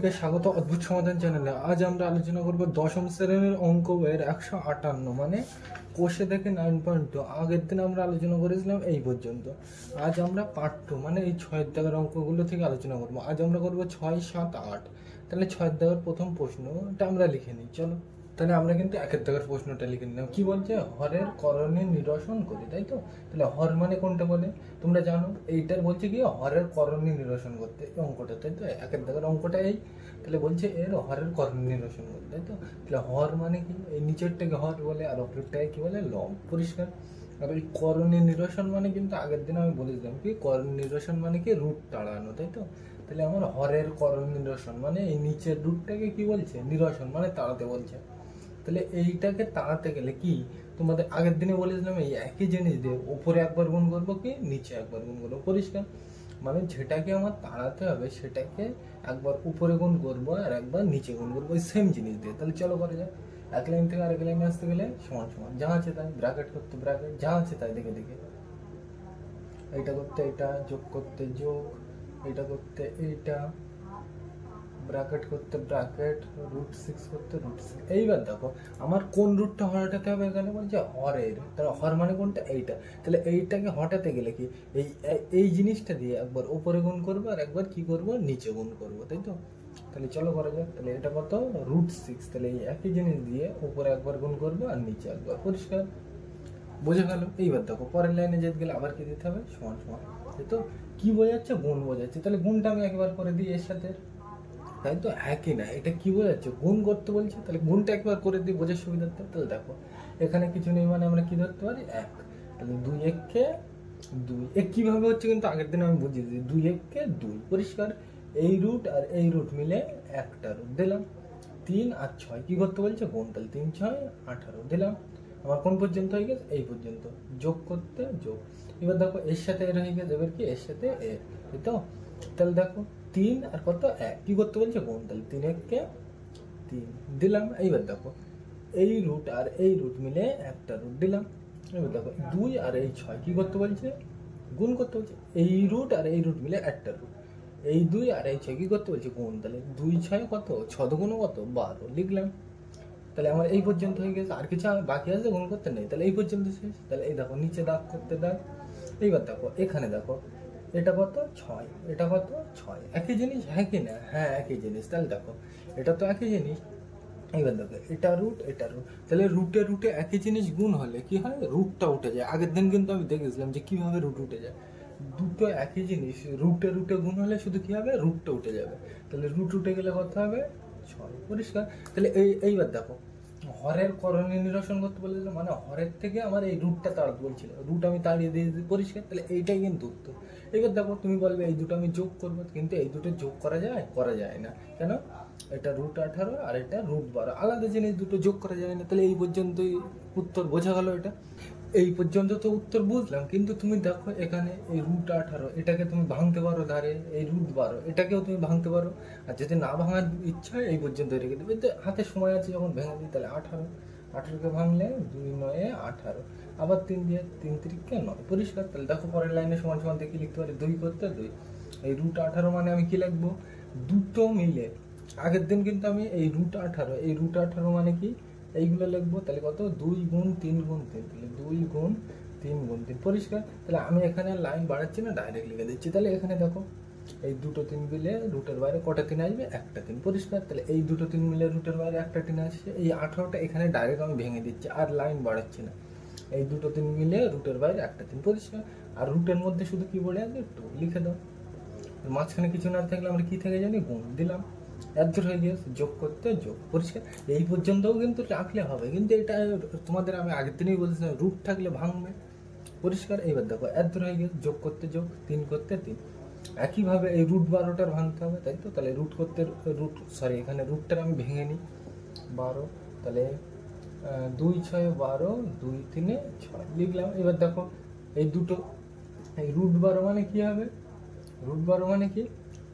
সবাইকে স্বাগত অদ্ভুত সমাধান চ্যানেলে। আজ আমরা আলোচনা করব দশম শ্রেণীর অঙ্ক বইয়ের 158 মানে কোষে থেকে 9.2। আগের দিন আমরা আলোচনা করেছিলাম এই পর্যন্ত। আজ আমরা পার্ট 2 মানে এই 6 দাগের অঙ্কগুলো থেকে আলোচনা করব। আজ আমরা করব 6, 7, 8। তাহলে 6 দাগের প্রথম প্রশ্নটা আমরা লিখে নিই, চলো। তাহলে আমরা কিন্তু 1 দাগের প্রশ্নটা লিখে নিলাম। কি বলছে? হরের করণে নিরসন করি, তাই তো? তাহলে হর মানে কোনটা বলে তোমরা জানো? এইটার বলছে কি হরের করণে নিরসন করতে, এই অঙ্কটা, তাই তো? 1 দাগের অঙ্কটা এই। তাহলে বলছে এর হরের করণে নিরসন করতে, তাই তো? তাহলে হর মানে কি? এই নিচেরটাকে হর বলে আর ওপরেরটাকে কি বলে? লব। পরিষ্কার? আর এই করণে নিরসন মানে কিন্তু আগের দিন আমি বলেছিলাম কি করণে নিরসন মানে কি রুট তাড়ানো, তাই তো? তাহলে আমার হরের করণ নিরসন মানে এই নিচের রুটটাকে কি বলছে? নিরসন মানে তাড়াতে বলছে। তাহলে এইটাকে তাড়াতে গেলে কি তোমাদের আগের দিনে বলেছিলাম এই একই জিনিস দিয়ে উপরে একবার গুণ করবো কি নিচে একবার গুণ করবো। পরিষ্কার? মানে যেটাকে আমার তাড়াতে হবে সেটাকে একবার উপরে গুণ করবো আর একবার নিচে গুণ করবো, ওই সেম জিনিস দিয়ে। তাহলে চলো করা যাক। এক লাইন থেকে আরেক লাইনে আসতে গেলে সমান সমান, যা আছে তাই ব্র্যাকেট করতে ব্র্যাকেট, যা আছে তাই দেখে দেখে, এইটা করতে এটা, যোগ করতে যোগ, এইটা করতে এইটা, ব্র্যাকেট করতে ব্র্যাকেট, √6 করতে √6। এইবার দেখো আমার কোন রুটটা হটাতে হবে এখানে বলছে হরের। তাহলে হর মানে কোনটা? এইটা। তাহলে এইটাকে হটাতে গেলে কি এই এই জিনিসটা দিয়ে একবার উপরে গুণ করবো আর একবার কি করব নিচে গুণ করবো, তাই তো? তাহলে চলো করা যাক। তাহলে এটা কত? √6। তাহলে এই একই জিনিস দিয়ে উপরে একবার গুণ করবো আর নিচে একবার। পরিষ্কার? বোঝা গেল? এইবার দেখো পরের লাইনে যেতে গেলে আবার কি দিতে হবে? সমান সমান, তাই তো? কি বোঝাচ্ছে? গুণ বোঝাচ্ছে। তাহলে গুণটা আমি একবার করে দিই এর সাথে, তাই তো? একই না, এটা কি বোঝাচ্ছে? গুণ করতে বলছে। তাহলে গুণটা একবার করে দিই বোঝার সুবিধার্থে। তাহলে দেখো এখানে কিছু নেই মানে আমরা কি ধরতে পারি? 1। তাহলে 2 1 2। এ কিভাবে হচ্ছে কিন্তু আগের দিন আমি বুঝিয়ে দিই। 2 1 2। পরিষ্কার? এই রুট আর এই রুট মিলে একটা রুট দিলাম। 3 আর 6 কি করতে বলছে? গুণ। তাহলে 3 6 18 দিলাম। আমার কোন পর্যন্ত হয়ে গেছে? এই পর্যন্ত। যোগ করতে যোগ। এবার দেখো এর সাথে এর হয়ে গেছে, এবার কি এর সাথে এর, তাই তো? তাহলে দেখো 3 আর কত 1 কি করতে বলছে? গুণ। তাহলে 3 1 3 দিলাম। এইবার দেখো এই রুট আর এই রুট মিলে একটা রুট দিলাম। এবার দেখো 2 আর এই 6 কি করতে বলছে? গুণ করতে বলছে। এই রুট আর এই রুট মিলে একটা রুট। এই 2 আর এই 6 কি করতে বলছে? গুণ। তাহলে 2 6 কত? 6 দুগুণ কত? 12 লিখলাম। তাহলে আমার এই পর্যন্ত হয়ে গেছে, আর কিছু বাকি আছে গুণ করতে নেই। তাহলে এই পর্যন্ত শেষ। তাহলে এই দেখো নিচে দাগ করতে দাগ। এইবার দেখো এখানে দেখো এটা কত? 6, এটা কত? 6। একই জিনিস, হ্যাঁ কি না? হ্যাঁ একই জিনিস। তাহলে দেখো এটা তো একই জিনিস। এইবার দেখো এটা রুট এটা রুট, তাহলে রুটে রুটে একই জিনিস গুণ হলে কি হয়? রুটটা উঠে যায়। আগের দিন কিন্তু আমি দেখেছিলাম যে কিভাবে রুট উঠে যায়। দুটো একই জিনিস রুটে রুটে গুণ হলে শুধু কি হবে? রুটটা উঠে যাবে। তাহলে রুট উঠে গেলে কত হবে? 6। পরিষ্কার? তাহলে এইবার দেখো হরের করণীয় নিরসন করতে বলেছিল মানে হরের থেকে আমার এই রুটটা তাড়াতে বলছিল, রুট আমি তাড়িয়ে দিয়েছি। পরিষ্কার? তাহলে এইটাই কিন্তু উত্তর। এবার দেখো তুমি বলবে এই দুটো আমি যোগ করবো, কিন্তু এই দুটো যোগ করা যায়? করা যায় না। কেন? এটা √18 আর এটা √12, আলাদা জিনিস, দুটো যোগ করা যায় না। তাহলে এই পর্যন্তই উত্তর। বোঝা গেল? এটা এই পর্যন্ত তো উত্তর বুঝলাম, কিন্তু তুমি দেখো এখানে এই √18 এটাকে তুমি ভাঙতে পারো ধারে, এই √12 এটাকেও তুমি ভাঙতে পারো। আর যদি না ভাঙার ইচ্ছা হয় এই পর্যন্ত রেখে দেবে। হাতে সময় আছে যখন ভেঙে দিই। তাহলে 18কে ভাঙলে 2 9 18, আবার 3 দিয়ে 3 3 9। পরিষ্কার? তাহলে দেখো পরের লাইনে সমান সমান দেখে লিখতে পারি 2 করতে 2। এই √18 মানে আমি কি লিখবো? দুটো মিলে। আগের দিন কিন্তু আমি এই √18 মানে কি এইগুলো লিখবো। তাহলে কত? 2 গুণ 3 গুণ 3। তাহলে 2 গুণ 3 গুণ 3। পরিষ্কার? তাহলে আমি এখানে লাইন বাড়াচ্ছি না, ডাইরেক্ট লিখে দিচ্ছি। তাহলে এখানে দেখো এই দুটো 3 মিলে রুটের বাইরে কটা 3 আসবে? একটা 3। পরিষ্কার? তাহলে এই দুটো 3 মিলে রুটের বাইরে একটা 3 আসছে। এই 18টা এখানে ডাইরেক্ট আমি ভেঙে দিচ্ছি, আর লাইন বাড়াচ্ছি না। এই দুটো 3 মিলে রুটের বাইরে একটা 3। পরিষ্কার? আর রুটের মধ্যে শুধু কি বলে আছে? 2 লিখে দাও। মাঝখানে কিছু না থাকলে আমরা কি থেকে জানি? গুণ দিলাম। অ্যাডজস্ট হয়ে গিয়েছে, যোগ করতে যোগ। পরিষ্কার? এই পর্যন্তও কিন্তু রাখলে হবে, কিন্তু এটা তোমাদের আমি আগের দিনই বলছিলাম রুট থাকলে ভাঙবে। পরিষ্কার? এইবার দেখো অ্যাডজস্ট হয়ে গিয়েছে, যোগ করতে যোগ, 3 করতে 3। একইভাবে এই √12টার ভাঙতে হবে, তাই তো? তাহলে এখানে রুটটার আমি ভেঙে নিই। 12, তাহলে 2 6 12, 2 3 6 লিখলাম। এবার দেখো এই দুটো, এই √12 মানে কি হবে? √12 মানে কি?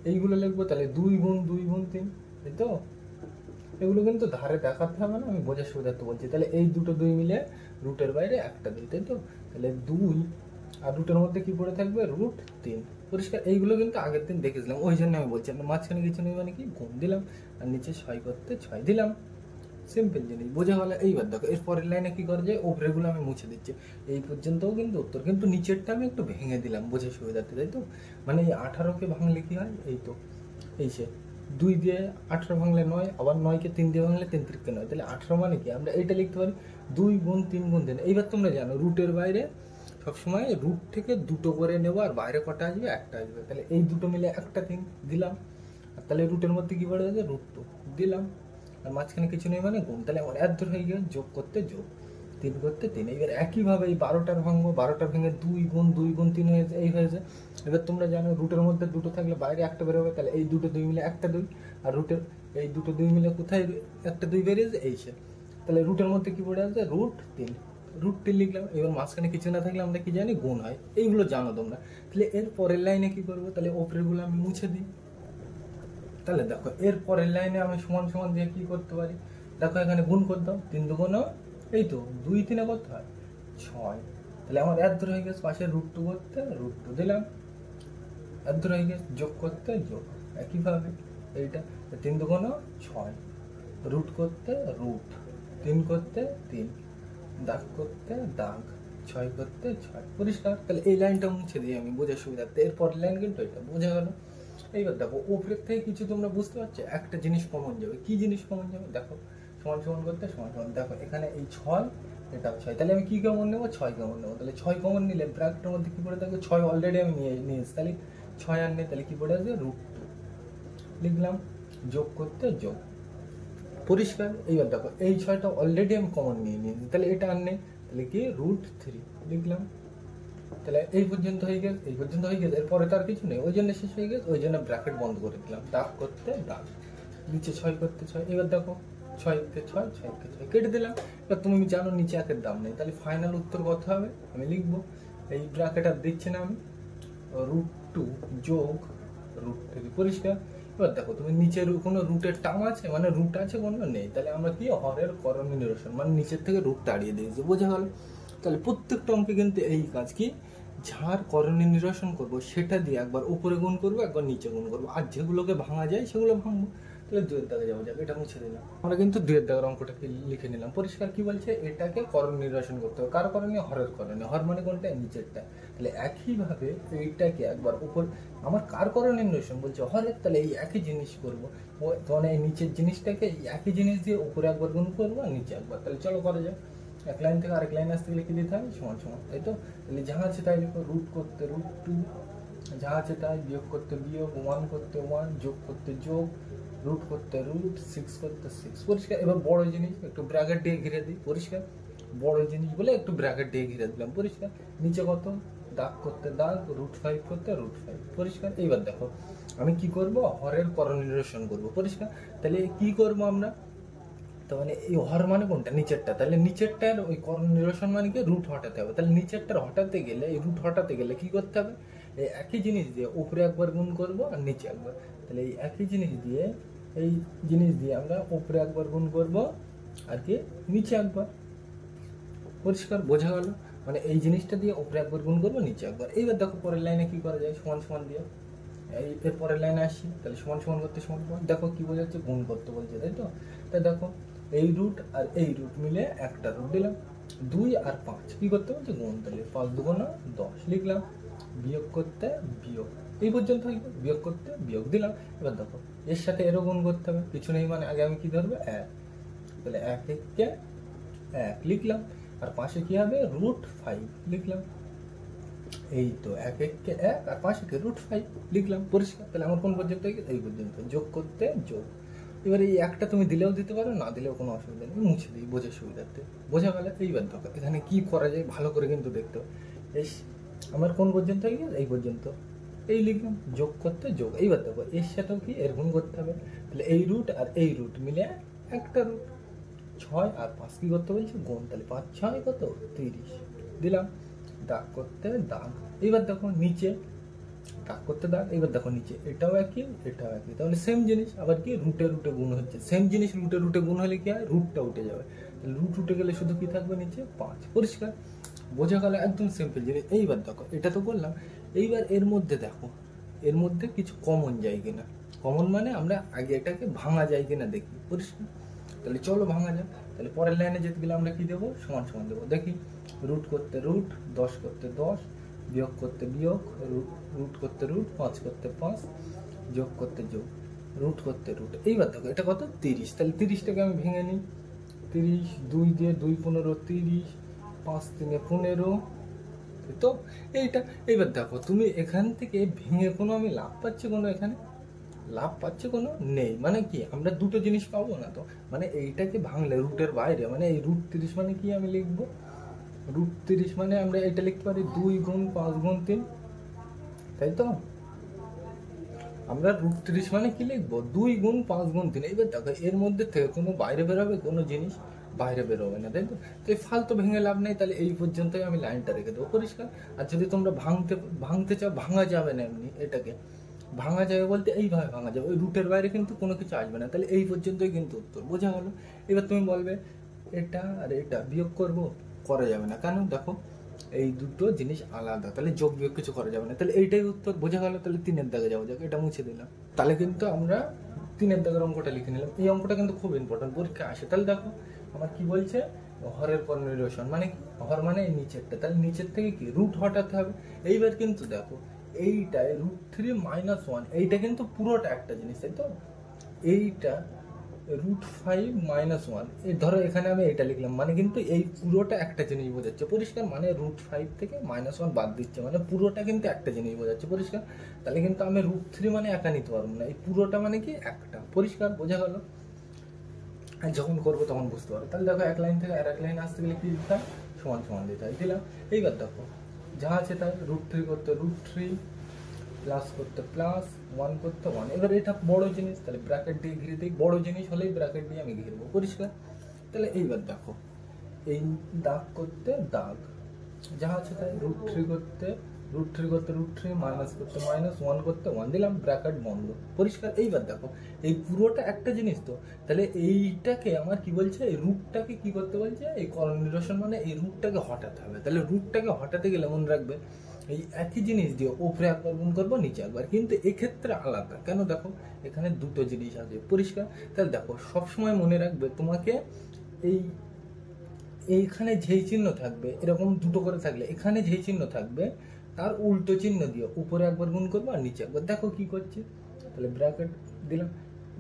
এইগুলো লিখবো। তাহলে 2 গুণ 2 গুণ 3, তাই তো? এগুলো কিন্তু ধারে দেখাতে হবে না, আমি বোঝার সুবিধার্থে বলছি। তাহলে এই দুটো 2 মিলে রুটের বাইরে একটা 2, তাই তো? তাহলে 2 আর রুটের মধ্যে কি পড়ে থাকবে? √3। পরিষ্কার। এইগুলো কিন্তু আগের দিন দেখেছিলাম, ওই জন্য আমি বলছি। মাঝখানে কিছু নেই মানে কি, গুণ দিলাম আর নিচে 6 করতে 6 দিলাম। সিম্পল জিনিস, বোঝা গেল। এইবার দেখো এর পরের লাইনে কি করা যায়, ওপরেগুলো আমি মুছে দিচ্ছি। এই পর্যন্তও কিন্তু উত্তর, কিন্তু নিচেরটা আমি একটু ভেঙে দিলাম বোঝার সুবিধার্থে, তাই তো। মানে এই 18কে ভাঙলে কি হয়, এই তো এই সে 2 দিয়ে 18 ভাঙলে 9, আবার 9কে 3 দিয়ে ভাঙলে 3 3 9, তাহলে 18 মানে কি, আমরা এটা লিখতে পারি 2 গুণ 3 গুণ 3। এইবার তোমরা জানো রুটের বাইরে সবসময় রুট থেকে দুটো করে নেবো, আর বাইরে কটা আসবে, একটা আসবে। তাহলে এই দুটো মিলে একটা 3 দিলাম, আর তাহলে রুটের মধ্যে কি পড়ে যাবে, √2 দিলাম, আর মাঝখানে কিছু নেই মানে গুণ। তাহলে আমার এত হয়ে গেল, যোগ করতে যোগ, 3 করতে 3। এবার একইভাবে এই 12টার ভাঙবো, 12টার ভেঙে 2 গুণ 2 গুণ 3 হয়েছে, এই হয়েছে। এবার তোমরা জানো রুটের মধ্যে দুটো থাকলে বাইরে একটা বেরোবে, তাহলে এই দুটো 2 মিলে একটা 2, আর রুটের এই দুটো 2 মিলে কোথায় একটা 2 বেরিয়েছে, এই সে। তাহলে রুটের মধ্যে কি পড়ে আছে, √3, √3 লিখলাম। এবার মাঝখানে কিছু না থাকলে আমরা কি জানি, গুণ হয়। এইগুলো জানো তোমরা। তাহলে এর পরের লাইনে কি করবো, তাহলে ওপরেরগুলো আমি মুছে দিই। তাহলে দেখো এর পরের লাইনে আমি সমান সমান দিয়ে কি করতে পারি, দেখো এখানে গুণ করে দাও, 3 2 এই তো 2 3 কত হয়, 6। তাহলে আমার এত হয়ে গেছে, পাশে √2 করতে √2 দিলাম, এত হয়ে গেছে, যোগ করতে যোগ। একইভাবে এইটা 3 2 6, রুট করতে রুট, 3 করতে 3, দাগ করতে দাগ, 6 করতে 6। পরিষ্কার। তাহলে এই লাইনটা মুছে দিই আমি বোঝার সুবিধার্থে। এরপর লাইন কিন্তু এটা বোঝা গেল। এইবার দেখো উপরের থেকে কিছু তোমরা বুঝতে পারছো, একটা জিনিস কমন যাবে। কি জিনিস কমন যাবে, দেখো সমান সমান করতে সমান সমান, দেখো এখানে এই 6, এটা 6, তাহলে আমি কি কমন নেবো, 6 কমন নেবো। তাহলে 6 কমন নিলে ব্র্যাকেটের মধ্যে কি পড়ে থাকবে, 6 অলরেডি আমি নিয়েছি, তাহলে 6 আর নেই, তাহলে কি পড়ে আছে, √2 লিখলাম, যোগ করতে যোগ। পরিষ্কার। এইবার দেখো এই 6টা অলরেডি আমি কমন নিয়ে নিয়েছি, তাহলে এটা আর নেই, তাহলে কি √3 লিখলাম। তাহলে এই পর্যন্ত হয়ে গেল, এই পর্যন্ত হয়ে গেল, এরপরে তার কিছু নেই, ওই জন্য শেষ হয়ে গেছে, ওই জন্য ব্র্যাকেট বন্ধ করে দিলাম। দাগ করতে দাগ, নিচে 6 করতে 6। এবার দেখো 6 কে 6, 6 কে 6 কেটে দিলাম। এবার তুমি জানো নিচে একের দাম নেই, তাহলে ফাইনাল উত্তর কত হবে আমি লিখবো, এই ব্র্যাকেট আর দিচ্ছি না আমি, √2 যোগ √3। পরিষ্কার। এবার দেখো তুমি নিচের কোনো রুটের টার্ম আছে, মানে রুট আছে কোনো নেই, তাহলে আমরা কি হরের করণীয় নিরসন, মানে নিচের থেকে রুট তাড়িয়ে দিয়েছি, বোঝা গেল। তাহলে প্রত্যেকটা অঙ্কে কিন্তু এই কাজ, কি যার করণীয় নিরসন করব সেটা দিয়ে একবার উপরে গুণ করবো, একবার নিচে গুণ করবো, আর যেগুলোকে ভাঙা যায় সেগুলো ভাঙবো। তাহলে 2 এর দাগে যাওয়া যাবে, এটা মুছে দিলাম। আমরা কিন্তু 2 এর দাগের অঙ্কটাকে লিখে নিলাম। পরিষ্কার। কি বলছে, এটাকে করণীয় নিরসন করতে হবে। কার করণীয়, হরের করণীয়। হর মানে কোনটা, নিচেরটা। তাহলে একইভাবে এইটাকে একবার উপর, আমার কার করণীয় নিরসন বলছে, হরের, তাহলে এই একই জিনিস করবো। তখন এই নিচের জিনিসটাকে এই একই জিনিস দিয়ে উপরে একবার গুণ করবো আর নিচে একবার। তাহলে চলো করা যাক। এক লাইন থেকে আরেক লাইন আসতে গেলে কি দিতে হবে, সমান সমান, তাই তো। তাহলে যাহা আছে তাই লিখো, রুট করতে √2, যাহা আছে তাই, বিয়োগ করতে বিয়োগ, 1 করতে 1, যোগ করতে যোগ, রুট করতে রুট, 6 করতে 6। পরিষ্কার। এবার বড় জিনিস একটু ব্র্যাকেট দিয়ে ঘিরে দিই। পরিষ্কার। বড় জিনিস বলে একটু ব্র্যাকেট দিয়ে ঘিরে দিলাম। পরিষ্কার। নিচে কত, দাগ করতে দাগ, √5 করতে √5। পরিষ্কার। এইবার দেখো আমি কি করব, হরের করণীয় নিরসন করবো। পরিষ্কার। তাহলে কি করবো আমরা, তো মানে এই হর মানে কোনটা, নিচেরটা। তাহলে নিচেরটার ওই করণীয় নিরসন মানে কি, রুট হটাতে হবে। তাহলে নিচেরটার হটাতে গেলে, এই রুট হটাতে গেলে কি করতে হবে, এই একই জিনিস দিয়ে উপরে একবার গুণ করবো আর নিচে একবার। তাহলে এই একই জিনিস দিয়ে, এই জিনিস দিয়ে আমরা উপরে একবার গুণ করবো আর কি নিচে একবার। পরিষ্কার। বোঝা গেল। মানে এই জিনিসটা দিয়ে উপরে একবার গুণ করবো, নিচে একবার। এইবার দেখো পরের লাইনে কি করা যায়, সমান সমান দিয়ে এর পরের লাইনে আসি। তাহলে সমান সমান করতে সমান সমান, দেখো কি বোঝাচ্ছে, গুণ করতে বলছে, তাই তো। তাই দেখো এই রুট আর এই রুট মিলে একটা রুট দিলাম, 2 আর 5 কি করতে বলছে, গুণ। তাহলে 5 2 10 লিখলাম, বিয়োগ করতে বিয়োগ, এই পর্যন্ত হয়ে গেল। বিয়োগ করতে বিয়োগ দিলাম। এবার দেখো এর সাথে এরও গুণ করতে হবে, কিছু নেই মানে আগে আমি কি ধরবো, 1। তাহলে 1 1 1 লিখলাম, আর পাশে কি হবে, √5 লিখলাম। এই তো 1 1 1 আর 5 √5 লিখলাম। পরিষ্কার। তাহলে আমার কোন পর্যন্ত হয়ে গেছে, এই পর্যন্ত। যোগ করতে যোগ। এবার এই একটা তুমি দিলেও দিতে পারো, না দিলেও কোনো অসুবিধা নেই, মুছে দিই বোঝার সুবিধার্থে। বোঝা গেল। এইবার দেখো এখানে কি করা যায় ভালো করে কিন্তু দেখতে হবে। এই আমার কোন পর্যন্ত হয়ে গেছে, এই পর্যন্ত। এই লিখলাম, যোগ করতে যোগ। এইবার দেখো এর সাথেও কি এর গুণ করতে হবে। তাহলে এই রুট আর এই রুট মিলে একটা রুট, 6 আর 5 কি করতে বলছে, গুণ। তাহলে 5 6 কত, 30 দিলাম, দাগ করতে দাগ। এবার দেখো নিচে, দাগ করতে দাগ। এবার দেখো নিচে, এটাও একই এটাও একই, তাহলে সেম জিনিস। আবার কি, রুটে রুটে গুণ হচ্ছে, সেম জিনিস রুটে রুটে গুণ হলে কি হয়, রুটটা উঠে যাবে। তাহলে রুট উঠে গেলে শুধু কি থাকবে, নিচে 5। পরিষ্কার। বোঝা গেল, একদম সিম্পল জিনিস। এইবার দেখো এটা তো বললাম, এইবার এর মধ্যে দেখো, এর মধ্যে কিছু কমন যায় কিনা। কমন মানে আমরা আগে এটাকে ভাঙা যায় কিনা দেখি, পরিষ্কার। তাহলে চলো ভাঙা যাক। তাহলে পরের লাইনে যেতে গেলে আমরা কি দেবো, সমান সমান দেবো। দেখি, রুট করতে রুট, 10 করতে 10, বিয়োগ করতে বিয়োগ, রুট করতে রুট, 5 করতে 5, যোগ করতে যোগ, রুট করতে রুট। এইবার দেখো এটা কত, 30। তাহলে 30টাকে আমি ভেঙে নিই। 30, 2 দিয়ে 2 15, 30, 5 3 15, তো এইটা। এইবার দেখো তুমি এখান থেকে ভেঙে কোনো আমি লাভ পাচ্ছি কোনো, এখানে লাভ পাচ্ছে কোনো নেই। মানে কি আমরা দুটো জিনিস পাবো না তো। মানে এইটাকে ভাঙলে রুটের বাইরে, মানে এই রুট 30 মানে কি আমি লিখবো, রুট 30 মানে আমরা এটা লিখতে পারি 2 গুণ 5 গুণ 3, তাই তো। আমরা রুট 30 মানে কি লিখবো, 2 গুণ 5 গুণ 3। এবার দেখো এর মধ্যে থেকে কোনো বাইরে বেরোবে, কোনো জিনিস বাইরে বেরোবে না, তাই তো। তো এই ফালতু ভেঙে লাভ নেই। তাহলে এই পর্যন্তই আমি লাইনটা রেখে দেবো, পরিষ্কার। আর যদি তোমরা ভাঙতে চাও, ভাঙা যাবে না এমনি। এটাকে ভাঙা যাবে বলতে এইভাবে ভাঙা যাবে, ওই রুটের বাইরে কিন্তু কোনো কিছু আসবে না। তাহলে এই পর্যন্তই কিন্তু উত্তর, বোঝা গেল। এবার তুমি বলবে এটা আর এটা বিয়োগ করবো, করা যাবে না। কেন, দেখো এই দুটো জিনিস আলাদা, তাহলে যোগ বিয়োগ কিছু করা যাবে না। তাহলে এইটাই উত্তর, বোঝা গেল। তাহলে 3-এর দাগে যাওয়া যাক, এটা মুছে দিলাম। তাহলে কিন্তু আমরা 3-এর দাগের অঙ্কটা লিখে নিলাম। এই অঙ্কটা কিন্তু খুব ইম্পর্টেন্ট, পরীক্ষা আসে। তাহলে দেখো আমার কি বলছে, হরের পর নিরসন মানে কি, হর মানে এই নিচেরটা, তাহলে নিচের থেকে কি রুট হটাতে হবে। এইবার কিন্তু দেখো এইটায় √3 - 1, এইটা কিন্তু পুরোটা একটা জিনিস, তাই তো। এইটা √5 - 1, এই ধরো এখানে আমি এটা লিখলাম, মানে কিন্তু এই পুরোটা একটা জিনিস বোঝাচ্ছে, পরিষ্কার। মানে √5 থেকে -1 বাদ দিচ্ছে, মানে পুরোটা কিন্তু একটা জিনিস বোঝাচ্ছে, পরিষ্কার। তাহলে কিন্তু আমি √3 মানে একা নিতে পারবো না, এই পুরোটা মানে কি একটা, পরিষ্কার, বোঝা গেল। আর যখন করবো তখন বুঝতে পারবো। তাহলে দেখো এক লাইন থেকে আর এক লাইন আসতে গেলে কি দিতে হয়, সমান সমান দিতে হয়, দিলাম। এইবার দেখো যা আছে তাই, √3 করতে √3, প্লাস করতে প্লাস, 1 করতে 1। এবার এটা বড় জিনিস, তাহলে ব্র্যাকেট দিয়ে ঘিরে দিই। বড় জিনিস হলেই ব্র্যাকেট দিয়ে আমি ঘিরবো, পরিষ্কার। তাহলে এইবার দেখো এই দাগ করতে দাগ, যা আছে তাই, √3 করতে √3, মাইনাস করতে মাইনাস, 1 করতে 1, দিলাম, ব্র্যাকেট বন্ধ, পরিষ্কার। এইবার দেখো এই পুরোটা একটা জিনিস তো। তাহলে এইটাকে আমার কি বলছে, এই রুটটাকে কি করতে বলছে, এই করণ নিরসন মানে এই রুটটাকে হটাতে হবে। তাহলে রুটটাকে হটাতে গেলে মনে রাখবে এই একই জিনিস দিয়ে উপরে একবার গুণ করবো, নিচে একবার, কিন্তু এক্ষেত্রে আলাদা। কেন, দেখো এখানে দুটো জিনিস আছে, পরিষ্কার। তাহলে দেখো সবসময় মনে রাখবে তোমাকে এই এইখানে যেই চিহ্ন থাকবে, এরকম দুটো করে থাকলে এখানে যেই চিহ্ন থাকবে তার উল্টো চিহ্ন দিয়ে উপরে একবার গুণ করবো আর নিচে একবার। দেখো কি করছে, তাহলে ব্র্যাকেট দিলাম,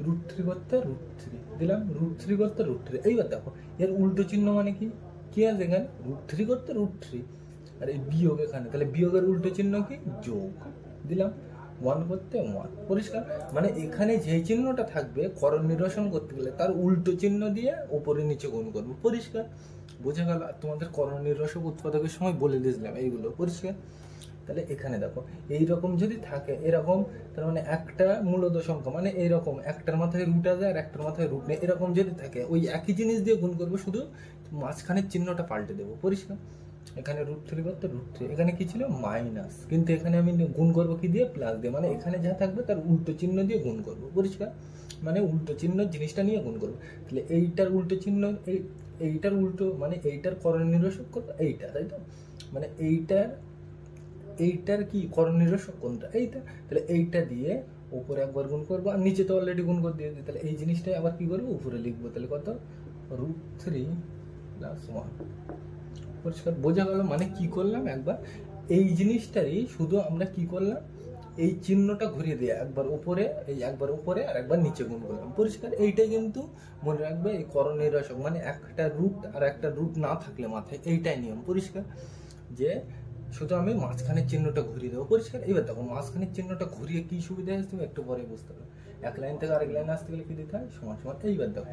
√3 করতে √3 দিলাম, √3 করতে √3। এইবার দেখো এর উল্টো চিহ্ন মানে কি, কি আছে এখানে, √3 করতে √3, আর এই বিয়োগ এখানে, তাহলে বিয়োগের উল্টো চিহ্ন কি, যোগ, দিলাম, 1 করতে 1, পরিষ্কার। মানে এখানে যেই চিহ্নটা থাকবে করণ নিরসন করতে গেলে তার উল্টো চিহ্ন দিয়ে উপরে নিচে গুণ করবো, পরিষ্কার, বোঝা গেল। আর তোমাদের করণ নিরসক উৎপাদকের সময় বলে দিয়েছিলাম এইগুলো, পরিষ্কার। তাহলে এখানে দেখো এইরকম যদি থাকে, এরকম, তার মানে একটা মূলদ সংখ্যা, মানে এইরকম একটার মাথায় রুট আছে আর একটার মাথায় রুট নেই, এরকম যদি থাকে ওই একই জিনিস দিয়ে গুণ করবো, শুধু মাঝখানের চিহ্নটা পাল্টে দেবো, পরিষ্কার। এখানে √3 করতে √3, এখানে কি ছিল মাইনাস, কিন্তু এখানে আমি গুণ করবো কি দিয়ে, প্লাস দিয়ে। মানে এখানে যা থাকবে তার উল্টো চিহ্ন দিয়ে গুণ করবো, পরিষ্কার। মানে উল্টো চিহ্ন জিনিসটা নিয়ে গুণ করবো। তাহলে এইটার উল্টো চিহ্ন, এইটার উল্টো মানে এইটার করণ নিরসক কত, এইটা, তাই তো। মানে এইটার কি করণ নিরসক কোনটা, এইটা। তাহলে এইটা দিয়ে উপরে একবার গুণ করবো, আর নিচে তো অলরেডি গুণ করে দিয়েছি। তাহলে এই জিনিসটাই আবার কি করবো, উপরে লিখবো। তাহলে কত, √3 + 1, পরিষ্কার, বোঝা গেল। মানে কি করলাম, একবার এই জিনিসটারই শুধু আমরা কি করলাম, এই চিহ্নটা ঘুরিয়ে দিয়ে একবার উপরে, এই একবার উপরে আর একবার নিচে গুণ করলাম, পরিষ্কার। এইটাই কিন্তু মনে রাখবে এই করণ নিরসক, মানে একটা রুট আর একটা রুট না থাকলে মাথায়, এইটাই নিয়ম, পরিষ্কার। যে শুধু আমি মাঝখানের চিহ্নটা ঘুরিয়ে দেবো, পরিষ্কার। এবার দেখো মাঝখানের চিহ্নটা ঘুরিয়ে কি সুবিধা আসছে তুমি একটু পরে বুঝতে পারো। এক লাইন থেকে আরেক লাইন আসতে গেলে কি দিতে হয়, সমান সমান। এইবার দেখো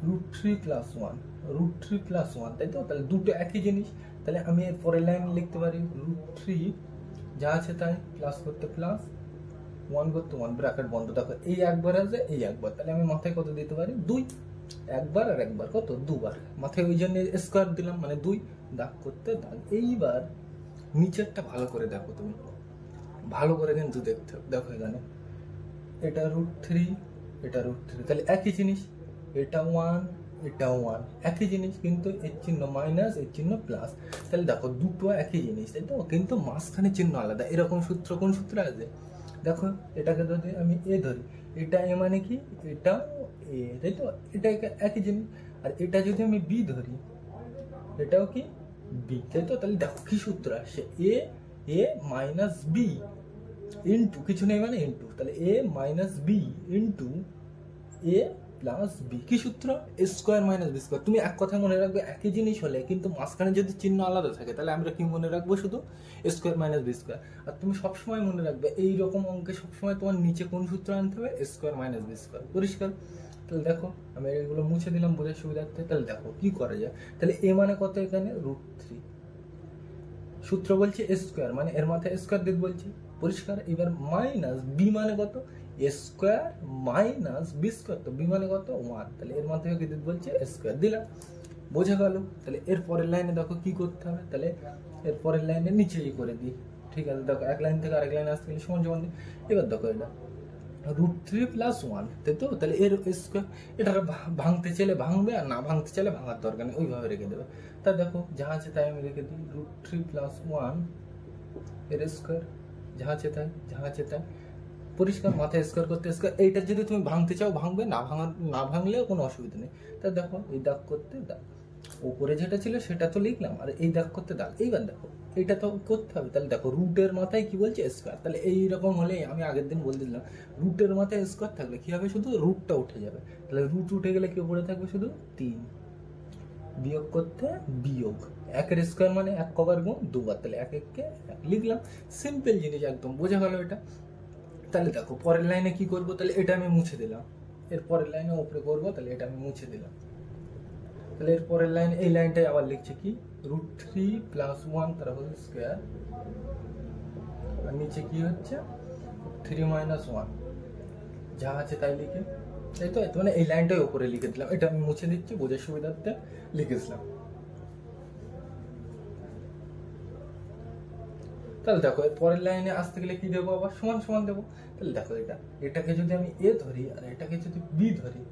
√3 + 1, √3 + 1, তাই তো। তাহলে দুটো একই জিনিস। তাহলে আমি এর পরের লাইন লিখতে পারি, √3 যা আছে তাই, প্লাস করতে প্লাস, 1 করতে 1, ব্র্যাকেট বন্ধ। দেখো এই একবার আছে, এই একবার, তাহলে আমি মাথায় কত দিতে পারি, 2, একবার আর একবার কত, দুবার, মাথায় ওই জন্য স্কোয়ার দিলাম, মানে 2, দাগ করতে দাগ। এইবার নিচেরটা ভালো করে দেখো তুমি, ভালো করে কিন্তু দেখতে হবে। দেখো এখানে এটা √3, এটা √3, তাহলে একই জিনিস, এটা 1, এটা 1, একই জিনিস, কিন্তু এর চিহ্ন মাইনাস, এর চিহ্ন প্লাস। তাহলে দেখো দুটো একই জিনিস, তাই তো, কিন্তু মাঝখানে চিহ্ন আলাদা। এরকম সূত্র কোন সূত্র আছে? দেখো এটাকে যদি আমি এ ধরি, এটা এ মানে কি, এটা এ, তাই তো, এটা একই জিনিস। আর এটা যদি আমি বি ধরি, এটাও কি বি, তাই তো। তাহলে দেখো কি সূত্র আসছে, এ এ মাইনাস বি ইন্টু কিছু নেই মানে ইন্টু, তাহলে এ মাইনাস বি ইন্টু এ প্লাস বি। কি সূত্র? A square minus B square. তুমি এক কথা মনে রাখবে, একই জিনিস হলে কিন্তু মাঝখানে যদি চিহ্ন আলাদা থাকে, তাহলে আমরা কি মনে রাখবো? শুধু এ স্কোয়ার মাইনাস বি স্কোয়ার। আর তুমি সবসময় মনে রাখবে এইরকম অঙ্কে সবসময় তোমার নিচে কোন সূত্র আনতে হবে? এ স্কোয়ার মাইনাস বি স্কোয়ার। পরিষ্কার? তাহলে দেখো আমি এগুলো মুছে দিলাম বোঝার সুবিধার্থে। তাহলে দেখো কি করা যায়। তাহলে এ মানে কত? এখানে √3। সূত্র বলছে এ স্কোয়ার, মানে এর মাথায় স্কোয়ার দিতে বলছি। পরিষ্কার? এবার মাইনাস বি মানে কত? এ স্কোয়ার মাইনাস বি স্কোয়ার, তো বি মানে কত? 1। তাহলে এর মাথায় কি দিতে বলছে? স্কোয়ার দিলাম। বোঝা গেল? তাহলে এর পরের লাইনে দেখো কি করতে হবে। তাহলে এর পরের লাইনে নিচেই করে দিই। ঠিক আছে, দেখো এক লাইন থেকে আরেক লাইনে আসতে গেলে সমান সমান দিই। এবার দেখো এটা √3 প্লাস 1, তাই তো। তাহলে এর স্কোয়ার, এটা ভাঙতে চাইলে ভাঙবে, আর না ভাঙতে চাইলে ভাঙার দরকার নেই, ওইভাবে রেখে দেবে। তা দেখো যা আছে তাই আমি রেখে দিই, √3 প্লাস 1 এর স্কোয়ার, যা আছে তাই, যা আছে তাই। পরিষ্কার? মাথায় স্কোয়ার করতে স্কোয়ার। এইটা যদি তুমি ভাঙতে চাও ভাঙবে, না ভাঙলেও কোনো অসুবিধা নেই। তা দেখো এই দাগ করতে দাগ, উপরে যেটা ছিল সেটা তো লিখলাম, আর এই দাগ করতে দাগ। এইবার দেখো এটা তো করতে হবে। তাহলে দেখো রুটের মাথায় কি বলছে? স্কোয়ার। তাহলে এইরকম হলে আমি আগের দিন বলে দিলাম, রুটের মাথায় স্কোয়ার থাকলে কি হবে? শুধু রুটটা উঠে যাবে। তাহলে রুট উঠে গেলে কি উপরে থাকবে? শুধু 3। বিয়োগ করতে বিয়োগ, একের স্কোয়ার মানে এক কবার গুণ দুবার, তাহলে এক এককে এক লিখলাম। সিম্পল জিনিস, একদম বোঝা গেল এটা। তাহলে দেখো পরের লাইনে কি করব, তাহলে এটা আমি মুছে দিলাম। এর পরের লাইনে উপরে করবো, তাহলে এটা আমি মুছে দিলাম। তাহলে এর পরের লাইন, এই লাইনটাই আবার লিখছে কি, √3 প্লাস 1 তার হোল স্কোয়ার, আর নিচে কি হচ্ছে 3 মাইনাস 1, যা আছে তাই লিখে, তাই তো। মানে এই লাইনটাই উপরে লিখে দিলাম, এটা আমি মুছে দিচ্ছি বোঝার সুবিধার্থে লিখেছিলাম। তাহলে দেখো এর পরের লাইনে আসতে গেলে কি দেবো? আবার সমান সমান দেবো। তাহলে দেখো এটাকে যদি আমি এ ধরি আর এটাকে যদি বি ধরি,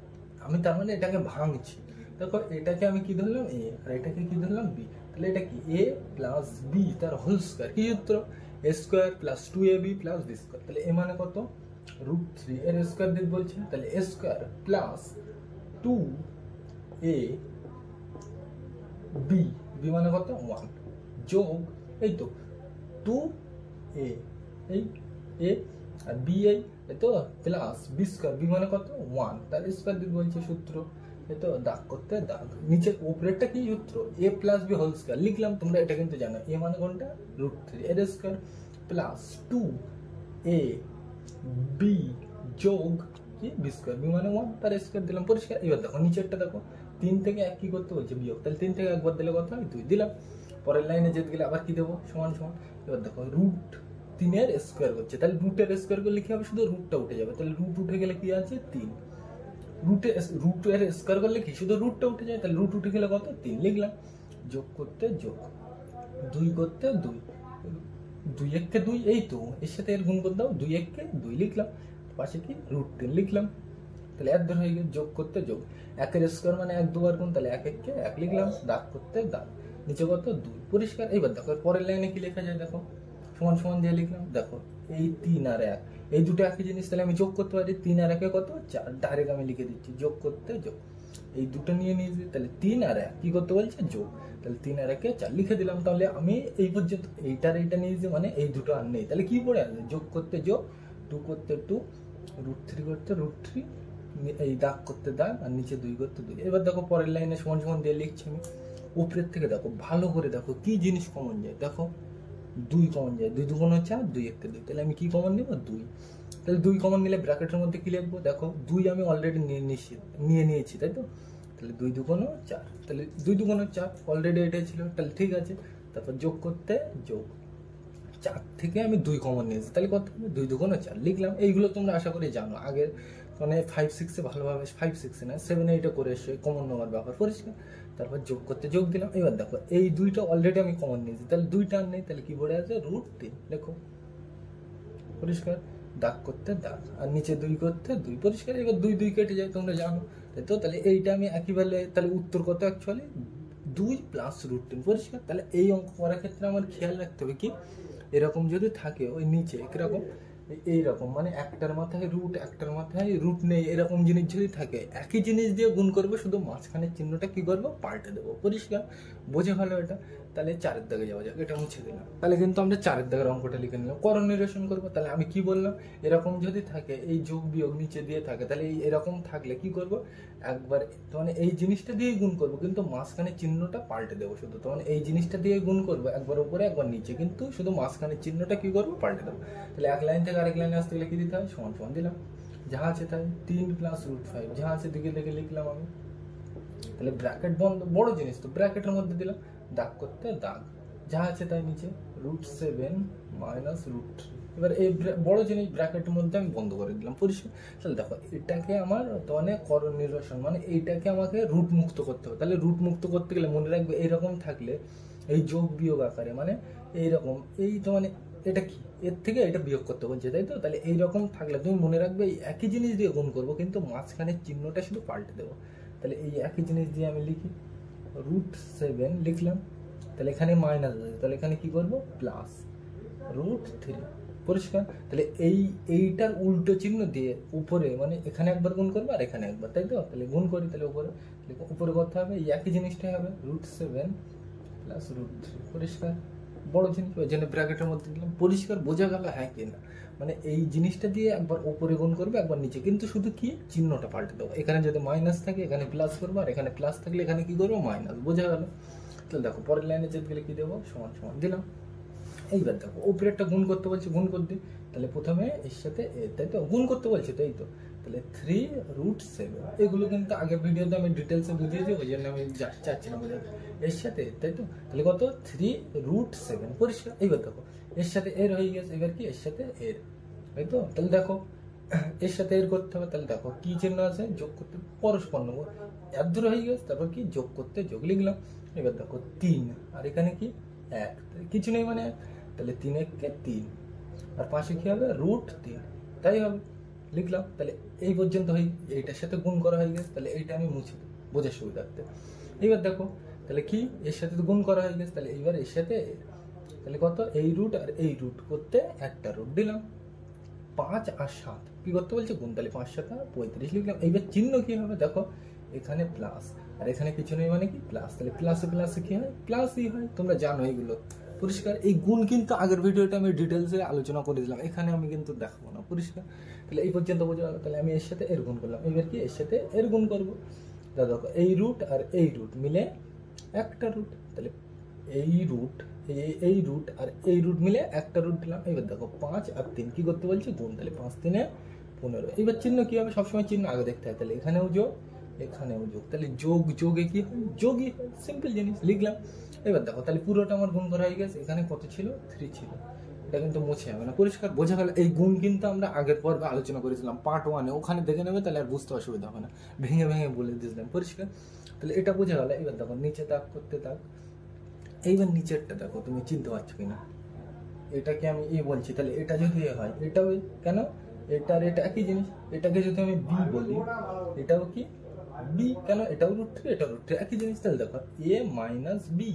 আমি তার মানে এটাকে ভাঙছি। দেখো এটাকে আমি কি ধরলাম? এ, আর এটাকে কি ধরলাম? বি। তাহলে এটা কি এ প্লাস বি তার হোল স্কোয়ার। কি সূত্র? A square plus 2ab plus B square. তাহলে এ মানে কত? √3 এর স্কোয়ার দিতে বলছে, তাহলে A square plus 2a B, B মানে কত? 1, যোগ এই তো 2a, এই a আর b, এই তো, প্লাস বি স্কোয়ার, বি মানে কত? 1, তার স্কোয়ার দিতে বলছে সূত্র, এই তো। দাগ করতে দাগ, নিচে উপরেরটা কি সূত্র? a plus B whole square লিখলাম। তোমরা এটা কিন্তু জানো, a মানে কোনটা? √3 এর স্কোয়ার প্লাস 2a b যোগ কি বি স্কোয়ার, বি মানে 1, তার স্কোয়ার দিলাম। পরিষ্কার? এবার দেখো নিচেরটা দেখো, 3 থেকে 1 কি করতে বলছে? বিয়োগ। তাহলে 3 থেকে একবার দিলে কত হয়? 2 দিলাম। পরের লাইনে যেতে গেলে আবার কি দেবো? সমান সমান। এবার দেখো √3 এর স্কোয়ার করছে, তাহলে রুটের স্কোয়ার করলে কি হবে? শুধু রুটটা উঠে যাবে। তাহলে রুট উঠে গেলে কি আছে? 3। রুটের স্কোয়ার করলে কি শুধু রুটটা উঠে যায়? তাহলে রুট উঠে গেলে কত? 3 লিখলাম। যোগ করতে যোগ, 2 করতে 2, 2 এককে 2, এই তো, এর সাথে এর গুণ করে দাও, 2 এককে 2 লিখলাম, পাশে কি √3 লিখলাম। তাহলে 1 ধরে হয়ে গেল। যোগ করতে যোগ, একের স্কোয়ার মানে 1 2বার গুণ, তাহলে 1 এককে 1 লিখলাম। দাগ করতে দাগ, নিচে কত? 2। পরিষ্কার? এইবার দেখো পরের লাইনে কি লেখা যায় দেখো, সমান সমান দিয়ে লিখলাম। দেখো এই 3 আর 1, এই দুটো একই জিনিস, তাহলে আমি যোগ করতে পারি। 3 আর 1 কত? 4, ডাইরেক্ট আমি লিখে দিচ্ছি। যোগ করতে যোগ, এই দুটো নিয়ে নিয়েছি, তাহলে 3 আর 1 কি করতে বলছে? যোগ। তাহলে 3 আর 1 4 লিখে দিলাম। তাহলে আমি এই পর্যন্ত এইটার এইটা নিয়েছি, মানে এই দুটো আর নেই। তাহলে কি পড়ে আছে? যোগ করতে যোগ, 2 করতে 2, √3 করতে √3, এই দাগ করতে দাগ, আর নিচে 2 করতে 2। এবার দেখো পরের লাইনে সমান সমান দিয়ে লিখছি আমি। উপরের থেকে দেখো, ভালো করে দেখো কি জিনিস কমন যায়। দেখো 2 কমন যায়, 2 2 4, 2 1 2। তাহলে আমি কি কমন নিব? 2। তাহলে 2 কমন নিলে ব্র্যাকেটের মধ্যে কি লিখবো? দেখো 2 আমি অলরেডি নিয়ে নিয়েছি, তাই তো। তাহলে 2 2 4, তাহলে 2 2 4 অলরেডি এটাই ছিল, তাহলে ঠিক আছে। তারপর যোগ করতে যোগ, 4 থেকে আমি 2 কমন নিয়েছি, তাহলে কত হবে? 2 2 4 লিখলাম। এইগুলো তোমরা আশা করি জানো, আগের মানে 5 6 এ ভালোভাবে, 5 6 এ না 7 8 এ করে এসে কমন নেওয়ার ব্যাপার। পরিষ্কার? তারপর যোগ করতে যোগ দিলাম। এবার দেখো এই 2টা অলরেডি আমি কমন নিয়েছি, তাহলে 2টা আর নেই, তাহলে কি পড়ে আছে? √3 লেখো। পরিষ্কার? দাগ করতে দাগ, আর নিচে 2 করতে 2। পরিষ্কার? এবার 2 2 কেটে যায়, তোমরা জানো। তাই তো? তাহলে এইটা আমি একইভাবে, তাহলে উত্তর কত অ্যাকচুয়ালি 2 প্লাস রুট 3। পরিষ্কার? তাহলে এই অঙ্ক করার ক্ষেত্রে আমার খেয়াল রাখতে হবে কি, এরকম যদি থাকে ওই নিচে কিরকম এইরকম, মানে একটার মাথায় রুট একটার মাথায় রুট নেই, এরকম জিনিস যদি থাকে একই জিনিস দিয়ে গুণ করবো, শুধু মাঝখানের চিহ্নটা কি করবো, পাল্টে দেবো। পরিষ্কার? বোঝা ভালো এটা? তাহলে 4-এর দাগে যাওয়া যাক, এটা মুছে দিলাম। তাহলে কিন্তু আমরা 4-এর দাগের অঙ্কটা লিখে নিলাম, করণ নিরসন করবো। তাহলে আমি কি বললাম, এরকম যদি থাকে এই যোগ বিয়োগ নিচে দিয়ে থাকে, তাহলে এরকম থাকলে কি করব, একবার মানে এই জিনিসটা দিয়ে গুণ করব, কিন্তু মাঝখানে চিহ্নটা পাল্টে দেবো শুধু। তো মানে এই জিনিসটা দিয়ে গুণ করবো, একবার উপরে একবার নিচে, কিন্তু শুধু মাঝখানে চিহ্নটা কি করবো, পাল্টে দেবো। তাহলে এক লাইন থেকে আরেক লাইনে আসতে গেলে কি দিতে হয়, সমান সমান দিলাম, যা আছে তাই 3 প্লাস রুট 5, যা আছে দিকে দেখে লিখলাম আমি। তাহলে ব্র্যাকেট বন্ধ, বড় জিনিস তো ব্র্যাকেটের মধ্যে দিলাম, দাগ করতে দাগ, যা আছে তাই নিচে রুট 7 মাইনাস রুট 3। এবার এই বড় জিনিস ব্র্যাকেটের মধ্যে আমি বন্ধ করে দিলাম। পরিষ্কার? তাহলে দেখো এটাকে আমার মানে করণ নিরসন, মানে এইটাকে আমাকে রুট মুক্ত করতে হবে। তাহলে রুট মুক্ত করতে গেলে মনে রাখবে এইরকম থাকলে এই যোগ বিয়োগ আকারে, মানে এইরকম, এই তো মানে এটা কি, এর থেকে এটা বিয়োগ করতে বলছে, তাই তো? তাহলে এইরকম থাকলে তুমি মনে রাখবে এই একই জিনিস দিয়ে গুণ করবো, কিন্তু মাঝখানে চিহ্নটা শুধু পাল্টে দেবো। তাহলে এই একই জিনিস দিয়ে আমি লিখি, রুট 7 লিখলাম, তাহলে এখানে মাইনাস আছে, তাহলে এখানে কি করবো, প্লাস রুট 3। পরিষ্কার? তাহলে এইটার উল্টো চিহ্ন দিয়ে উপরে, মানে এখানে একবার গুণ করবো আর এখানে একবার, তাই তো? তাহলে গুণ করি, তাহলে উপরে করতে হবে এই একই জিনিসটাই হবে, রুট 7 প্লাস রুট 3। পরিষ্কার? বড় জিনিস ওই জন্য ব্র্যাকেটের মধ্যে দিলাম। পরিষ্কার? বোঝা গেল হ্যাঁ কি না? মানে এই জিনিসটা দিয়ে একবার উপরে গুণ করবে একবার নিচে, কিন্তু শুধু কি চিহ্নটা পাল্টে দেবো। এখানে যদি মাইনাস থাকে এখানে প্লাস করবো, আর এখানে প্লাস থাকলে এখানে কি করবো, মাইনাস। বোঝা গেল? তাহলে দেখো পরের লাইনে যেতে গেলে কি দেবো, সমান সমান দিলাম। এইবার দেখো উপরে একটা গুণ করতে বলছে, গুণ করতে, তাহলে প্রথমে এর সাথে এ, তাই তো? গুণ করতে বলছে, তাই তো? তাহলে 3 রুট 7, এগুলো কিন্তু আগের ভিডিওতে আমি ডিটেলসে বুঝিয়েছি, ওই জন্য আমি চাচ্ছি না বোঝাতে। এর সাথে, তাই তো? তাহলে কত, 3 রুট 7। পরিষ্কার? এইবার দেখো এর সাথে এর হয়ে গেছে, এবার কি এর সাথে এর, তাই তো? তাহলে দেখো এর সাথে এর করতে হবে, তাহলে দেখো কি চিহ্ন আছে, যোগ করতে পরস্পর নেবো, এর দূর হয়ে গেছে, তারপর কি যোগ করতে যোগ লিখলাম। এবার দেখো 3, আর এখানে কি 1, কিছু নেই মানে 1, তাহলে 3 1 3, আর পাশে কি হবে, রুট 3, তাই হবে, লিখলাম। তাহলে এই পর্যন্ত হয়ে এইটার সাথে গুণ করা হয়ে গেছে, তাহলে এইটা আমি মুছে দিই বোঝার সুবিধার্থে। এবার দেখো তাহলে কি এর সাথে তো গুণ করা হয়ে গেছে, তাহলে এইবার এর সাথে তাহলে কত, এই রুট আর এই রুট করতে একটা রুট দিলাম, 5 আর 7 কি করতে বলছে, গুণ। তাহলে 5 7 35 লিখলাম। এইবার চিহ্ন কি হবে, দেখো এখানে প্লাস আর এখানে কিছু নেই, মানে কি প্লাস, তাহলে প্লাসে প্লাসে কি হয়, প্লাসই হয়, তোমরা জানো এগুলো। পরিষ্কার? এই গুণ কিন্তু আগের ভিডিওটা আমি ডিটেলসে আলোচনা করে দিলাম, এখানে আমি কিন্তু দেখাবো না। পরিষ্কার? তাহলে এই পর্যন্ত বোঝা গেল। তাহলে আমি এর সাথে এর গুণ করলাম, এবার কি এর সাথে এর গুণ করবো, দেখো এই রুট আর এই রুট মিলে একটা রুট, তাহলে এই রুট এই রুট আর এই রুট মিলে একটা রুট দিলাম। এবার দেখো 5 আর 3 কি করতে বলছে, গুণ, তাহলে 5 3 15। এবার চিহ্ন কি হবে, সবসময় চিহ্ন আগে দেখতে হয়, তাহলে এখানেও যোগ এখানেও যোগ, তাহলে যোগ যোগে কি হয়, যোগই হয়, সিম্পল জিনিস, লিখলাম। এবার দেখো তাহলে পুরোটা আমার গুণ করা হয়ে গেছে, এখানে কত ছিল, 3 ছিল, এটা কিন্তু মুছে যাবে না। পরিষ্কার? বোঝা গেল? এই গুণ কিন্তু আমরা আগের পর্বে আলোচনা করেছিলাম পার্ট 1-এ, ওখানে দেখে নেবে, তাহলে আর বুঝতে অসুবিধা হবে না, ভেঙে ভেঙে বলে দিয়েছিলাম। পরিষ্কার? তাহলে এটা বোঝা গেল। এবার দেখো নিচে দাগ করতে দাগ, এইবার নিচেরটা দেখো তুমি চিনতে পারছো কিনা, এটাকে আমি এ বলছি, তাহলে এটা যদি এ হয় এটাও কেন, এটার এটা একই জিনিস, এটাকে যদি আমি বি বলি এটাও কি বি, কেন এটাও রুট 3 এটাও রুট 3, একই জিনিস। তাহলে দেখো এ মাইনাস বি,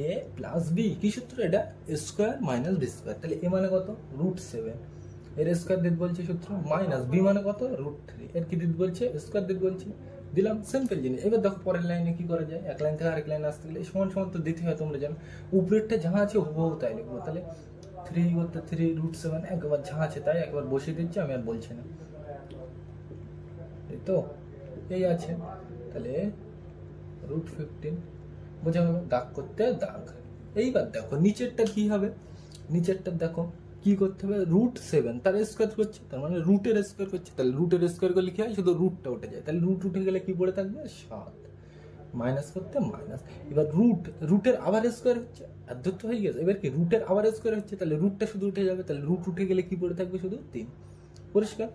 এ প্লাস বি, কি সূত্র এটা, এ স্কোয়ার মাইনাস বি স্কোয়ার। তাহলে এ মানে কত, রুট 7, এর স্কোয়ার দিতে বলছে সূত্র, মাইনাস বি মানে কত, রুট 3, এর কি দিতে বলছে, স্কোয়ার দিতে বলছে, দিলাম, সিম্পল জিনিস। এবার দেখো পরের লাইনে কি করা যায়, এক লাইন থেকে আরেক লাইনে আসতে গেলে সমান সমান তো দিতে হয়, তোমরা জানো। উপরেরটা যা আছে হুবহু তাই লিখবো, তাহলে 3 করতে 3 রুট 7, একবার যা আছে তাই একবার বসিয়ে দিচ্ছি, আমি আর বলছি না, এই তো এই আছে। তাহলে রুট 15, বোঝা গেল, দাগ করতে দাগ। এইবার দেখো নিচেরটা কি হবে, নিচেরটা দেখো কি করতে হবে, রুট 7 তার স্কোয়ার করছে, তার মানে রুটের স্কোয়ার করছে, তাহলে রুটের স্কোয়ার করলে কি হয়, শুধু রুটটা উঠে যায়, তাহলে রুট উঠে গেলে কি পড়ে থাকবে, 7, মাইনাস করতে মাইনাস। এবার রুটের আবার স্কোয়ার হচ্ছে, আদ্যত্ব হয়ে গেছে, এবার কি রুটের আবার স্কোয়ার হচ্ছে, তাহলে রুটটা শুধু উঠে যাবে, তাহলে রুট উঠে গেলে কি পড়ে থাকবে, শুধু 3। পরিষ্কার?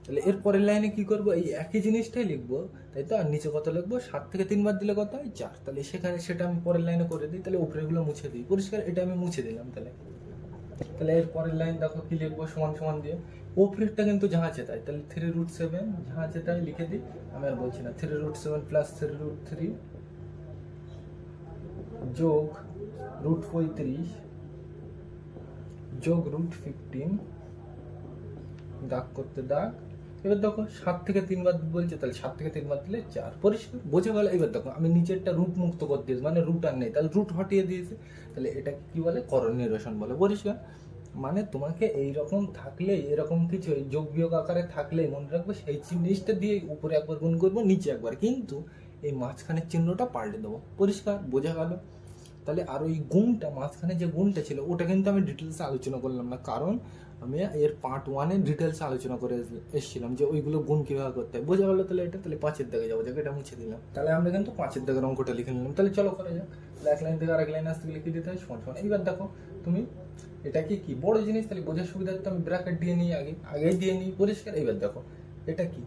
তাহলে এর পরের লাইনে কি করবো, এই একই জিনিসটাই লিখবো, তাই তো? আর নিচে কত লিখবো, 7 থেকে 3 বার দিলে কত হয়, 4, তাহলে সেখানে সেটা আমি পরের লাইনে করে দিই, তাহলে উপরেগুলো মুছে দিই। পরিষ্কার? এটা আমি মুছে দিলাম। তাহলে এর পরের লাইন দেখো কি লিখবো, সমান সমান দিয়ে ওপরেরটা কিন্তু যা আছে তাই, তাহলে 3√7 যা আছে তাই লিখে দিই, আমি আর বলছি না। 3√7 প্লাস 3√3 যোগ √35 যোগ √15, দাগ করতে দাগ। এবার দেখো 7 থেকে 3 বার বলছে, তাহলে 7 থেকে 3 বার দিলে 4, পরিষ্কার বোঝা গেল। এবার দেখো আমি নিচেরটা রুট মুক্ত করে দিয়েছি, মানে রুট আর নেই, তাহলে রুট হটিয়ে দিয়েছে, তাহলে এটা কি বলে, করণ নিরসন বলে, পরিষ্কার। মানে তোমাকে এইরকম থাকলে, এরকম কিছু যোগ বিয়োগ আকারে থাকলে মনে রাখবে সেই জিনিসটা দিয়ে উপরে একবার গুণ করবো, নিচে একবার, কিন্তু এই মাঝখানের চিহ্নটা পাল্টে দেবো, পরিষ্কার বোঝা গেল। তাহলে আর ওই গুণটা, মাঝখানে যে গুণটা ছিল ওটা কিন্তু আমি ডিটেলসে আলোচনা করলাম না, কারণ আমি এর পার্ট 1-এ ডিটেলসে আলোচনা করে এসেছিলাম যে ওইগুলো গুণ কিভাবে করতে হয়, বোঝা গেলো। তাহলে এটা, তাহলে 5-এর দাগে যাবো, যাকে এটা মুছে দিলাম। তাহলে আমরা কিন্তু 5-এর দাগের অঙ্কটা লিখে নিলাম। তাহলে চলো করা যাক। তাহলে এক লাইন থেকে আরেক লাইন আসতে লিখে দিতে হয় সমান সমান। এইবার দেখো তুমি এটা কি বড় জিনিস, তাহলে বোঝার সুবিধার্থে আমি ব্র্যাকেট দিয়ে নিই, আগেই দিয়ে নিই, পরিষ্কার। এইবার দেখো এটা কি,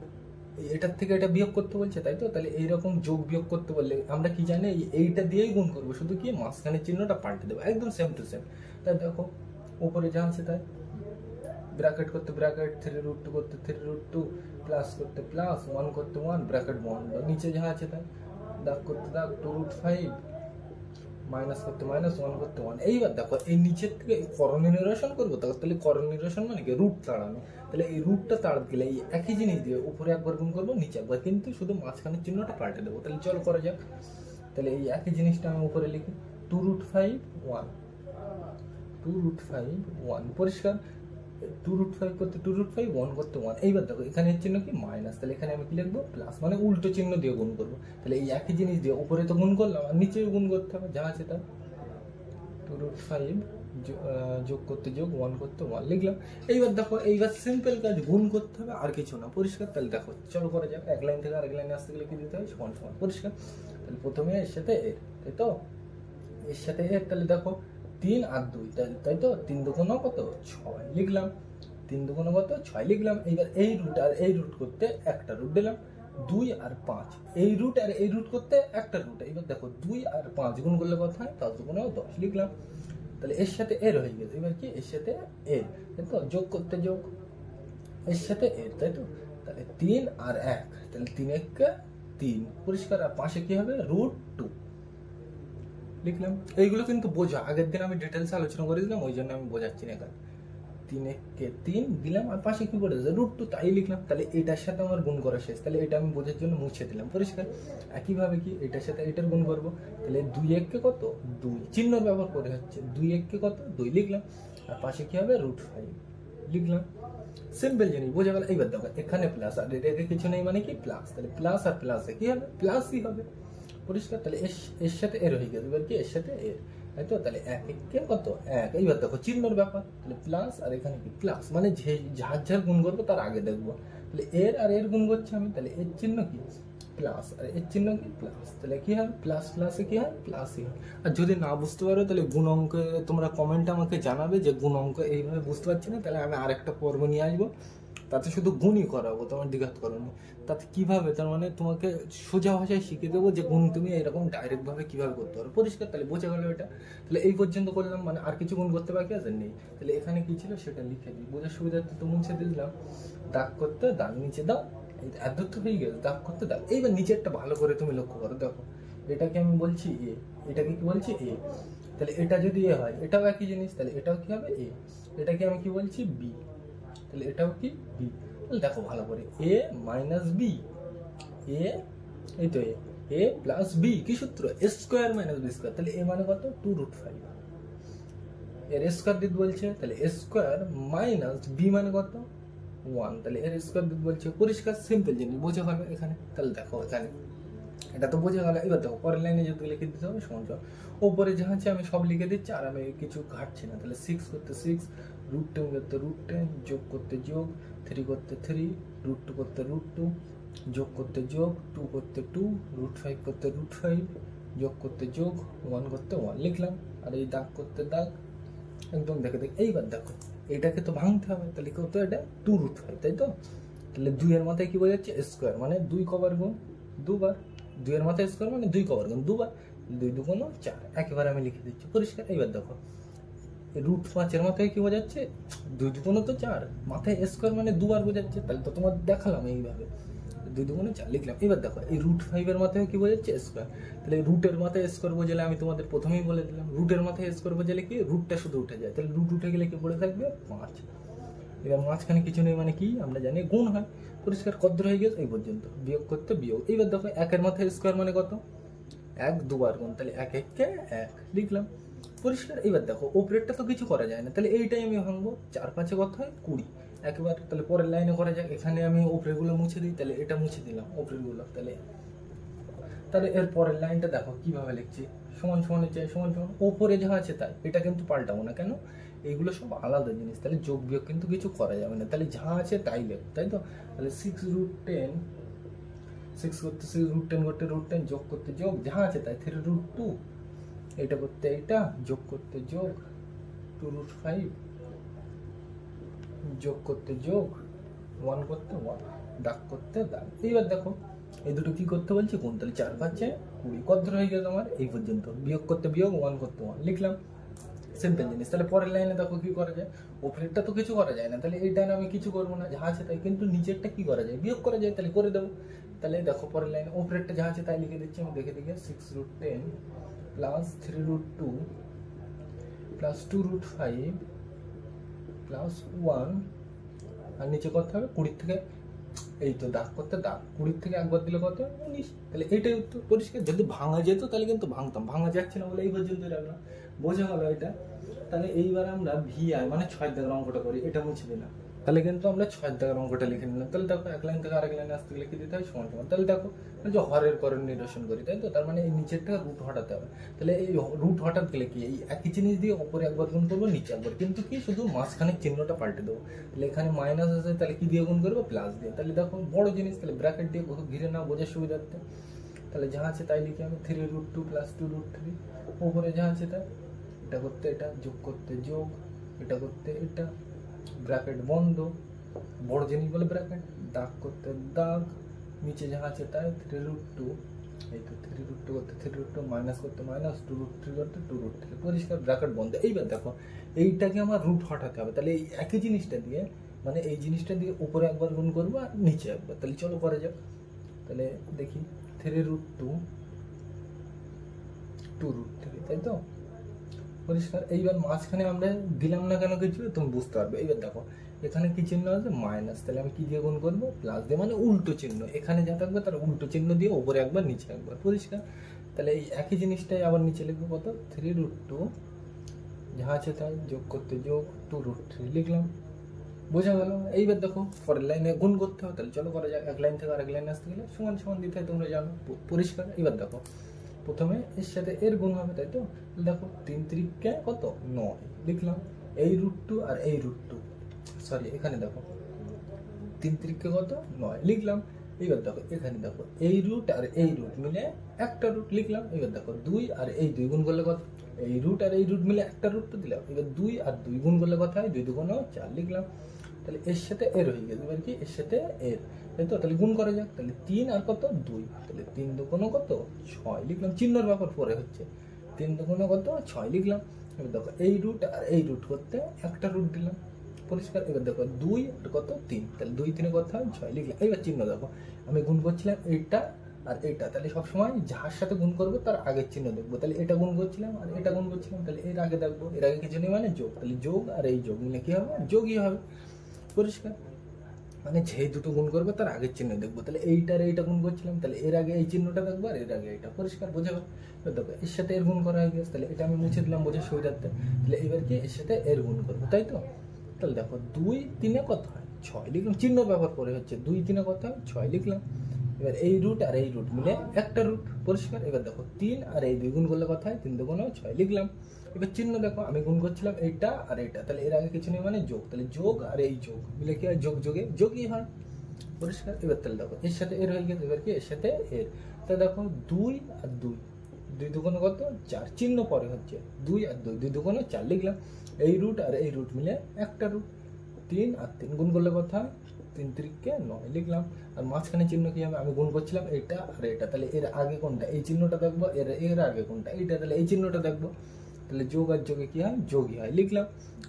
এটার থেকে এটা বিয়োগ করতে বলছে, তাই তো। তাহলে এইরকম যোগ বিয়োগ করতে বললে আমরা কি জানি, এইটা দিয়েই গুণ করবো, শুধু কি মাঝখানের চিহ্নটা পাল্টে দেবো, একদম সেম টু সেম। তাই দেখো উপরে যা আছে তাই, ব্র্যাকেট করতে ব্র্যাকেট, 3√2 করতে 3√2, প্লাস করতে প্লাস, 1 করতে 1, ব্র্যাকেট বন্ধ, নিচে যা আছে তাই, দাগ করতে দাগ, 2√5, মাইনাস করতে মাইনাস, 1 করতে 1। এইবার দেখো এই নিচের থেকে করণ নিরসন করবো, তাহলে করণ নিরসন মানে কি, রুট তাড়ানো। তাহলে এই রুটটা তাড়াতে গেলে এই একই জিনিস দিয়ে উপরে একবার গুণ করবো, নিচে একবার, কিন্তু শুধু মাঝখানের চিহ্নটা পাল্টে দেবো। তাহলে চলো করা যাক। তাহলে এই একই জিনিসটা আমি উপরে লিখি, 2√5 1, 2√5 1, পরিষ্কার। 2√5 করতে 2√5, 1 করতে 1। এইবার দেখো এখানে চিহ্ন কি, মাইনাস, তাহলে এখানে আমি কি লিখবো, প্লাস, মানে উল্টো চিহ্ন দিয়ে গুণ করবো। তাহলে এই একই জিনিস দিয়ে উপরে তো গুণ করলাম, আর নিচেও গুণ করতে হবে, যা আছে তা। 2√5 যোগ করতে যোগ, 1 করতে 1 লিখলাম। এইবার দেখো, এইবার সিম্পল কাজ, গুণ করতে হবে আর কিছু না, পরিষ্কার। তাহলে দেখো চলো করা যাক। এক লাইন থেকে আরেক লাইনে আসতে গেলে কি দিতে হয়, সমান সমান, পরিষ্কার। তাহলে প্রথমে এর সাথে এর, তাই তো, এর সাথে এর। তাহলে দেখো 3 আর 2, তাই তো, 3 দুগুণ কত, 6 লিখলাম, 3 দুগুণ কত, 6 লিখলাম। এইবার এই রুট আর এই রুট করতে একটা রুট দিলাম, 2 আর 5, এই রুট আর এই রুট করতে একটা রুট। এবার দেখো 2 আর 5 গুণ করলে কত হয়, 5 দুগুণ 10 লিখলাম। তাহলে এর সাথে এর হয়ে গেছে। এবার কি, এর সাথে এর, তাই তো, যোগ করতে যোগ, এর সাথে এর, তাই তো। তাহলে 3 আর 1, তাহলে 3 1 3, পরিষ্কার। আর পাশে কি হবে, √2 লিখলাম। এইগুলো কিন্তু বোঝা, আগের দিন আমি ডিটেলস আলোচনা করে দিলাম, ওই জন্য আমি বোঝাচ্ছি না এখানে। 3 1 3 দিলাম, আর পাশে কি পড়ে যাচ্ছে, √2, তাই লিখলাম। তাহলে এটার সাথে আমার গুণ করা শেষ, তাহলে এটা আমি বোঝার জন্য মুছে দিলাম, পরিষ্কার। একইভাবে কি, এটার সাথে এটার গুণ করবো, তাহলে 2 1 কত, 2, চিহ্ন ব্যবহার করে হচ্ছে, 2 1 কত, 2 লিখলাম। আর পাশে কি হবে, √5 লিখলাম। সিম্পল জিনিস, বোঝা গেল। এইবার দেখো এখানে প্লাস, আর এটা কিছু নেই মানে কি, প্লাস। তাহলে প্লাস আর প্লাসে কি হবে, প্লাসই হবে, পরিষ্কার। তাহলে এর সাথে এর হয়ে গেছে, এবার কি, এর সাথে এর, তাই তো। তাহলে 1 1 কত, 1। এইবার দেখো চিহ্নর ব্যাপার, তাহলে প্লাস, আর এখানে কি প্লাস, মানে যে যার যার গুণ করবো তার আগে দেখবো। তাহলে এর আর এর গুণ করছি আমি, তাহলে এর চিহ্ন কি, প্লাস, আর এর চিহ্ন কি, প্লাস। তাহলে কি হয়, প্লাস প্লাসে কি হয়, প্লাসই হয়। আর যদি না বুঝতে পারো তাহলে গুণ অঙ্ক তোমরা কমেন্টে আমাকে জানাবে যে গুণ অঙ্ক এইভাবে বুঝতে পারছি না, তাহলে আমি আরেকটা পর্ব নিয়ে আসবো, তাতে শুধু গুণই করাবো, তোমার দ্বিঘাত করণী। তাতে কিভাবে, তার মানে তোমাকে সোজা ভাষায় শিখিয়ে দেবো যে গুণ তুমি এরকম ডাইরেক্ট ভাবে কিভাবে করতে পারো, পরিষ্কার। তাহলে বোঝা গেল এটা। তাহলে এই পর্যন্ত করলাম, মানে আর কিছু গুণ করতে বাকি আছে, নেই। তাহলে এখানে কি ছিল সেটা লিখে দিই, বোঝার সুবিধার্থে তো মুছে দিলাম। দাগ করতে দাগ, নিচে দাও, এত তো হয়ে গেল, দাগ করতে দাগ। এইবার নিচেরটা ভালো করে তুমি লক্ষ্য করো, দেখো এটাকে আমি বলছি এ, এটাকে কি বলছি, এ। তাহলে এটা যদি এ হয়, এটাও একই জিনিস, তাহলে এটাও কি হবে, এ। এটাকে আমি কি বলছি, বি, তাহলে এটাও কি, বি। দেখো ভালো করে, এ মাইনাস বি, এ, এই তো এ প্লাস বি, কি সূত্র, A square minus B square. তাহলে এ মানে কত, 2√5, এর স্কোয়ার দিতে বলছে, তাহলে এ স্কোয়ার মাইনাস বি মানে কত, 1, তাহলে এর স্কোয়ার দিতে বলছে, পরিষ্কার সিম্পল জিনিস, বোঝা গেল এখানে। তাহলে দেখো এখানে এটা তো বোঝা গেল। এবার দেখো পরের লাইনে যদি লিখে দিতে হবে সমান, ওপরে যা আছে আমি সব লিখে দিচ্ছি, আর আমি কিছু ঘাটছি না। তাহলে 6 করতে 6, √10 করতে √10, যোগ করতে যোগ, 3 করতে 3, √2 করতে √2, যোগ করতে যোগ, 2 করতে 2, √5 করতে √5, যোগ করতে যোগ, 1 করতে 1 লিখলাম। আর এই দাগ করতে দাগ, একদম দেখে দেখ। এইবার দেখো এটাকে তো ভাঙতে হবে, তাহলে কত, এটা 2√5, তাই তো। তাহলে 2 এর মাথায় কি বোঝাচ্ছে, স্কোয়ার, মানে 2 কবার গুণ 2 বার, 2 এর মাথায় স্কোয়ার মানে 2 কবার গুণ 2 বার, 2 2 4, একেবারে আমি লিখে দিচ্ছি, পরিষ্কার। এইবার দেখো রুট 5-এর মাথায় কি বোঝাচ্ছে, 2 দুগুণে তো 4, মাথায় স্কোয়ার মানে দুবার বোঝাচ্ছে, তাহলে তো তোমার দেখালাম এইভাবে 2 দুগুণে 4 লিখলাম। এবার দেখো এই রুট 5-এর মাথায় কি বোঝাচ্ছে, স্কোয়ার, তাহলে রুটের মাথায় স্কোয়ার বোঝালে আমি তোমাদের প্রথমেই বলে দিলাম, রুটের মাথায় স্কোয়ার বোঝালে কি রুটটা শুধু উঠে যায়, তাহলে রুট উঠে গেলে কি পড়ে থাকবে 5। এবার মাঝখানে কিছু নেই মানে কি আমরা জানি গুণ হয়, পরিষ্কার কদ্দূর হয়ে গেছে এই পর্যন্ত, বিয়োগ করতে বিয়োগ। এইবার দেখো 1-এর মাথায় স্কোয়ার মানে কত, 1 দুবার গুণ, তাহলে 1 1 1 লিখলাম, পরিষ্কার। এবার দেখো ওপরেরটা তো কিছু করা যায় না, তাহলে এইটাই আমি ভাঙবো, 4 5 কত হয় 20 একবার, তাহলে পরের লাইনে করা যাক, এখানে আমি ওপরেরগুলো মুছে দিই, তাহলে এটা মুছে দিলাম ওপরেরগুলো, তাহলে তাহলে এর পরের লাইনটা দেখো কিভাবে লিখছি, সমান সমানের চাই সমান সমান, ওপরে যা আছে তাই, এটা কিন্তু পাল্টাবো না, কেন এইগুলো সব আলাদা জিনিস, তাহলে যোগ বিয়োগ কিন্তু কিছু করা যাবে না, তাহলে যা আছে তাই লেখ, তাই তো। তাহলে 6√10, 6 করতে 6√10 করতে √10, যোগ করতে যোগ, যা আছে তাই 3√2, এটা করতে এটা, যোগ করতে যোগ, 2√5, যোগ করতে যোগ, 1 করতে 1, দাগ করতে দাগ। এইবার দেখো এই দুটো কি করতে বলছি কোন, তাহলে 4 5 20 কত হয়ে গেল আমার এই পর্যন্ত, বিয়োগ করতে বিয়োগ, 1 করতে 1 লিখলাম, সিম্পল জিনিস। তাহলে পরের লাইনে দেখো কি করা যায়, ওপরেরটা তো কিছু করা যায় না, তাহলে এই লাইনে আমি কিছু করবো না, যা আছে তাই, কিন্তু নিচেরটা কি করা যায়, বিয়োগ করা যায়, তাহলে করে দেবো। তাহলে দেখো পরের লাইনে ওপরেরটা যা আছে তাই লিখে দিচ্ছি আমি, দেখে দেখে 6√10 প্লাস 3√2 প্লাস 2√5 প্লাস 1, আর নিচে করতে হবে 20 থেকে, এই তো দাগ করতে দাগ, 20 থেকে একবার দিলে কত 19, তাহলে এইটাই উত্তর, পরিষ্কার। যদি ভাঙা যেত তাহলে কিন্তু ভাঙতাম, ভাঙা যাচ্ছে না বলে এই পর্যন্ত রাখলাম, বোঝা গেল এটা। তাহলে এইবার আমরা VI মানে 6 দাগের অঙ্কটা করি, এটা মুছে দিলাম, তাহলে কিন্তু আমরা 6 দাগের অঙ্কটা লিখে নিলাম। তাহলে দেখো এক লাইন থেকে আরেক লাইনে আসতে লিখে দিতে হয় সমান সমান, তাহলে দেখো যে হরের করণ নিরসন করি, তাই তো, তার মানে এই নিচের থেকে রুট হটাতে হবে, তাহলে এই রুট হঠাৎ গেলে কি এই একই জিনিস দিয়ে উপরে একবার গুণ করবো নিচে একবার, কিন্তু কি শুধু মাঝখানে চিহ্নটা পাল্টে দেবো, তাহলে এখানে মাইনাস আছে তাহলে কি দিয়ে গুণ করবো, প্লাস দিয়ে, তাহলে দেখো বড় জিনিস, তাহলে ব্র্যাকেট দিয়ে কোথাও ঘিরে না বোঝার সুবিধার্থে, তাহলে যা আছে তাই লিখে আমি 3√2 প্লাস 2√3, উপরে যা আছে তাই, এটা করতে এটা, যোগ করতে যোগ, এটা করতে এটা, ব্র্যাকেট বন্ধ, বড় জিনিস বলে ব্র্যাকেট, দাগ করতে দাগ, নিচে যা আছে তাই 3√2, এই তো 3√2 করতে 3√2, মাইনাস করতে মাইনাস, 2√3 করতে 2√3, পরিষ্কার, ব্র্যাকেট বন্ধ। এইবার দেখো এইটাকে আমার রুট হটাতে হবে, তাহলে এই একই জিনিসটা দিয়ে মানে এই জিনিসটা দিয়ে উপরে একবার গুণ করবো আর নিচে একবার, তাহলে চলো করা যাক। তাহলে দেখি 3√2 2√3, তাই তো, পরিষ্কার। এইবার মাঝখানে আমরা দিলাম না কেন কিছু, তুমি বুঝতে পারবে। এইবার দেখো এখানে কি চিহ্ন আছে, মাইনাস, তাহলে আমি কি দিয়ে গুণ করবো, প্লাস দিয়ে, মানে উল্টো চিহ্ন, এখানে যা থাকবে তার উল্টো চিহ্ন দিয়ে উপরে একবার নিচে একবার, পরিষ্কার। তাহলে এই একই জিনিসটাই আবার নিচে লিখবো কত, 3√2, যা আছে তাই, যোগ করতে যোগ, 2√3 লিখলাম, বোঝা গেল। এইবার দেখো পরের লাইনে গুণ করতে হবে, তাহলে চলো করা যাক, এক লাইন থেকে আরেক লাইনে আসতে গেলে সমান সমান দিতে হয়, তোমরা জানো, পরিষ্কার। এবার দেখো প্রথমে এর সাথে এর গুণ হবে, তাই তো, দেখো 3 3 কত 9 লিখলাম, এই √2 আর এই √2, সরি এখানে দেখো 3 3 কত 9 লিখলাম। এবার দেখো এখানে দেখো এই রুট আর এই রুট মিলে একটা রুট লিখলাম। এবার দেখো 2 আর এই 2 গুণ করলে কত, এই রুট আর এই রুট মিলে একটা রুট তো দিলাম। এবার 2 আর 2 গুণ করলে কত হয়, 2 2 4 লিখলাম। তাহলে এর সাথে এর হয়ে গেছে, এবার কি এর সাথে এর, তাই তো, তাহলে গুণ করা যাক। তাহলে 3 আর কত 2, তাহলে 3 2 কত 6 লিখলাম, চিহ্নর ব্যাপার পরে হচ্ছে, 3 2 কত 6 লিখলাম। এবার দেখো এই রুট আর এই রুট করতে একটা রুট দিলাম, পরিষ্কার। এবার দেখো 2 আর কত 3, তাহলে 2 3 কত হয় 6 লিখলাম। এবার চিহ্ন দেখো আমি গুণ করছিলাম এইটা আর এইটা, তাহলে সবসময় যার সাথে গুণ করবো তার আগের চিহ্ন দেখবো। তাহলে এটা গুণ করছিলাম আর এটা গুণ করছিলাম, তাহলে এর আগে দেখবো, এর আগে কিছু নেই মানে যোগ, তাহলে যোগ আর এই যোগ মিলে কি হবে, যোগই হবে, পরিষ্কার। মানে যে দুটো গুণ করবে তার আগের চিহ্ন দেখবো, তাহলে এইটার এইটা গুণ করছিলাম, তাহলে এর আগে এই চিহ্নটা দেখবো আর এর আগে এইটা, পরিষ্কার, বোঝা গেল। দেখো এর সাথে এর গুণ করা হয়ে গেছে, তাহলে এটা আমি মুছে দিলাম বোঝার সুবিধার্থে। তাহলে এবার কি এর সাথে এর গুণ করবো, তাই তো। তাহলে দেখো 2 3 কত হয় 6 লিখলাম, চিহ্ন ব্যবহার করে হচ্ছে, 2 3 কত হয় 6 লিখলাম। এবার এই রুট আর এই রুট মিলে একটা রুট, পরিষ্কার। এবার দেখো 3 আর এই 2 গুণ করলে কত হয়, 3 2 6 লিখলাম। এবার চিহ্ন দেখো আমি গুণ করছিলাম এইটা আর এইটা, তাহলে এর আগে কিছু নেই মানে যোগ, তাহলে যোগ আর এই যোগ মিলে কি হয়, যোগ যোগে যোগই হয়, পরিষ্কার। এবার তাহলে দেখো এর সাথে এর হয়ে গেছে, এবার কি এর সাথে এর, তাহলে দেখো 2 আর 2, 2 2 কত 4, চিহ্ন পরে হচ্ছে, 2 আর 2, 2 2 4 লিখলাম। এই রুট আর এই রুট মিলে একটা রুট, 3 আর 3 গুণ করলে কত হয়, 3 3 9 লিখলাম। আর মাঝখানে চিহ্ন কি হবে, আমি গুণ করছিলাম এটা আর এটা, তাহলে এর আগে কোনটা, এই চিহ্নটা দেখবো, এর এর আগে কোনটা এইটা, তাহলে এই চিহ্নটা দেখবো। তাহলে যোগ আর যোগে কি হয়, যোগই হয়। লিখলাম।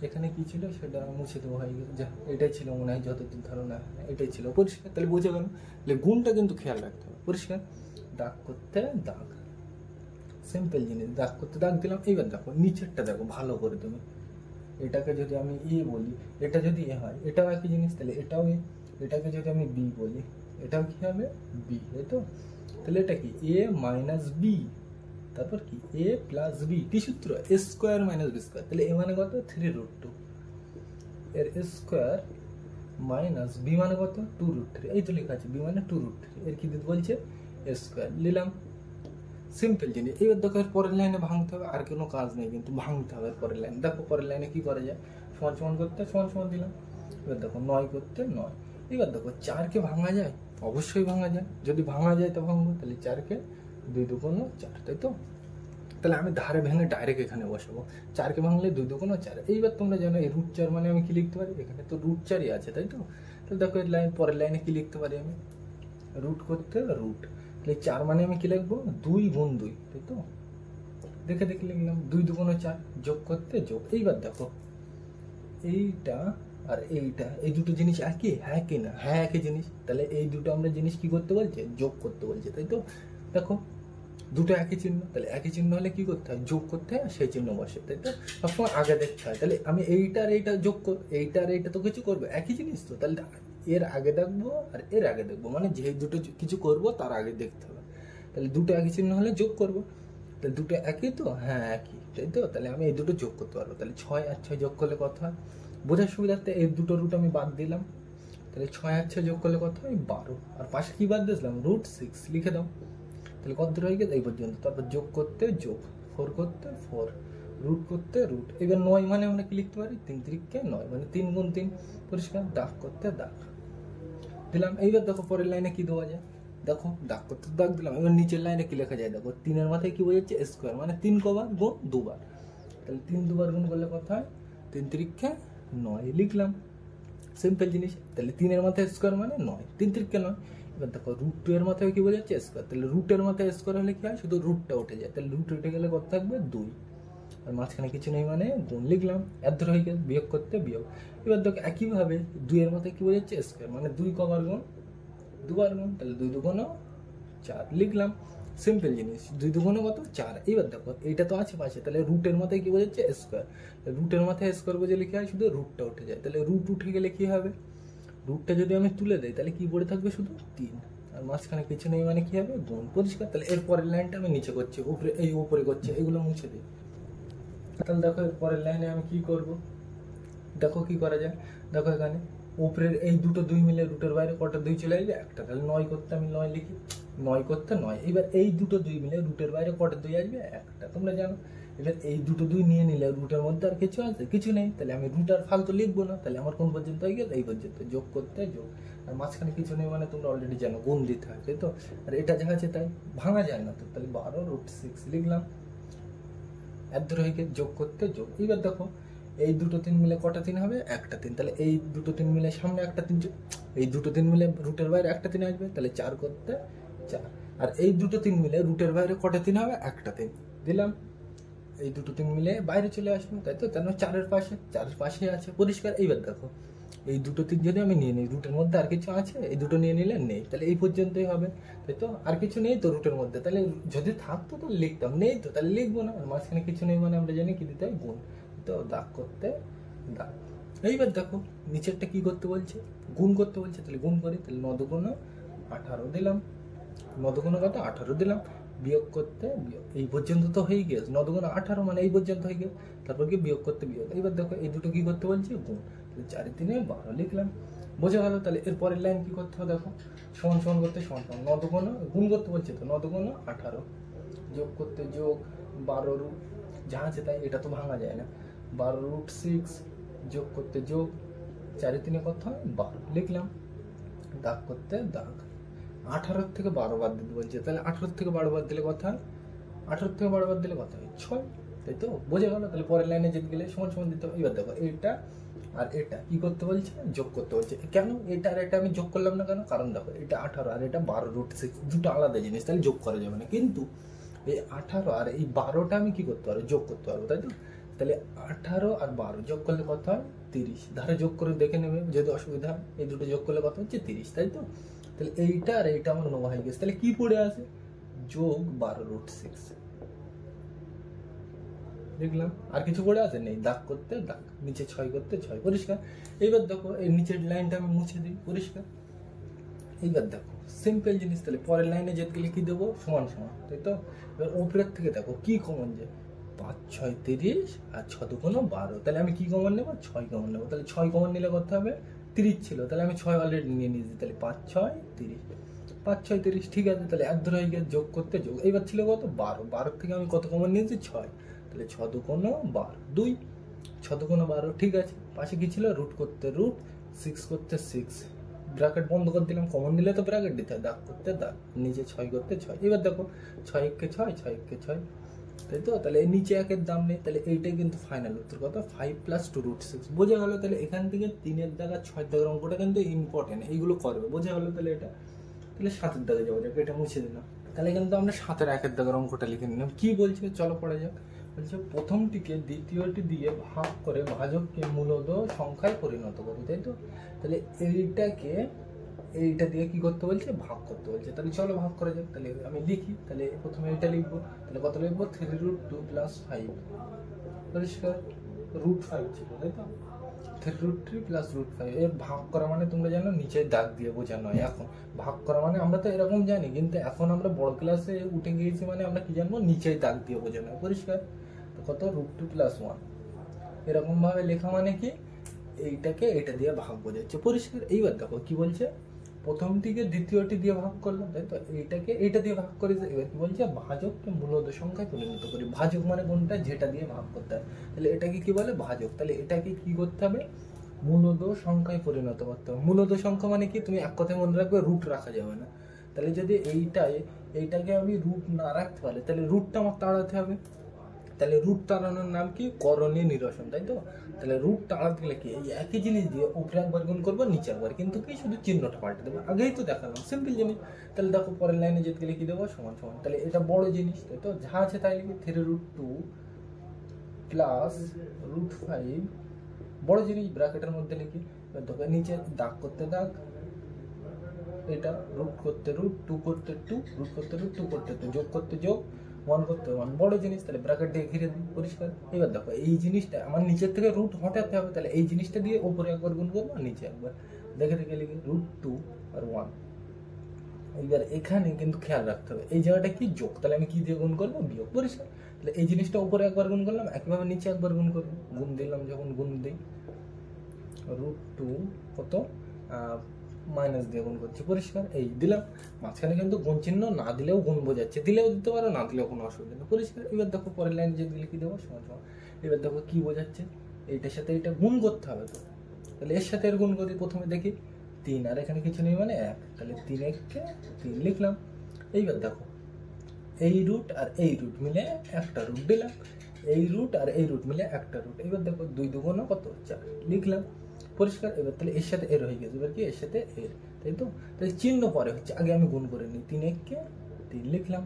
এখানে কি ছিল সেটা মুছে দেওয়া হয়ে গেল, যা এটাই ছিল মনে হয় যতদূর ধারণা, এটাই ছিল। পরিষ্কার? তাহলে বোঝা গেল। তাহলে গুণটা কিন্তু খেয়াল রাখতে হবে। পরিষ্কার? দাগ করতে দাগ, সিম্পল জিনিস। দাগ করতে দাগ দিলাম। এইবার দেখো নিচেরটা দেখো ভালো করে তুমি। এটাকে যদি আমি এ বলি, এটা যদি এ হয়, এটাও একই জিনিস, তাহলে এটাও এ। এটাকে যদি আমি বি বলি, এটাও কি হবে, বি, তাই তো? তাহলে এটা কি এ মাইনাস বি, তারপর কি এ প্লাস বি, কি সূত্র, A square minus B square. তাহলে এ মানে কত, 3√2, এর স্কোয়ার মাইনাস বি মানে কত, 2√3। এই তো লেখা আছে বি মানে 2√3, এর কি দিতে বলছে, এ স্কোয়ার। নিলাম। সিম্পল জিনিস। এবার দেখো এর পরের লাইনে ভাঙতে হবে, আর কোনো কাজ নেই, কিন্তু ভাঙতে হবে পরের লাইন। দেখো পরের লাইনে কি করা যায়, সমান সমান করতে সমান সমান দিলাম। এবার দেখো 9 করতে 9। এবার দেখো 4কে ভাঙা যায়, অবশ্যই ভাঙা যায়। যদি ভাঙা যায় তো ভাঙবো। তাহলে 4কে 2 দুগুণ 4, তাই তো? তাহলে আমি ধারে ভেঙে ডাইরেক্ট এখানে বসাবো। 4কে ভাঙলে 2 দুগুণ 4। এইবার তোমরা জানো এই √4 মানে আমি কি লিখতে পারি, এখানে তো √4ই আছে, তাই তো? তাহলে দেখো এর লাইন, পরের লাইনে কি লিখতে পারি আমি, রুট করতে রুট। তাহলে 4 মানে আমি কি লিখবো, 2 গুণ 2, তাই তো? দেখে দেখে লিখলাম 2 দুগুণ 4, যোগ করতে যোগ। এইবার দেখো এইটা আর এইটা, এই দুটো জিনিস একই, হ্যাঁ কি না, হ্যাঁ একই জিনিস। তাহলে এই দুটো আমরা জিনিস কি করতে বলছে, যোগ করতে বলছে, তাই তো? দেখো দুটো একই চিহ্ন, তাহলে একই চিহ্ন হলে কি করতে হয়, যোগ করতে হয়, সেই চিহ্ন বসে, তাই তো? সবসময় আগে দেখতে হয়। তাহলে আমি এইটা আর এইটা যোগ করবো, এইটা আর এইটা তো কিছু করবো, একই জিনিস তো। তাহলে এর আগে দেখবো আর এর আগে দেখবো, মানে যে দুটো কিছু করবো তার আগে দেখতে হবে। তাহলে দুটো একই চিহ্ন হলে যোগ করবো। তাহলে দুটো একই তো, হ্যাঁ একই, তাই তো? তাহলে আমি এই দুটো যোগ করতে পারবো। তাহলে 6 আর 6 যোগ করলে কত হয়, বোঝার সুবিধার্থে এই দুটো রুট আমি বাদ দিলাম। তাহলে 6 আর 6 যোগ করলে কত হয়, 12। আর পাশে কি বাদ দিয়েছিলাম, √6 লিখে দাও। তাহলে কত দূর হয়ে গেছে, এই পর্যন্ত। তারপর যোগ করতে যোগ, 4 করতে 4, রুট করতে রুট। এবার 9 মানে আমরা কি লিখতে পারি, 3 3কে 9, মানে 3 গুণ 3। পরিষ্কার? দাগ করতে দাগ দিলাম। এইবার দেখো পরের লাইনে কি দেওয়া যায়, দেখো দাগ করতে দাগ দিলাম। এবার নিচের লাইনে কি লেখা যায়, দেখো 3 এর মাথায় কি বোঝাচ্ছে, স্কোয়ার, মানে 3 কবার গুণ 2 বার। তাহলে 3 2 বার গুণ করলে কত হয়, 3 3কে 9 লিখলাম। সিম্পল জিনিস। তাহলে 3 এর মাথায় স্কোয়ার মানে 9, 3 3কে 9। এবার দেখো √2 এর মাথায় কি বোঝাচ্ছে, স্কোয়ার। তাহলে রুটের মাথায় স্কোয়ার হলে কি হয়, শুধু রুটটা উঠে যায়। তাহলে রুট উঠে গেলে কত থাকবে, 2। আর মাঝখানে কিছু নেই মানে গুণ লিখলাম। এর ধরে হয়ে গেল, বিয়োগ করতে বিয়োগ। এবার দেখো একইভাবে 2 এর মাথায় কি বোঝাচ্ছে, স্কোয়ার, মানে 2 কবার গুণ, 2 বার গুণ। তাহলে 2 দুগুণ 4 লিখলাম। সিম্পল জিনিস। 2 দুগুণ কত, 4। এবার দেখো এইটা তো আছে পাশে, তাহলে রুটের মাথায় কি বোঝাচ্ছে, স্কোয়ার। রুটের মাথায় স্কোয়ার বোঝালে কি হয়, শুধু রুটটা উঠে যায়। তাহলে রুট উঠে গেলে কি হবে, রুটটা যদি আমি তুলে দেই তাহলে কি পড়ে থাকবে, শুধু 3। আর মাঝখানে কিছু নেই মানে কি হবে, গুণ। পরিষ্কার? তাহলে এর পরের লাইনটা আমি নিচে করছি, উপরে এই উপরে করছি, এগুলো মুছে দিই। তাহলে দেখো এর পরের লাইনে আমি কি করব, দেখো কি করা যায়। দেখো এখানে উপরের এই দুটো 2 মিলে রুটের বাইরে কটা 2 চলে আসবে, একটা। তাহলে 9 করতে আমি 9 লিখি, 9 করতে 9। এবার এই দুটো 2 মিলে রুটের বাইরে কটা 2 আসবে, একটা, তোমরা জানো। এবার এই দুটো 2 নিয়ে নিলে রুটের মধ্যে আর কিছু আছে, কিছু নেই। তাহলে আমি রুট আর ফালতু লিখবো না। তাহলে আমার কোন পর্যন্ত হয়ে গেল, এই পর্যন্ত। যোগ করতে যোগ। আর মাঝখানে কিছু নেই মানে তোমরা অলরেডি জানো, গুণ দিতে হয়, তাই তো? আর এটা যা আছে তাই, ভাঙা যায় না তো। তাহলে 12√6 লিখলাম। এর ধরে হয়ে গেল, যোগ করতে যোগ। এবার দেখো এই দুটো 3 মিলে কটা 3 হবে, একটা 3। তাহলে এই দুটো 3 মিলে সামনে একটা 3, এই দুটো 3 মিলে রুটের বাইরে একটা 3 আসবে, তাহলে 4 করতে 4। আর এই দুটো 3 মিলে রুটের বাইরে কটা 3 হবে, একটা 3 দিলাম। এই দুটো 3 মিলে বাইরে চলে আসবে, তাই তো? তার মানে 4 এর পাশে আছে। পরিষ্কার? এইবার দেখো এই দুটো 3 যদি আমি নিয়ে নিই, রুটের মধ্যে আর কিছু আছে, এই দুটো নিয়ে নিলে নেই, তাহলে এই পর্যন্তই হবে, তাই তো? আর কিছু নেই তো রুটের মধ্যে, তাহলে যদি থাকতো তো লিখতাম, নেই তো তাহলে লিখবো না। আর মাঝখানে কিছু নেই মানে আমরা জানি কি দিতে হয়, গুণ। তো দাগ করতে দাগ। এইবার দেখো নিচেরটা কি করতে বলছে, গুণ করতে বলছে। তাহলে গুণ করি। তাহলে 9 দুগুণ 18 দিলাম, 9 দুগুণ কত, 18 দিলাম। বিয়োগ করতে বিয়োগ, এই পর্যন্ত তো হয়ে গেছে। 9 দুগুণ 18 মানে এই পর্যন্ত হয়ে গেল। তারপর কি বিয়োগ করতে বিয়োগ। এবার দেখো এই দুটো কি করতে বলছে, গুণ। তাহলে 4 3 12 লিখলাম। বোঝা গেল? তাহলে এর পরের লাইন কি করতে হবে, দেখো সমান সমান করতে সমান সমান। 9 দুগুণ গুণ করতে বলছে, তো 9 দুগুণ 18, যোগ করতে যোগ, 12 রুট যা আছে তাই, এটা তো ভাঙা যায় না। 12√6 যোগ করতে যোগ, 4 3 কত হয়, 12 লিখলাম। দাগ করতে দাগ। 18 থেকে 12 বাদ দিতে বলছে, তাহলে 18 থেকে 12 বাদ দিলে কথা হয়, 18 থেকে 12 বাদ দিলে কথা হয় 6, তাই তো? বোঝা গেল? তাহলে পরের লাইনে যেতে গেলে সমান সমান দিতে হবে। এবার দেখো এটা আর এটা কি করতে বলছে, যোগ করতে বলছে। কেন এটা আর এটা আমি যোগ করলাম না কেন, কারণ দেখো এটা 18 আর এটা 12√6, দুটো আলাদা জিনিস, তাহলে যোগ করা যাবে না। কিন্তু এই 18 আর এই 12টা আমি কি করতে পারবো, যোগ করতে পারবো, তাই তো? তাহলে 18 আর 12 যোগ করলে কত হয় 30। ধারে যোগ করে দেখে নেবে যদি অসুবিধা হয়, এই দুটো যোগ করলে কত হচ্ছে 30, তাই তো? তাহলে এইটা আর এইটা আমার নোয়া হয়ে গেছে। তাহলে কি পড়ে আছে, যোগ 12√6 দেখলাম। আর কিছু পড়ে আছে নেই, দাগ করতে দাগ, নিচে 6 করতে 6, পরিষ্কার। এইবার দেখো এই নিচের লাইনটা আমি মুছে দিই, পরিষ্কার। এইবার দেখো সিম্পল জিনিস, তাহলে পরের লাইনে যেতে গেলে কি দেবো, সমান সমান, তাই তো? এবার উপরের থেকে দেখো কি কমন, যে 5 6 30 আর 6 2 12, তাহলে আমি কি কমন নেবো, 6 কমন নেবো। তাহলে 6 কমন নিলে কত হবে, 30 ছিল, তাহলে আমি 6 অলরেডি নিয়ে নিয়েছি, তাহলে 5 6 30, 5 6 30, ঠিক আছে। তাহলে এক ধরে হয়ে গেছে, যোগ করতে যোগ। এইবার ছিল কত, 12, 12 থেকে আমি কত কমন নিয়েছি, 6, তাহলে 6 2 12 2, 6 2 12, ঠিক আছে। পাশে কি ছিল, রুট করতে রুট, 6 করতে 6, ব্র্যাকেট বন্ধ করে দিলাম, কমন দিলে তো ব্র্যাকেট দিতে হয়, দাগ করতে দাগ, নিচে 6 করতে 6। এবার দেখো 6 1 6, 6 1 6, তাই তো? তাহলে এই নিচে একের দাম নেই, তাহলে এইটাই কিন্তু ফাইনাল উত্তর, কত, 5 + 2√6, বোঝা গেল? তাহলে এখান থেকে 3-এর দাগ আর 6-এর দাগের অঙ্কটা কিন্তু ইম্পর্টেন্ট, এইগুলো করবে, বোঝা গেল? তাহলে এটা, তাহলে 7-এর দাগে যাবো, যাক এটা মুছে দিলাম। তাহলে কিন্তু আমরা 7-এর 1-এর দাগের অঙ্কটা লিখে নিলাম। কি বলছে, চলো পড়া যাক। বলছে প্রথমটিকে দ্বিতীয়টি দিয়ে ভাগ করে ভাজককে মূলদ সংখ্যায় পরিণত করি, তাই তো? তাহলে এইটাকে এইটা দিয়ে কি করতে বলছে, ভাগ করতে বলছে। তাহলে চলো ভাগ করা যাক। তাহলে আমি লিখি, তাহলে প্রথমে এটা লিখবো, তাহলে কত লিখবো, 3√2 + 5, পরিষ্কার, √5 ছিল, তাই তো? 3√3 + √5, এর ভাগ করা মানে তোমরা জানো নিচে দাগ দিয়ে বোঝানো হয়। এখন ভাগ করা মানে আমরা তো এরকম জানি, কিন্তু এখন আমরা বড় ক্লাসে উঠে গিয়েছি, মানে আমরা কি জানবো, নিচে দাগ দিয়ে বোঝানো হয়, পরিষ্কার। তো কত, √2 + 1, এরকম ভাবে লেখা মানে কি, এইটাকে এটা দিয়ে ভাগ বোঝাচ্ছে, পরিষ্কার। এইবার দেখো কি বলছে, প্রথমটিকে দ্বিতীয়টি দিয়ে ভাগ করলাম, তাই তো? এইটাকে এইটা দিয়ে ভাগ করে, এবার কি বলছে, ভাজককে মূলদ সংখ্যায় পরিণত করি। ভাজক মানে কোনটা, যেটা দিয়ে ভাগ করতে হয়, তাহলে এটাকে কি বলে, ভাজক। তাহলে এটাকে কি করতে হবে, মূলদ সংখ্যায় পরিণত করতে হবে। মূলদ সংখ্যা মানে কি, তুমি এক কথায় মনে রাখবে, রুট রাখা যাবে না। তাহলে যদি এইটাকে আমি রুট না রাখতে পারি, তাহলে রুটটা আমার তাড়াতে হবে। তাহলে রুট তাড়ানোর নাম কি, করণীয় নিরসন, তাই তো? তাহলে রুট তাড়াতে গেলে কি, এই একই জিনিস দিয়ে উপরে একবার গুণ করবো, নিচে একবার, কিন্তু কি শুধু চিহ্নটা পাল্টে দেবো, আগেই তো দেখালাম, সিম্পল জিনিস। তাহলে দেখো পরের লাইনে যেতে গেলে কি দেবো, সমান সমান। তাহলে এটা বড় জিনিস, তাই তো? যা আছে তাই লিখি, 3√2 + √5, বড় জিনিস, ব্র্যাকেটের মধ্যে লিখি। এবার দেখো নিচে দাগ করতে দাগ, এটা রুট করতে রুট, 2 করতে 2, রুট করতে রুট, 2 করতে 2, যোগ করতে যোগ, 1 করতে 1, বড় জিনিস, তাহলে ব্র্যাকেট দিয়ে ঘিরে দিই, পরিষ্কার। এবার দেখো এই জিনিসটা আমার নিচের থেকে রুট হটাতে হবে, তাহলে এই জিনিসটা দিয়ে উপরে একবার গুণ করবো, নিচে একবার, দেখে দেখে লিখি, √2 আর 1। এইবার এখানে কিন্তু খেয়াল রাখতে হবে, এই জায়গাটা কি, যোগ, তাহলে আমি কি দিয়ে গুণ করবো, বিয়োগ, পরিষ্কার। তাহলে এই জিনিসটা উপরে একবার গুণ করলাম, একইভাবে নিচে একবার গুণ করবো, গুণ দিলাম, যখন গুণ দিই, √2 কত, মাইনাস দিয়ে গুণ করছি, পরিষ্কার। এই দিলাম, মাঝখানে কিন্তু গুণ চিহ্ন না দিলেও গুণ বোঝাচ্ছে, দিলেও দিতে পারো, না দিলেও কোনো অসুবিধা নেই, পরিষ্কার। এবার দেখো পরের লাইন যে দিলে কি দেবো, সমান সমান। এবার দেখো কি বোঝাচ্ছে, এইটার সাথে এটা গুণ করতে হবে তো, তাহলে এর সাথে এর গুণ করি, প্রথমে দেখি 3, আর এখানে কিছু নেই মানে 1, তাহলে 3 1 3 লিখলাম। এইবার দেখো এই রুট আর এই রুট মিলে একটা রুট দিলাম, এই রুট আর এই রুট মিলে একটা রুট। এবার দেখো 2 2 কত, 4 লিখলাম, পরিষ্কার। এবার তাহলে এর সাথে এর হয়ে গেছে, এবার কি এর সাথে এর, তাই তো? তাহলে চিহ্ন পরে হচ্ছে, আগে আমি গুণ করে নিই, 3 1 3 লিখলাম,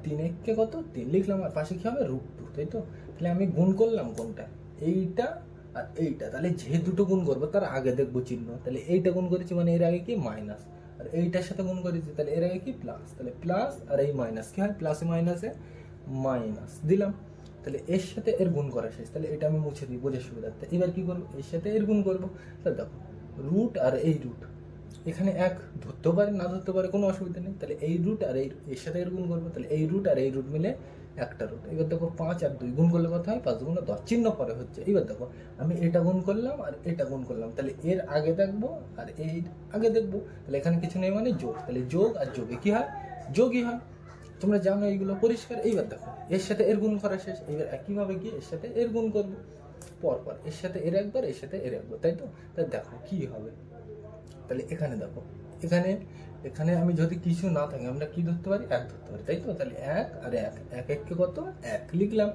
3 1 কত, 3 লিখলাম, আর পাশে কি হবে, √2, তাই তো? তাহলে আমি গুণ করলাম কোনটা, এইটা আর এইটা। তাহলে যে দুটো গুণ করবো তার আগে দেখবো চিহ্ন, তাহলে এইটা গুণ করেছি মানে এর আগে কি, মাইনাস, আর এইটার সাথে গুণ করেছি, তাহলে এর আগে কি, প্লাস, তাহলে প্লাস আর এই মাইনাস কি হয়, প্লাসে মাইনাসে মাইনাস দিলাম। তাহলে এর সাথে এর গুণ করা শেষ, তাহলে এটা আমি মুছে দিই বোঝার সুবিধার্থে। এবার কি করবো, এর সাথে এর গুণ করবো, তাহলে দেখো রুট আর এই রুট, এখানে 1 ধরতেও পারে না ধরতে পারে, কোনো অসুবিধা নেই। তাহলে এই রুট আর এর সাথে এর গুণ করবো, তাহলে এই রুট আর এই রুট মিলে একটা রুট। এবার দেখো 5 আর 2 গুণ করলে কথা হয় 5 গুণ 10, চিহ্ন পরে হচ্ছে। এবার দেখো আমি এটা গুণ করলাম আর এটা গুণ করলাম, তাহলে এর আগে দেখবো আর এর আগে দেখবো, তাহলে এখানে কিছু নেই মানে যোগ, তাহলে যোগ আর যোগে কি হয়, যোগই হয়, তোমরা জানো এইগুলো, পরিষ্কার। এইবার দেখো এর সাথে এর গুণ করা শেষ, এইবার একইভাবে কি এর সাথে এর গুণ করবো, পরপর এর সাথে এর একবার, এর সাথে এর একবার, তাই তো? তাই দেখো কি হবে, তাহলে এখানে দেখো, এখানে আমি যদি কিছু না থাকে আমরা কি ধরতে পারি, 1 ধরতে পারি, তাই তো? তাহলে 1 আর 1, 1 1 কত, 1 লিখলাম,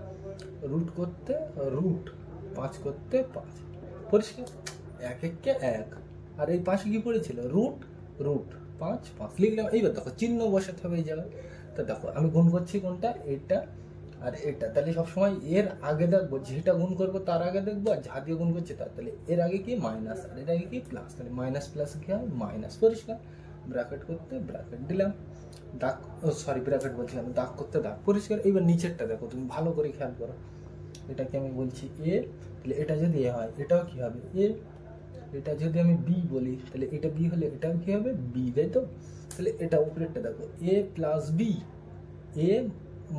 রুট করতে রুট, 5 করতে 5, পরিষ্কার। 1 1 1, আর এই পাশে কি পড়েছিল, রুট রুট, 5 5 লিখলাম। এইবার দেখো চিহ্ন বসাতে হবে এই জায়গায়। তা দেখো আমি গুণ করছি কোনটা, এটা আর এটা। তাহলে সবসময় এর আগে দেখবো, যেটা গুণ করবো তার আগে দেখবো, আর যা দিয়ে গুণ করছে তার। তাহলে এর আগে কি মাইনাস, আর এর আগে কি প্লাস। তাহলে মাইনাস প্লাস কি হয়, মাইনাস। পরিষ্কার। ব্র্যাকেট করতে ব্র্যাকেট দিলাম, দাগ, সরি ব্র্যাকেট বলছিলাম, দাগ করতে দাগ। পরিষ্কার। এইবার নিচেরটা দেখো, তুমি ভালো করে খেয়াল করো। এটাকে আমি বলছি এ, তাহলে এটা যদি এ হয় এটাও কি হবে এ। এটা যদি আমি বি বলি তাহলে এটা বি হলে এটাও কি হবে বি, তাই তো। তাহলে এটা উপরেরটা দেখো, A plus B, A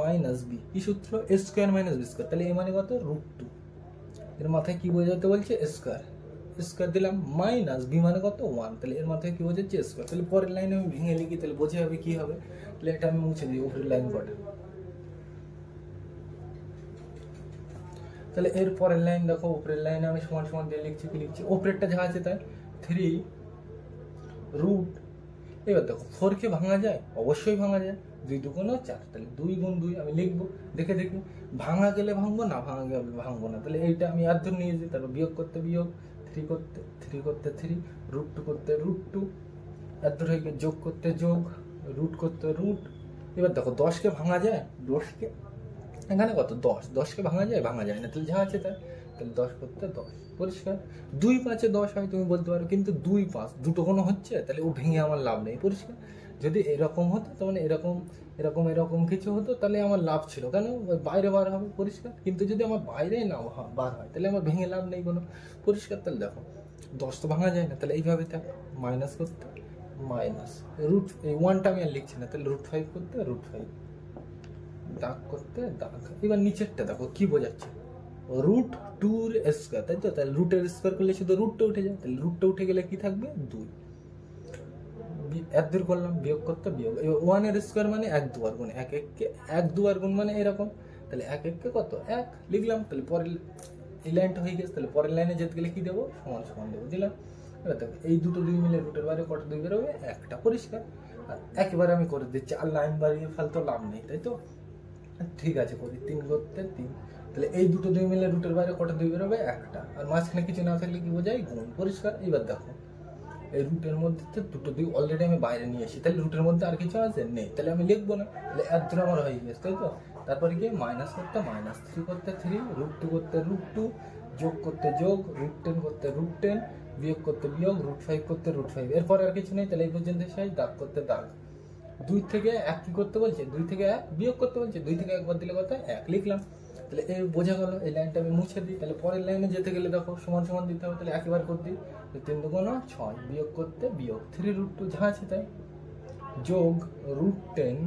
minus B, কি সূত্র, A square minus B square. তাহলে এ মানে কত, √2। এর মাথায় কি বোঝাতে বলছে, স্কোয়ার। স্কোয়ার দিলাম, মাইনাস বি মানে কত 1। তাহলে এর মাথায় কি বোঝাচ্ছে, স্কোয়ার। তাহলে পরের লাইনে আমি ভেঙে লিখি, তাহলে বোঝা হবে কি হবে। তাহলে এটা আমি মুছে দিই উপরের লাইন কটা। তাহলে এর পরের লাইন দেখো, উপরের লাইনে আমি সমান সমান দিয়ে লিখছি, কি লিখছি, উপরেরটা যা আছে তাই 3 রুট। এবার দেখো 4 কে ভাঙা যায়, অবশ্যই ভাঙা যায়, 2 2 4। তাহলে 2 গুণ 2 আমি লিখবো, দেখে দেখি ভাঙা গেলে ভাঙবো, না ভাঙা গেলে ভাঙবো না। তাহলে এইটা আমি আর ধরে নিয়েছি, তারপর বিয়োগ করতে বিয়োগ, 3 করতে 3, √2 করতে √2, আর ধরে যোগ করতে যোগ, রুট করতে রুট। এবার দেখো 10 কে ভাঙা যায়, 10 কে এখানে কত 10, 10 কে ভাঙা যায়, ভাঙা যায় না। তাহলে যা আছে তাই। তাহলে 10 করতে 10। পরিষ্কার। 2 5 10 হয় তুমি বলতে পারো, কিন্তু 2 5 দুটো কোনো হচ্ছে, তাহলে ও ভেঙে আমার লাভ নেই। পরিষ্কার। যদি এরকম হতো, তার মানে এরকম এরকম এরকম কিছু হতো, তাহলে আমার লাভ ছিল, কেন ওই বাইরে বার হবে। পরিষ্কার। কিন্তু যদি আমার বাইরে না বার হয়, তাহলে আমার ভেঙে লাভ নেই কোনো। পরিষ্কার। তাহলে দেখো 10 তো ভাঙা যায় না, তাহলে এইভাবে থাক, মাইনাস করতে মাইনাস, রুট, এই 1টা আমি আর লিখছি না, তাহলে √5 করতে √5, দাগ করতে দাগ। এবার নিচেরটা দেখো কি বোঝাচ্ছে, √2 এর স্কোয়ার, তাই তো। তাহলে রুটের স্কোয়ার করলে শুধু √টা উঠে যায়, তাহলে √টা উঠে গেলে কি থাকবে 2। 1 2 করলাম, বিয়োগ করতে বিয়োগ। এবার 1 এর স্কোয়ার মানে 1 2 গুণ, 1 1 কে 1 2 গুণ মানে এরকম। তাহলে 1 1 কে কত 1 লিখলাম। তাহলে পরের এই লাইনটা হয়ে গেছে। তাহলে পরের লাইনে যেতে গেলে কি দেবো, সমান সমান দেবো, দিলাম। এবার দেখো এই দুটো 2 মিলে রুটের বাইরে কত 2 বেরোবে, একটা। পরিষ্কার। আর একেবারে আমি করে দিচ্ছি, আর লাইন বাড়িয়ে ফেলতে লাভ নেই, তাই তো। ঠিক আছে, করি 3 করতে 3। তাহলে এই দুটো 2 মিলে রুটের বাইরে কটা 2 বেরোবে, একটা। আর মাঝখানে কিছু না থাকলে কি বোঝায়, গুণ। পরিষ্কার। এবার দেখো এই রুটের মধ্যে দুটো 2 অলরেডি আমি বাইরে নিয়ে এসেছি, তাহলে রুটের মধ্যে আর কিছু আছে নেই, তাহলে আমি লিখবো না। তাহলে এর ধরে আমার হয়ে গেছে, তাই তো। তারপরে কি মাইনাস করতে মাইনাস, 3 করতে 3, √2 করতে √2, যোগ করতে যোগ, √10 করতে √10, বিয়োগ করতে বিয়োগ, √5 করতে √5। এরপরে আর কিছু নেই, তাহলে এই পর্যন্ত শেষ। দাগ করতে দাগ। 2 থেকে 1 কি করতে বলছে, 2 থেকে 1 বিয়োগ করতে বলছে, 2 থেকে 1 বাদ দিলে কত 1 লিখলাম। তাহলে এই বোঝা গেল। এই লাইনটা আমি মুছে দিই। তাহলে পরের লাইনে যেতে গেলে দেখো সমান সমান দিতে হবে, তাহলে একবার করে দিই। 3 2 6, বিয়োগ করতে বিয়োগ, 3 √2 যা আছে তাই, যোগ √10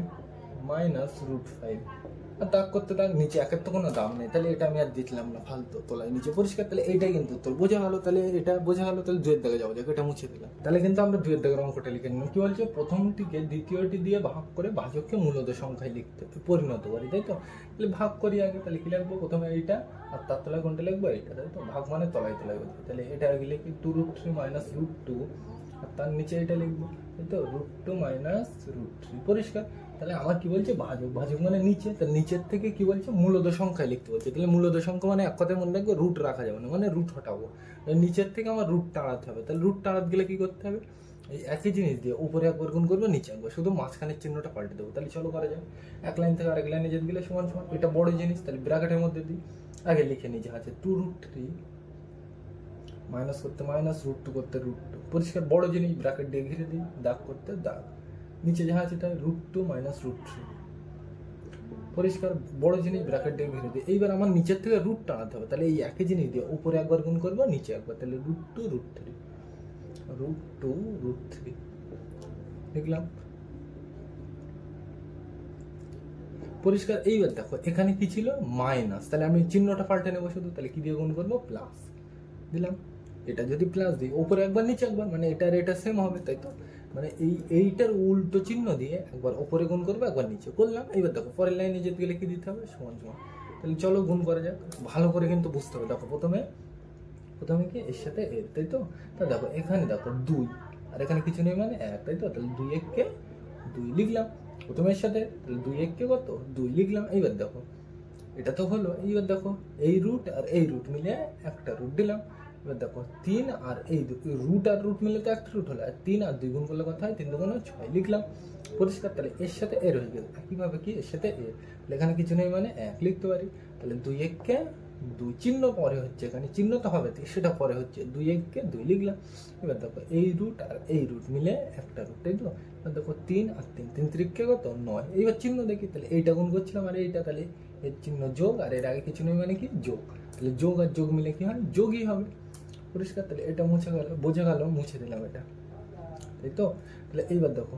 মাইনাস √5, আর দাগ করতে দাগ। নিচে 1 তো কোনো দাম নেই, তাহলে এটা আমি আর দিলাম না, ফালতু তোলায় নিচে। পরিষ্কার। তাহলে এইটাই কিন্তু উত্তর। বোঝা গেল। তাহলে এটা বোঝা গেল। তাহলে 2 এর দাগে যাবো, এটা মুছে দিলাম। তাহলে কিন্তু আমরা 2 এর দাগের অঙ্কটা লিখে নিলাম। কি বলছে, প্রথমটিকে দ্বিতীয়টি দিয়ে ভাগ করে ভাজককে মূলত সংখ্যায় লিখতে পরিণত করি, তাই তো। তাহলে ভাগ করি আগে। তাহলে কি লিখবো, প্রথমে এইটা, আর তার তলায় কোনটা লিখবো, এইটা, তাই তো। ভাগ মানে তলায় তলায় বলছি। তাহলে এটা আগে লিখি 2√3 মাইনাস √2, আর তার নিচে এটা লিখবো, তাই তো, √2 মাইনাস √3। পরিষ্কার। তাহলে আমার কি বলছে, ভাজক। ভাজক মানে নিচে, তার নিচের থেকে কি বলছে, মূলদ সংখ্যায় লিখতে বলছে। তাহলে মূলদ সংখ্যা মানে এক কথায় মনে রাখবে, রুট রাখা যাবে না, মানে রুট হটাবো। নিচের থেকে আমার রুট টাড়াতে হবে। তাহলে রুট টাড়াতে গেলে কি করতে হবে, এই একই জিনিস দিয়ে উপরে একবার গুণ করবো, নিচে একবার, শুধু মাঝখানের চিহ্নটা পাল্টে দেবো। তাহলে চলো করা যায়। এক লাইন থেকে আরেক লাইনে যেতে গেলে সমান সমান, এটা বড় জিনিস, তাহলে ব্র্যাকেটের মধ্যে দিই। আগে লিখে নিই যা আছে, 2√3 মাইনাস করতে মাইনাস, √2 করতে √2। পরিষ্কার। বড় জিনিস, ব্র্যাকেট দিয়ে ঘিরে দিই, দাগ করতে দাগ। নিচে যা আছে তাই, √2 মাইনাস √3। পরিষ্কার। বড় জিনিস, ব্র্যাকেট দিয়ে ঘিরে দিই। এইবার আমার নিচের থেকে রুট টানাতে হবে। তাহলে এই একই জিনিস দিয়ে উপরে একবার গুণ করবো, নিচে একবার। তাহলে √2 √3, √2 √3 লিখলাম। পরিষ্কার। এইবার দেখো এখানে কি ছিল, মাইনাস। তাহলে আমি চিহ্নটা পাল্টে নেবো শুধু। তাহলে কি দিয়ে গুণ করবো, প্লাস দিলাম। এটা যদি প্লাস দিই, উপরে একবার নিচে একবার, মানে এটার এটা সেম হবে, তাই তো। মানে এইটার উল্টো চিহ্ন দিয়ে একবার উপরে গুণ করবো, একবার নিচে করলাম। এইবার দেখো পরের লাইনে যেতে গেলে কি দিতে হবে, সমান সমান। তাহলে চলো গুণ করা যাক। ভালো করে কিন্তু বুঝতে হবে। দেখো প্রথমে কি এর সাথে এর, তাই তো। তা দেখো এখানে দেখো 2, আর এখানে কিছু নেই মানে 1, তাই তো। তাহলে 2 1 কে 2 লিখলাম প্রথমে এর সাথে। তাহলে 2 1 কে কত 2 লিখলাম। এইবার দেখো এটা তো হলো। এইবার দেখো এই রুট আর এই রুট মিলে একটা রুট দিলাম। এবার দেখো 3 আর এই রুট আর রুট মিলে তো একটা রুট হলো, আর 3 আর 2 গুণ করলে কথা হয় 3 দুগুণ 6 লিখলাম পরিষ্কার। তাহলে এর সাথে এ রয়ে গেল, একইভাবে কি এর সাথে এ, এখানে কিছু নেই মানে 1 লিখতে পারি। তাহলে 2 1 2 চিহ্ন পরে হচ্ছে, এখানে চিহ্ন তো হবে সেটা পরে হচ্ছে, 2 1 2 লিখলাম। এবার দেখো এই রুট আর এই রুট মিলে একটা রুট, তাই তো। এবার দেখো 3 আর 3, 3 3 কত 9। এইবার চিহ্ন দেখি, তাহলে এইটা গুণ করছিলাম আর এইটা, তাহলে এর চিহ্ন যোগ, আর এর আগে কিছু নেই মানে কি যোগ, তাহলে যোগ আর যোগ মিলে কি হয় যোগই হবে পরিষ্কার। তাহলে এটা মুছে গেল, বোঝা গেল, মুছে দিলাম এটা, তাই তো। তাহলে এইবার দেখো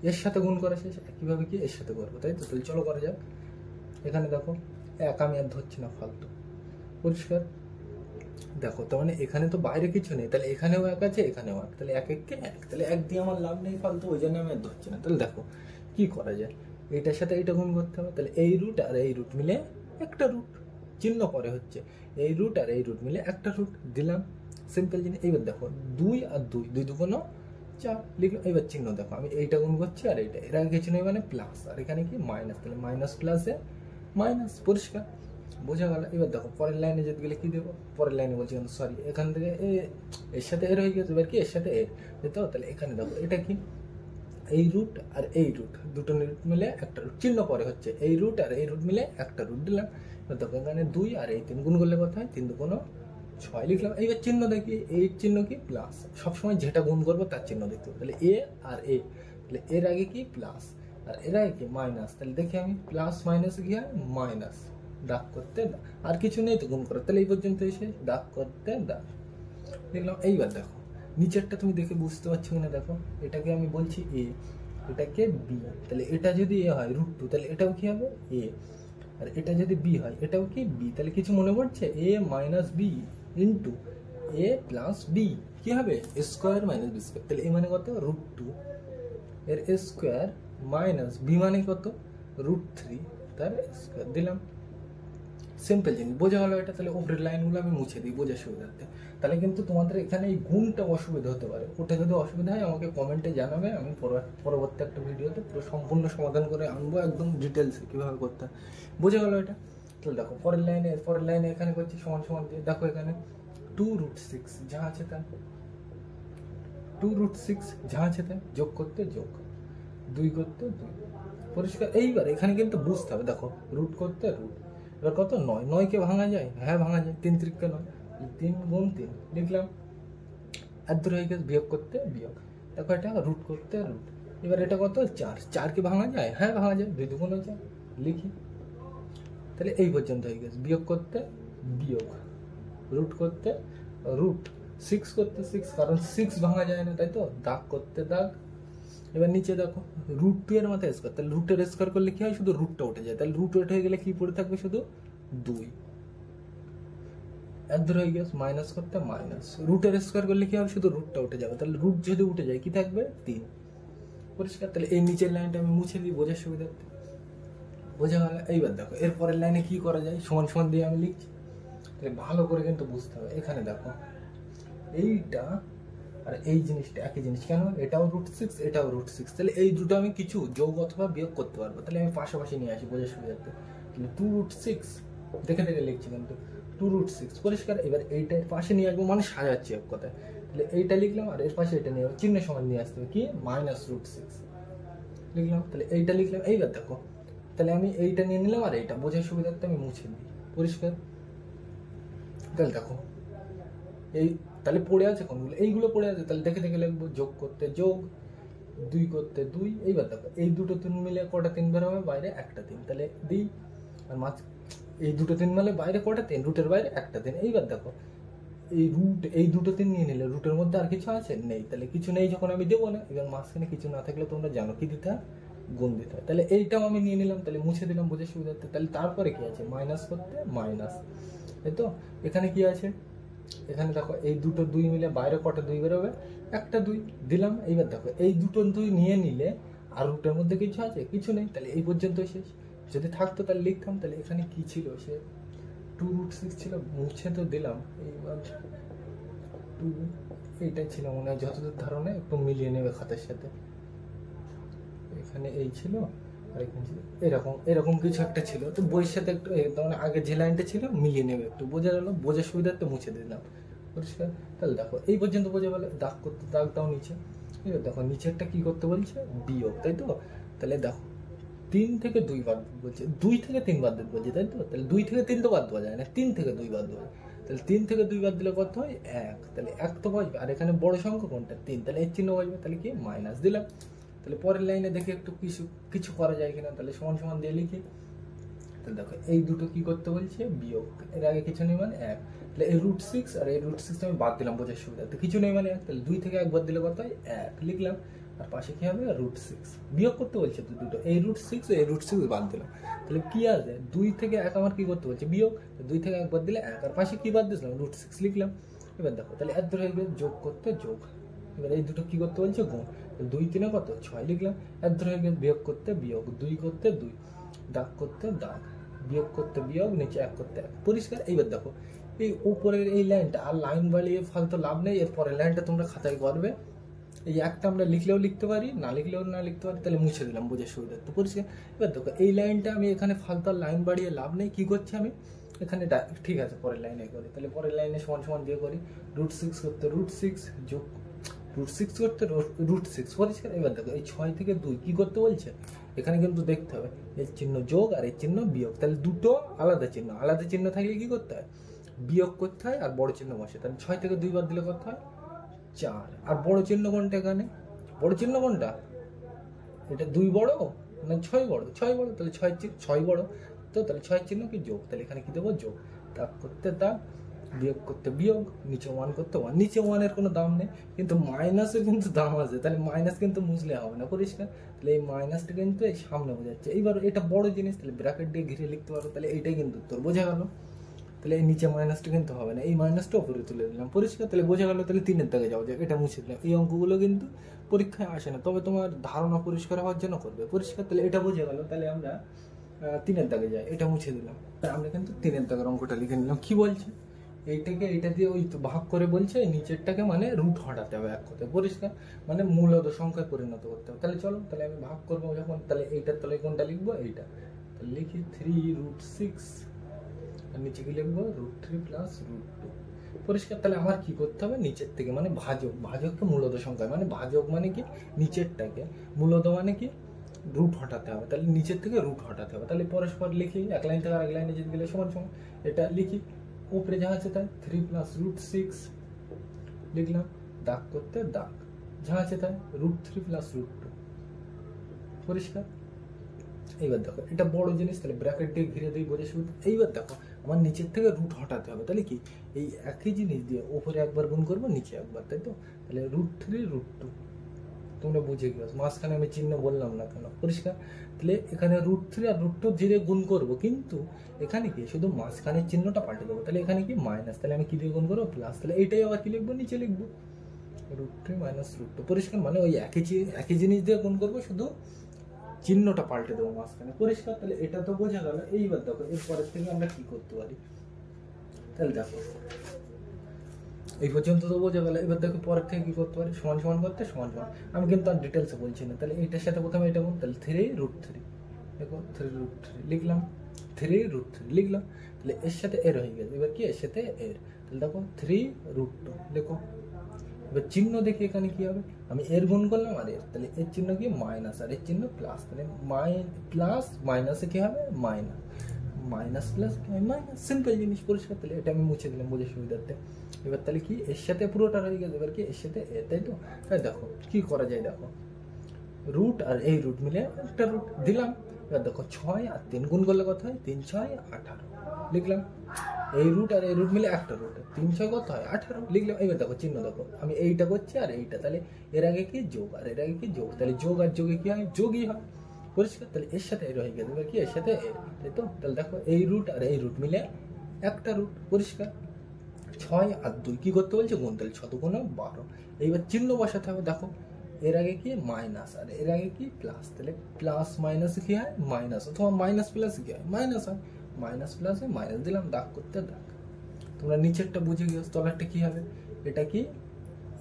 এর সাথে গুণ করা শেষ, একইভাবে কি এর সাথে করবো, তাই তো। তাহলে চলো করা যাক। এখানে দেখো এক আমি আর ধরছি না ফালতু, পরিষ্কার। দেখো তার মানে এখানে তো বাইরে কিছু নেই, তাহলে এখানেও 1 আছে এখানেও 1, তাহলে 1 1 1, তাহলে 1 দিয়ে আমার লাভ নেই ফালতু, ওই জন্য আমি আর ধরছি না। তাহলে দেখো কি করা যায়, এইটার সাথে এইটা গুণ করতে হবে, তাহলে এই রুট আর এই রুট মিলে একটা রুট, চিহ্ন পরে হচ্ছে, এই রুট আর এই রুট মিলে একটা রুট দিলাম, সিম্পল জিনিস। এইবার দেখো 2 আর 2, 2 দুগুণ 4 লিখলাম। এইবার চিহ্ন দেখো আমি এইটা গুণ করছি আর এইটা, এর আগে কিছু নেই মানে প্লাস, আর এখানে কি মাইনাস, তাহলে মাইনাস প্লাসে মাইনাস, পরিষ্কার বোঝা গেল। এবার দেখো পরের লাইনে যেতে গেলে কি দেবো, পরের লাইনে বলছি কিন্তু সরি, এখান থেকে এর সাথে এর হয়ে গেছে, এবার কি এর সাথে এ যেত। তাহলে এখানে দেখো এটা কি এই রুট আর এই রুট, দুটো রুট মিলে একটা রুট, চিহ্ন পরে হচ্ছে, এই রুট আর এই রুট মিলে একটা রুট দিলাম। এবার দেখো এখানে 2 আর এই 3 গুণ করলে কথা হয় 3 দুগুণ 6 লিখলাম। এইবার চিহ্ন দেখি, এই চিহ্ন কি প্লাস, সবসময় যেটা গুণ করবো তার চিহ্ন দেখতে হবে। তাহলে এ আর এ, তাহলে এর আগে কি প্লাস আর এর আগে কি মাইনাস, তাহলে দেখি আমি প্লাস মাইনাস কি হয় মাইনাস, দাগ করতে দাগ, আর কিছু নেই তো গুণ করার, তাহলে এই পর্যন্ত এসে দাগ করতে দাগ দেখলাম। এইবার দেখো নিচেরটা তুমি দেখে বুঝতে পারছো কিনা দেখো, এটাকে আমি বলছি এ, এটাকে বি, তাহলে এটা যদি এ হয় √2, তাহলে এটাও কি হবে এ, আর এটা যদি বি হয় এটাও কি বি, তাহলে কিছু মনে পড়ছে, এ মাইনাস বি ইন্টু এ প্লাস বি কি হবে স্কোয়ার মাইনাস বি স্কোয়ার, তাহলে এ মানে কত √2 এর স্কোয়ার মাইনাস বি মানে কত √3 তার স্কোয়ার দিলাম, সিম্পল জিনিস বোঝা গেল এটা। তাহলে উপরের লাইনগুলো আমি মুছে দিই বোঝার সুবিধার্থে, তাহলে কিন্তু তোমাদের এখানে এই গুণটা অসুবিধা হতে পারে, ওটা যদি অসুবিধা হয় আমাকে কমেন্টে জানাবে, আমি পরবর্তী একটা ভিডিওতে পুরো সম্পূর্ণ সমাধান করে আনবো একদম ডিটেলসে কীভাবে করতে হয়, বোঝা গেল এটা। তাহলে দেখো পরের লাইনে এখানে করছি সমান সমান দিয়ে, দেখো এখানে 2√6 যা আছে তা 2√6 যা আছে তা যোগ করতে যোগ, 2 করতে 2, পরিষ্কার। এইবার এখানে কিন্তু বুঝতে হবে, দেখো রুট করতে রুট, এবার কত 9, 9কে ভাঙা যায়, হ্যাঁ ভাঙা যায়, 3 3 9, 3 গুণ 3 লিখলাম, আর দূর হয়ে গেছে বিয়োগ করতে বিয়োগ, দেখো এটা রুট করতে রুট। এবার এটা কত 4, 4কে ভাঙা যায়, হ্যাঁ ভাঙা যায়, 2 2 4 লিখি, তাহলে এই পর্যন্ত হয়ে গেছে, বিয়োগ করতে বিয়োগ, রুট করতে রুট, 6 করতে 6, কারণ 6 ভাঙা যায় না, তাই তো, দাগ করতে দাগ। এবার নিচে দেখো √2 এর মাথায় স্কোয়ার, তাহলে রুটের স্কোয়ার করলে কি হয় শুধু রুটটা উঠে যায়, তাহলে রুট উঠে গেলে কি পড়ে থাকবে শুধু 2, এক ধরে হয়ে গেছে মাইনাস করতে মাইনাস, রুটের স্কোয়ার করলে কি হবে শুধু রুটটা উঠে যাবে, তাহলে রুট যদি উঠে যায় কি থাকবে 3, পরিষ্কার। তাহলে এই নিচের লাইনটা আমি মুছে দিই বোঝার সুবিধার্থে, বোঝা গেল। এইবার দেখো এর পরের লাইনে কি করা যায়, সমান সমান দিয়ে আমি লিখছি, তাহলে ভালো করে কিন্তু বুঝতে হবে। এখানে দেখো এইটা আর এই জিনিসটা একই জিনিস, কেন এটাও √6 এটাও √6, তাহলে এই দুটো আমি কিছু যোগ অথবা বিয়োগ করতে পারবো, তাহলে আমি পাশাপাশি নিয়ে আসি বোঝার সুবিধার্থে। তাহলে 2√6 দেখে দেখে লিখছি কিন্তু 2√6 পরিষ্কার। এবার এইটার পাশে নিয়ে আসবো মানে সাজাচ্ছি এক কথায়, তাহলে এইটা লিখলাম আর এর পাশে এটা নিয়ে চিহ্নের সমান নিয়ে আসতে হবে কি -√6 লিখলাম, তাহলে এইটা লিখলাম। এইবার দেখো তাহলে আমি এইটা নিয়ে নিলাম আর এইটা বোঝার সুবিধার্থে আমি মুছে দিই পরিষ্কার। তাহলে দেখো এই তাহলে পড়ে আছে কোনগুলো, এইগুলো পড়ে আছে, তাহলে দেখে দেখে লিখবো, যোগ করতে যোগ, 2 করতে 2। এইবার দেখো এই দুটো 3 মিলে কটা 3 বের হবে বাইরে একটা 3, তাহলে দিই, আর এই দুটো 3 মিলে বাইরে কটা 3, রুটের বাইরে একটা 3। এইবার দেখো এই রুট এই দুটো 3 নিয়ে নিলে রুটের মধ্যে আর কিছু আছে নেই, তাহলে কিছু নেই যখন আমি দেবো না, এবার মাঝখানে কিছু না থাকলে তোমরা জানো কি দিতে হয় গুণ দিতে হয়, তাহলে এইটাও আমি নিয়ে নিলাম, তাহলে মুছে দিলাম বোঝার সুবিধার্থে। তাহলে তারপরে কি আছে মাইনাস করতে মাইনাস, তাই তো। এখানে কি আছে, এখানে দেখো এই দুটো 2 মিলে বাইরে কটা 2 বেরোবে একটা 2 দিলাম। এইবার দেখো এই দুটো 2 নিয়ে নিলে আর রুটের মধ্যে কিছু আছে কিছু নেই, তাহলে এই পর্যন্ত শেষ। যদি থাকতো তাহলে লিখতাম, তাহলে এখানে কি ছিল সে 2√6 ছিল, মুছে তো দিলাম। এইবার 2 এইটাই ছিল মনে হয় যতদূর ধারণা, একটু মিলিয়ে নেবে খাতার সাথে, এখানে এই ছিল আর এখানে ছিল এরকম এরকম কিছু একটা ছিল, তো বইয়ের সাথে একটু মানে আগে যে লাইনটা ছিল মিলিয়ে নেবে একটু, বোঝা গেল বোঝার সুবিধার্থে মুছে দিলাম পরিষ্কার? তাহলে দেখো এই পর্যন্ত বোঝা গেল। দাগ করতে, দাগটাও নিচে। এবার দেখো নিচেরটা কি করতে বলছে, বিয়োগ, তাই তো? তাহলে দেখো 3 থেকে 2 বাদ বলছে, 2 থেকে 3 বাদ দিতে বলছে, তাই তো? তাহলে 2 থেকে 3 তো বাদ দেওয়া যায় না, 3 থেকে 2 বাদ দেওয়া যায়। তাহলে 3 থেকে 2 বাদ দিলে কত হয়, 1। তাহলে 1 তো বসবে, আর এখানে বড় সংখ্যা কোনটা, 3, তাহলে এর চিহ্ন বসবে, তাহলে কি মাইনাস দিলাম। তাহলে পরের লাইনে দেখে একটু কিছু কিছু করা যায় কিনা, তাহলে সমান সমান দিয়ে লিখি। তাহলে দেখো এই দুটো কি করতে বলছে, বিয়োগ, এর আগে কিছু নেই মানে 1। তাহলে এই √6 আর এই √6 আমি বাদ দিলাম বোঝার সুবিধা, তো কিছু নেই মানে 1। তাহলে 2 থেকে 1 বাদ দিলে কত হয়, 1 লিখলাম। আর পাশে কি হবে, √6 বিয়োগ করতে বলছে, তো দুটো এই √6 এই √6 বাদ দিলাম। তাহলে কি আসবে, 2 থেকে 1 আমার কি করতে বলছে, বিয়োগ। 2 থেকে 1 বাদ দিলে 1, আর পাশে কি বাদ দিয়েছিলাম, √6 লিখলাম। এবার দেখো তাহলে এত হয়ে গেলে যোগ করতে যোগ। এবার এই দুটো কি করতে বলছে, গুণ। 2 3 কত, 6 লিখলাম। এত হয়ে গেলে বিয়োগ করতে বিয়োগ, 2 করতে 2, দাগ করতে দাগ, বিয়োগ করতে বিয়োগ, নিচে 1 করতে 1, পরিষ্কার? এইবার দেখো এই উপরের এই লাইনটা আর লাইন বাড়িয়ে ফালতু লাভ নেই, এর পরের লাইনটা তোমরা খাতায় করবে। এই একটা আমরা লিখলেও লিখতে পারি, না লিখলেও না লিখতে পারি, তাহলে মুছে দিলাম বোঝার সুবিধা, তো পরিষ্কার? এবার দেখো এই লাইনটা আমি এখানে ফালতু লাইন বাড়িয়ে লাভ নেই, কি করছি আমি এখানে, ঠিক আছে পরের লাইনে করি। তাহলে পরের লাইনে সমান সমান দিয়ে করি, √6 করতে √6 যোগ, √6 করতে √6, পরিষ্কার? এবার দেখো এই 6 থেকে 2 কি করতে বলছে, এখানে কিন্তু দেখতে হবে এর চিহ্ন যোগ আর এর চিহ্ন বিয়োগ। তাহলে দুটো আলাদা চিহ্ন, আলাদা চিহ্ন থাকলে কি করতে হয়, বিয়োগ করতে হয়, আর বড় চিহ্ন বসে। তাহলে 6 থেকে 2 বাদ দিলে কত হয়, 4। আর বড় চিহ্ন কোনটা এখানে, বড় চিহ্ন কোনটা, এটা 2 বড় না 6 বড়, 6 বড়, তাহলে 6 বড়, তো তাহলে 6 চিহ্ন কি যোগ, তাহলে এখানে কি দেবো, যোগ। দাগ করতে দাগ, বিয়োগ করতে বিয়োগ, নিচে 1 করতে 1, নিচে 1 এর কোনো দাম নেই, কিন্তু মাইনাসের কিন্তু দাম আছে, তাহলে মাইনাস কিন্তু মুছলে হবে না, পরিষ্কার? তাহলে এই মাইনাসটা কিন্তু এই সামনে বোঝাচ্ছে। এইবার এটা বড় জিনিস, তাহলে ব্র্যাকেট দিয়ে ঘিরে লিখতে পারো, তাহলে এইটাই কিন্তু উত্তর, বোঝা গেল? তাহলে এই নিচে মাইনাসটা কিন্তু হবে না, এই মাইনাসটা উপরে তুলে দিলাম, পরিষ্কার? তাহলে বোঝা গেল। তাহলে 3-এর দাগে যাওয়া যায়, এটা মুছে দিলাম। এই অঙ্কগুলো কিন্তু পরীক্ষায় আসে না, তবে তোমার ধারণা পরিষ্কার হওয়ার জন্য করবে, পরিষ্কার? তাহলে এটা বোঝা গেল। তাহলে আমরা 3-এর দাগে যাই, এটা মুছে দিলাম। আমরা কিন্তু 3-এর দাগের অঙ্কটা লিখে নিলাম। কি বলছে, এইটাকে এইটা দিয়ে ওই তো ভাগ করে বলছে, নিচেরটাকে মানে রুট হটাতে হবে, এক কথায়, পরিষ্কার? মানে মূলত সংখ্যায় পরিণত করতে হবে। তাহলে চলো, তাহলে আমি ভাগ করবো যখন, তাহলে এইটার তলায় কোনটা লিখবো, এইটা। তাহলে লিখি 3√6, আর নিচে কি লিখবো, √3 + √2, পরিষ্কার? তাহলে আমার কি করতে হবে, নিচের থেকে মানে ভাজক, ভাজককে মূলত সংখ্যা, মানে ভাজক মানে কি, নিচেরটাকে মূলত মানে কি রুট হটাতে হবে, তাহলে নিচের থেকে রুট হটাতে হবে। তাহলে পরস্পর লিখি, এক লাইন থেকে আরেক লাইনে যেতে গেলে সমান সমান, এটা লিখি, উপরে যা আছে তাই 3 + √6 লিখলাম, দাগ করতে দাগ, যা আছে তাই √3 + √2, পরিষ্কার? এইবার দেখো এটা বড় জিনিস, তাহলে ব্র্যাকেট দিয়ে ঘিরে দিই বোঝা শুরু। এইবার দেখো আমার নিচের থেকে রুট হটাতে হবে, তাহলে কি এই একই জিনিস দিয়ে উপরে একবার গুণ করবো, নিচে একবার, তাই তো? তাহলে √3 √2, তোমরা বুঝে গেছো, মাঝখানে আমি চিহ্ন বললাম না কেন, পরিষ্কার? তাহলে এখানে √3 আর √2 ধীরে গুণ করবো, কিন্তু এখানে কি শুধু মাঝখানের চিহ্নটা পাল্টে দেবো। তাহলে এখানে কি মাইনাস, তাহলে আমি কি দিয়ে গুণ করবো, প্লাস। তাহলে এইটাই আবার কি লিখবো, নিচে লিখবো √3 - √2, পরিষ্কার? মানে ওই একই জিনিস দিয়ে গুণ করবো, শুধু চিহ্নটা পাল্টে দেবো মাঝখানে, পরিষ্কার? তাহলে এটা তো বোঝা গেল। এইবার দেখো এরপরের থেকে আমরা কি করতে পারি, তাহলে দেখো এই পর্যন্ত তো বোঝা গেল। এবার দেখো পরের থেকে কি করতে পারি, সমান সমান করতে সমান সমান, আমি কিন্তু আর ডিটেলসে বলছি না। তাহলে এইটার সাথে প্রথমে এটা গুণ, তাহলে 3√3, দেখো 3√3 লিখলাম, 3√3 লিখলাম। তাহলে এর সাথে এর হয়ে গেছে, এবার কি এর সাথে এর, তাহলে দেখো 3√2 লেখো। এবার চিহ্ন দেখি এখানে কি হবে, আমি এর গুণ করলাম আর এর, তাহলে এর চিহ্ন কি মাইনাস, আর এর চিহ্ন প্লাস, তাহলে প্লাস মাইনাসে কি হবে, minus, minus plus minus, simple জিনিস, পরিষ্কার? তাহলে এটা আমি মুছে দিলাম বোঝার সুবিধার্থে। এবার তাহলে কি এর সাথে পুরোটা হয়ে গেছে, এবার কি এর সাথে এ, তাই তো? তাই দেখো কি করা যায়, দেখো রুট আর এই রুট মিলে একটা রুট দিলাম। এবার দেখো 6 আর 3 গুণ করলে কত হয়, 3 × 6 = 18 লিখলাম। এই রুট আর এই রুট মিলে একটা রুট, 3 × 6 কত হয়, 18 লিখলাম। এবার দেখো চিহ্ন দেখো, আমি এইটা করছি আর এইটা, তাহলে এর আগে কি যোগ আর এর আগে কি যোগ, তাহলে যোগ আর যোগে কি হয়, যোগই হয়, পরিষ্কার? তাহলে এর সাথে এর হয়ে গেছে, এবার কি এর সাথে এর, তাই তো? তাহলে দেখো এই রুট আর এই রুট মিলে একটা রুট, পরিষ্কার? 6 আর 2 কি করতে বলছে, গুণ, তাহলে 6 × 2 = 12। এইবার চিহ্ন বসাতে হবে, দেখো এর আগে কি মাইনাস আর এর আগে কি প্লাস, তাহলে প্লাস মাইনাস কি হয়, মাইনাস, অথবা মাইনাস প্লাস কি হয়, মাইনাস হয়, মাইনাস প্লাসে মাইনাস দিলাম, দাগ করতে দাগ। তোমরা নিচেরটা বুঝে গিয়েছো, তলারটা কি হবে, এটা কি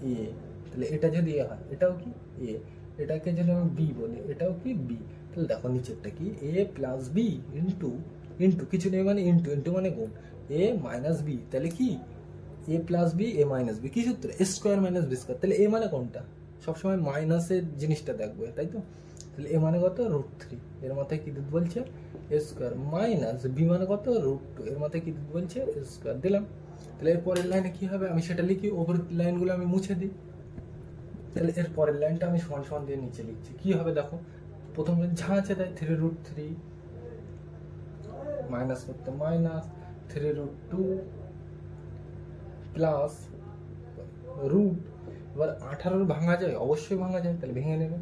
এ, তাহলে এটা যদি এ হয় এটাও কি এ, এটাকে যদি আমি বি বলি এটাও কি বি, তাহলে দেখো নিচেরটা কি a + b ইন্টু, ইন্টু কিছু নেই মানে ইন্টু, ইন্টু মানে গুণ, a - b, তাহলে কি A plus B A minus B কি সূত্র A square minus B square, তাহলে এ মানে কোনটা সবসময় মাইনাসের জিনিসটা দেখবে তাই তো, তাহলে এ মানে কত √3, এর মাথায় কি দিতে বলছে এ স্কোয়ার, মাইনাস বি মানে কত √2, এর মাথায় কি দিতে বলছে এ স্কোয়ার দিলাম। তাহলে এর পরের লাইনে কি হবে আমি সেটা লিখি, ওপরের লাইনগুলো আমি মুছে দিই। তাহলে এর পরের লাইনটা আমি সমান সমান দিয়ে নিচে লিখছি, কি হবে দেখো প্রথম যা আছে তাই 3√3 মাইনাস করতে মাইনাস 3√2 প্লাস রুট, এবার 18 ভাঙা যায় অবশ্যই ভাঙা যায়, তাহলে ভেঙে নেবে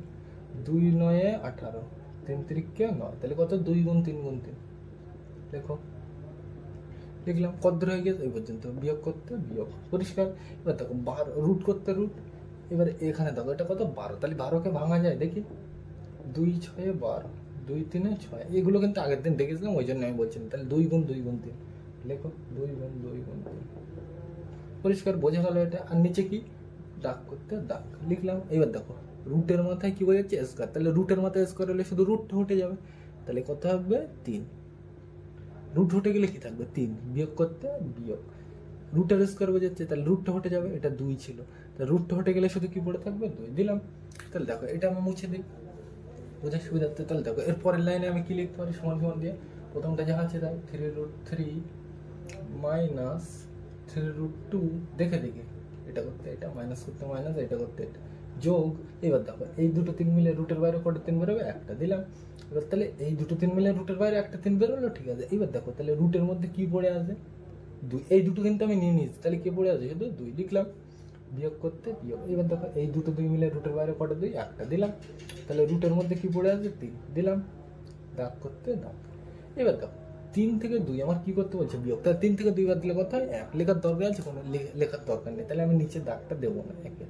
2 9 18 3 3 9, তাহলে কত 2 গুণ 3 গুণ 3 দেখো লিখলাম, কত দূর হয়ে গেছে এই পর্যন্ত, বিয়োগ করতে বিয়োগ পরিষ্কার। এবার দেখো রুট করতে রুট, এবার এখানে দেখো এটা কত 12, তাহলে 12কে ভাঙা যায় দেখি 2 6 12 2 3 6, এগুলো কিন্তু আগের দিন দেখেছিলাম ওই জন্য আমি বলছিলাম। তাহলে 2 গুণ 2 গুণ 3 লেখো 2 গুণ 2 গুণ 3 পরিষ্কার বোঝা গেল এটা। আর নিচে কি দাগ করতে দাগ লিখলাম। এবার দেখো রুটের মাথায় কি বোঝাচ্ছে স্কোয়ার, তাহলে রুটের মাথায় স্কোয়ার হলে শুধু রুটটা উঠে যাবে, তাহলে কত হবে 3, রুট উঠে গেলে কি থাকবে 3, বিয়োগ করতে বিয়োগ, রুটের স্কোয়ার বোঝাচ্ছে তাহলে রুটটা হটে যাবে, এটা 2 ছিল, তাহলে রুটটা হটে গেলে শুধু কি পড়ে থাকবে 2 দিলাম। তাহলে দেখো এটা আমি মুছে দিই বোঝার সুবিধার্থে। তাহলে দেখো এর পরের লাইনে আমি কি লিখতে পারি সমান সমান দিয়ে, প্রথমটা যা আছে তাই 3√3 মাইনাস 3√2 দেখে দেখে এটা করতে এটা মাইনাস করতে মাইনাস এটা করতে এটা যোগ, এবার দেখো এই দুটো 3 মিলে রুটের বাইরে কটা 3 বেরোবে একটা দিলাম। এবার তাহলে এই দুটো 3 মিলে রুটের বাইরে একটা 3 বেরোলো ঠিক আছে। এবার দেখো তাহলে রুটের মধ্যে কি পড়ে আছে 2, এই দুটো কিন্তু আমি নিয়ে নিয়েছি, তাহলে কি পড়ে আছে শুধু 2 লিখলাম, বিয়োগ করতে বিয়োগ। এবার দেখো এই দুটো 2 মিলে রুটের বাইরে কটা 2 একটা দিলাম, তাহলে রুটের মধ্যে কি পড়ে আছে 3 দিলাম, দাগ করতে দাগ। এবার দেখো 3 থেকে 2 আমার কি করতে বলছে বিয়োগ, তাহলে 3 থেকে 2 বাদ দিলে কথা হয় 1, লেখার দরকার আছে কোনো লেখার দরকার নেই, তাহলে আমি নিচে দাগটা দেবো না একে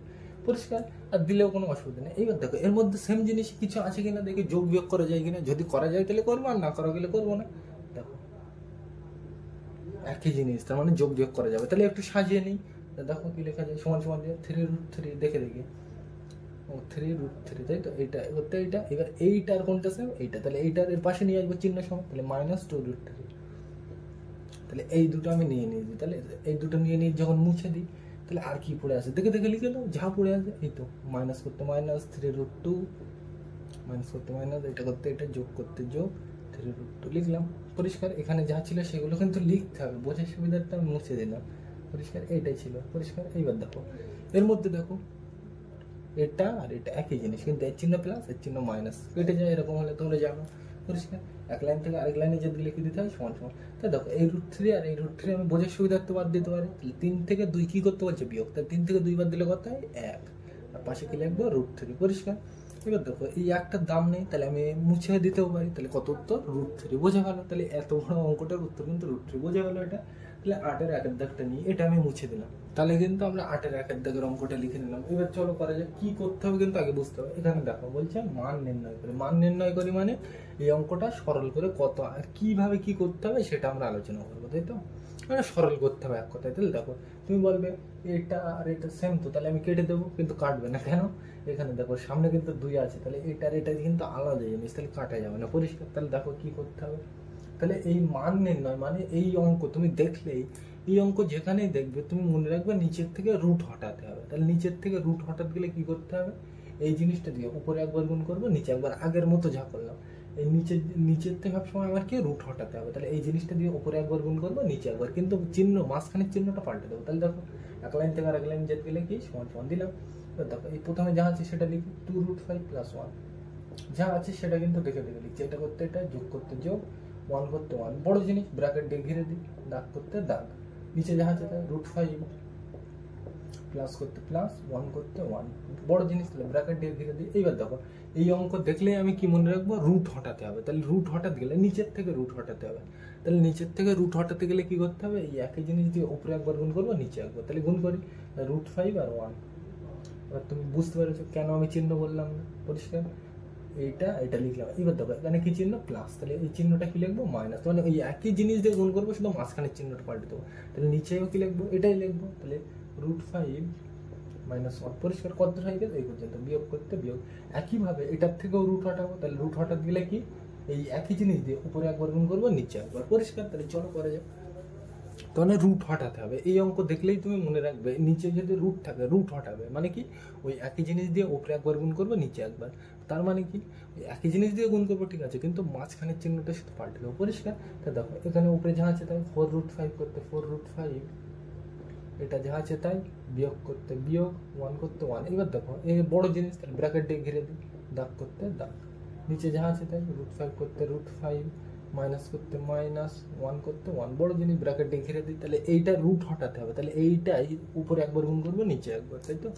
পরিষ্কার, আর দিলেও কোনো অসুবিধা নেই। এইবার দেখো এর মধ্যে সেম জিনিস কিছু আছে কিনা দেখি, যোগ বিয়োগ করা যায় কিনা, যদি করা যায় তাহলে করবো, আর না করা গেলে করবো না। দেখো একই জিনিস, তার মানে যোগ বিয়োগ করা যাবে, তাহলে একটু সাজিয়ে নিই। দেখো কি লেখা যায় সমান সমান দিয়ে 3√3 দেখে দেখে, ও 3√3 তাই তো, এইটা করতে এইটা, এবার এইটার কোনটা সেম এইটা, তাহলে এইটার এর পাশে নিয়ে আসবো চিহ্ন সমান, তাহলে -2√3, তাহলে এই দুটো আমি নিয়ে নিয়েছি। তাহলে এই দুটো নিয়ে নিয়ে যখন মুছে দিই তাহলে আর কি পড়ে আছে দেখে দেখে লিখে দাও, যা পড়ে আছে এই তো মাইনাস করতে মাইনাস 3√2 মাইনাস করতে মাইনাস এটা করতে এটা যোগ করতে যোগ 3√2 লিখলাম পরিষ্কার। এখানে যা ছিল সেগুলো কিন্তু লিখতে হবে, বোঝার সুবিধার্থে আমি মুছে দিলাম পরিষ্কার, এইটাই ছিল পরিষ্কার। এইবার দেখো এর মধ্যে দেখো এটা আর এটা একই জিনিস, কিন্তু এর চিহ্ন প্লাস এর চিহ্ন মাইনাস কেটে যায়, এরকম হলে তোমরা জানো পরিষ্কার। এক লাইন থেকে আরেক লাইনে যদি লিখে দিতে হয় সমান সমান, তাই দেখো এই √3 আর এই √3 আমি বোঝার সুবিধার্থে বাদ দিতে পারি। 3 থেকে 2 কি করতে বলছে বিয়োগ, তাই 3 থেকে 2 বাদ দিলে কত হয় 1, আর পাশে কি লিখবো √3 পরিষ্কার। এবার দেখো এই একটার দাম নেই, তাহলে আমি মুছে দিতেও পারি, তাহলে কত উত্তর √3 বোঝা গেল। তাহলে এত বড় অঙ্কটার উত্তর কিন্তু √3 বোঝা গেল এটা। তাহলে 8-এর 1-এর দাগটা নিয়ে এটা আমি মুছে দিলাম, তাহলে কিন্তু আমরা 8-এর 1-এর দাগের অঙ্কটা লিখে নিলাম। এবার চলো করা যায়, কি করতে হবে কিন্তু আগে বুঝতে হবে। এখানে দেখো বলছে মান নির্ণয় করি, মান নির্ণয় করি মানে এই অঙ্কটা সরল করে কত আর কিভাবে কি করতে হবে সেটা আমরা আলোচনা করবো, তাই তো, মানে সরল করতে হবে এক কথায়। তাহলে দেখো তুমি বলবে এটা আর এটা সেম তো, তাহলে আমি কেটে দেবো, কিন্তু কাটবে না কেন, এখানে দেখো সামনে কিন্তু 2 আছে, তাহলে এটা আর এটা কিন্তু আলাদা জিনিস, তাহলে কাটা যাবে না পরিষ্কার। তাহলে দেখো কি করতে হবে, তাহলে এই মান নির্ণয় মানে এই অঙ্ক তুমি দেখলেই, এই অঙ্ক যেখানেই দেখবে তুমি মনে রাখবে নিচের থেকে রুট হটাতে হবে। তাহলে নিচের থেকে রুট হটাতে গেলে কি করতে হবে, এই জিনিসটা দিয়ে উপরে একবার গুণ করবো, নিচে একবার আগের মতো যা করলাম, এই নিচের থেকে সবসময় আমার কি রুট হটাতে হবে। তাহলে এই জিনিসটা দিয়ে উপরে একবার গুণ করবো, নিচে একবার, কিন্তু চিহ্ন মাঝখানের চিহ্নটা পাল্টে দেবো। তাহলে দেখো এক লাইন থেকে আরেক লাইন যেতে গেলে কি সমান সমান দিলাম। দেখো এই প্রথমে যা আছে সেটা লিখি 2√5 + 1, যা আছে সেটা কিন্তু দেখে দেখে লিখছি, এটা করতে এটা যোগ করতে যোগ 1 করতে 1, বড় জিনিস ব্র্যাকেট দিয়ে ঘিরে দিই, দাগ করতে দাগ, নিচে যা আছে তাই √5 প্লাস করতে প্লাস 1 করতে 1, বড় জিনিস তাহলে ব্র্যাকেট দিয়ে ঘিরে দিই। এইবার দেখো এই অঙ্ক দেখলেই আমি কি মনে রাখবো, রুট হটাতে হবে। তাহলে রুট হটাতে গেলে নিচের থেকে রুট হটাতে হবে, তাহলে নিচের থেকে রুট হটাতে গেলে কি করতে হবে, এই একই জিনিস দিয়ে উপরে একবার গুণ করবো, নিচে একবার, তাহলে গুণ করি √5 আর 1। এবার তুমি বুঝতে পেরেছো কেন আমি চিহ্ন বললাম না পরিষ্কার, এইটা এটা লিখলাম। এবার দেখো এখানে কি চিহ্ন প্লাস, তাহলে এই চিহ্নটা কি লিখবো মাইনাস, মানে ওই একই জিনিস দিয়ে গুণ করবো, শুধু মাঝখানের চিহ্নটা পাল্টে দেবো। তাহলে নিচেও কি লিখবো এটাই লিখবো, তাহলে √5 - 1 পরিষ্কার। কত হয়ে গেছে এই পর্যন্ত, বিয়োগ করতে বিয়োগ। একইভাবে এটার থেকেও রুট হটাবো, তাহলে রুট হটাতে গেলে কি এই একই জিনিস দিয়ে উপরে একবার গুণ করবো, নিচে একবার পরিষ্কার। তাহলে চলো করা যাক। তো মানে রুট হটাতে হবে। এই অঙ্ক দেখলেই তুমি মনে রাখবে, নিচে যদি রুট থাকে রুট হটাবে মানে কি, ওই একই জিনিস দিয়ে ওপরে একবার গুণ করবো নিচে একবার, তার মানে কি ওই একই জিনিস দিয়ে গুণ করবো ঠিক আছে, কিন্তু মাঝখানের চিহ্নটা শুধু পাল্টে দেবো। পরিষ্কার? তা দেখো এখানে উপরে যা আছে তাই 4√5 করতে 4√5, এটা যা আছে তাই, বিয়োগ করতে বিয়োগ, 1 করতে 1। এবার দেখো এই বড় জিনিস, তাহলে ব্র্যাকেট দিয়ে ঘিরে দিই, দাগ করতে দাগ, নিচে যা আছে তাই, √5 করতে √5, মাইনাস করতে মাইনাস, 1 করতে 1, বড় জিনিস ব্র্যাকেট দিয়ে ঘিরে দিই। তাহলে এইটা রুট হটাতে হবে, তাহলে এইটাই উপরে একবার গুণ করবো নিচে একবার, তাই তো?